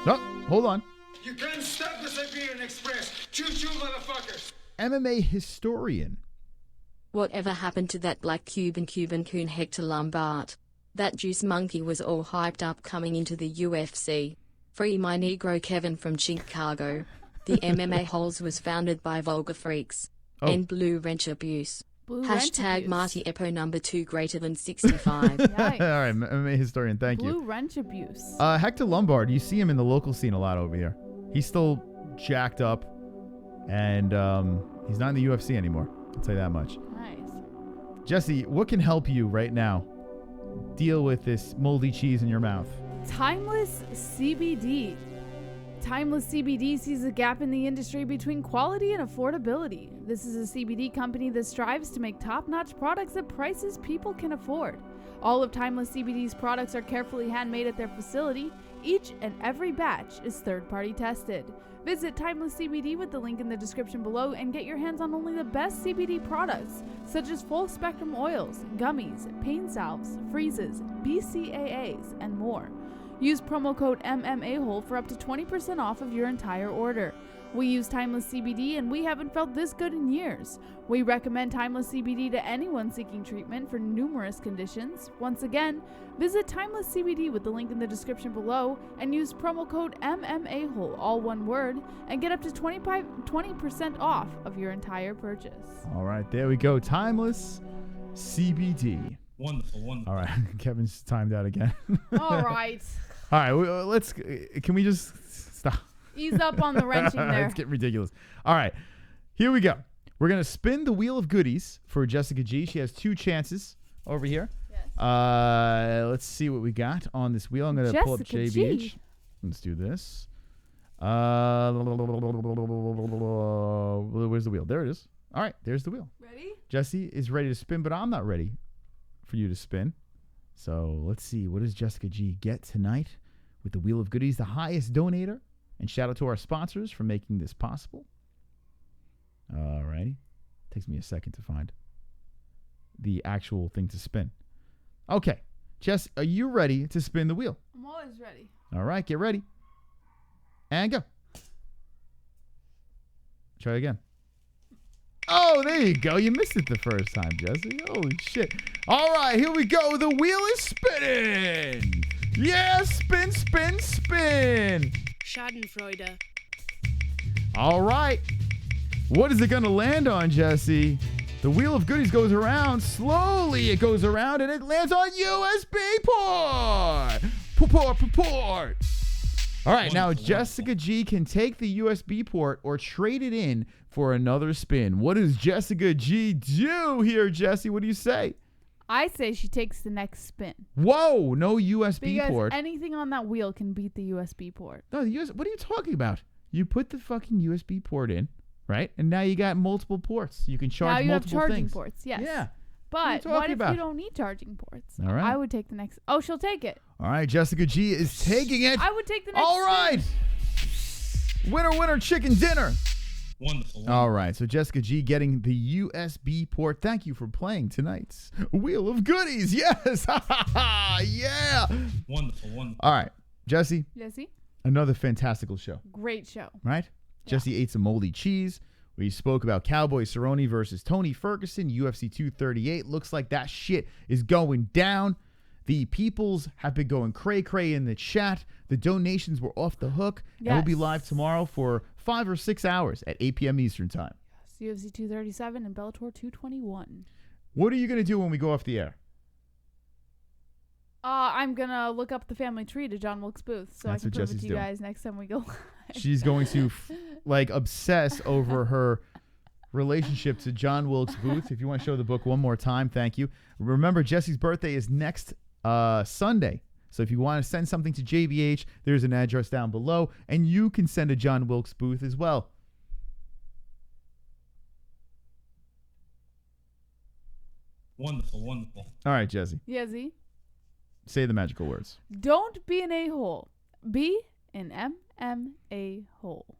No, hold on. You can't stop the Siberian Express. Choo-choo, motherfuckers. MMA historian. Whatever happened to that black Cuban coon Hector Lombard? That juice monkey was all hyped up coming into the UFC. Free my Negro Kevin from Chicago. The MMA Holes was founded by vulgar freaks. Oh. And Blue Wrench Abuse. Blue Wrench Hashtag Abuse. Marty Epo number 2 greater than 65. Yikes. All right, MMA historian, thank Blue you. Wrench Abuse. Hector Lombard, you see him in the local scene a lot over here. He's still jacked up, and he's not in the UFC anymore. I'll tell you that much. Nice. Jesse, what can help you right now deal with this moldy cheese in your mouth? Timeless CBD. Timeless CBD sees a gap in the industry between quality and affordability. This is a CBD company that strives to make top-notch products at prices people can afford. All of Timeless CBD's products are carefully handmade at their facility. Each and every batch is third-party tested. Visit Timeless CBD with the link in the description below and get your hands on only the best CBD products, such as full-spectrum oils, gummies, pain salves, freezes, BCAAs, and more. Use promo code MMAHOLE for up to 20% off of your entire order. We use Timeless CBD and we haven't felt this good in years. We recommend Timeless CBD to anyone seeking treatment for numerous conditions. Once again, visit Timeless CBD with the link in the description below and use promo code MMAHOLE, all one word, and get up to 20% off of your entire purchase. All right, there we go. Timeless CBD. Wonderful, wonderful. All right, Kevin's timed out again. All right. All right, let's. Can we just stop? Ease up on the wrenching there. It's getting ridiculous. All right, here we go. We're gonna spin the wheel of goodies for Jéssica G. She has 2 chances over here. Yes. Let's see what we got on this wheel. I'm gonna pull up Jéssica JBH. G. Let's do this. Where's the wheel? There it is. All right, there's the wheel. Ready? Jesse is ready to spin, but I'm not ready for you to spin. So let's see. What does Jéssica G get tonight with the wheel of goodies, the highest donator? And shout out to our sponsors for making this possible. All righty. Takes me a second to find the actual thing to spin. Okay. Jess, are you ready to spin the wheel? I'm always ready. All right. Get ready. And go. Try again. Oh, there you go. You missed it the first time, Jesse. Holy shit. All right. Here we go. The wheel is spinning. Yeah. Spin, spin, spin. Schadenfreude. All right. What is it going to land on, Jesse? The wheel of goodies goes around. Slowly it goes around and it lands on USB port. Port. All right. Now, Jéssica G can take the USB port or trade it in for another spin. What does Jéssica G do here, Jesse? What do you say? I say she takes the next spin. Whoa, no USB because port. anything on that wheel can beat the USB port. No, what are you talking about? You put the fucking USB port in, right? And now you got multiple ports. You can charge now you multiple have charging things. ports, yes. Yeah. But what if you don't need charging ports? All right. I would take the next. Oh, she'll take it. All right, Jéssica G is taking it. I would take the next. All right. Winner, winner, chicken dinner. Wonderful. All right, so Jéssica G getting the USB port. Thank you for playing tonight's Wheel of Goodies. Yes. Yeah. Wonderful, wonderful. All right, Jesse. Jesse. Another fantastical show. Great show. Right? Yeah. Jesse ate some moldy cheese. We spoke about Cowboy Cerrone versus Tony Ferguson, UFC 238. Looks like that shit is going down. The peoples have been going cray-cray in the chat. The donations were off the hook. Yes. And we'll be live tomorrow for 5 or 6 hours at 8 p.m. Eastern Time. Yes, UFC 237 and Bellator 221. What are you going to do when we go off the air? I'm going to look up the family tree to John Wilkes Booth so That's I can what prove Jesse's it to you doing. guys next time we go live. She's going to obsess over her relationship to John Wilkes Booth. If you want to show the book one more time, thank you. Remember, Jesse's birthday is next Sunday. So if you want to send something to JBH, there's an address down below, and you can send a John Wilkes Booth as well. Wonderful, wonderful. All right, Jesse. Yeah, Z. Say the magical words. Don't be an a-hole. Be an MMA hole.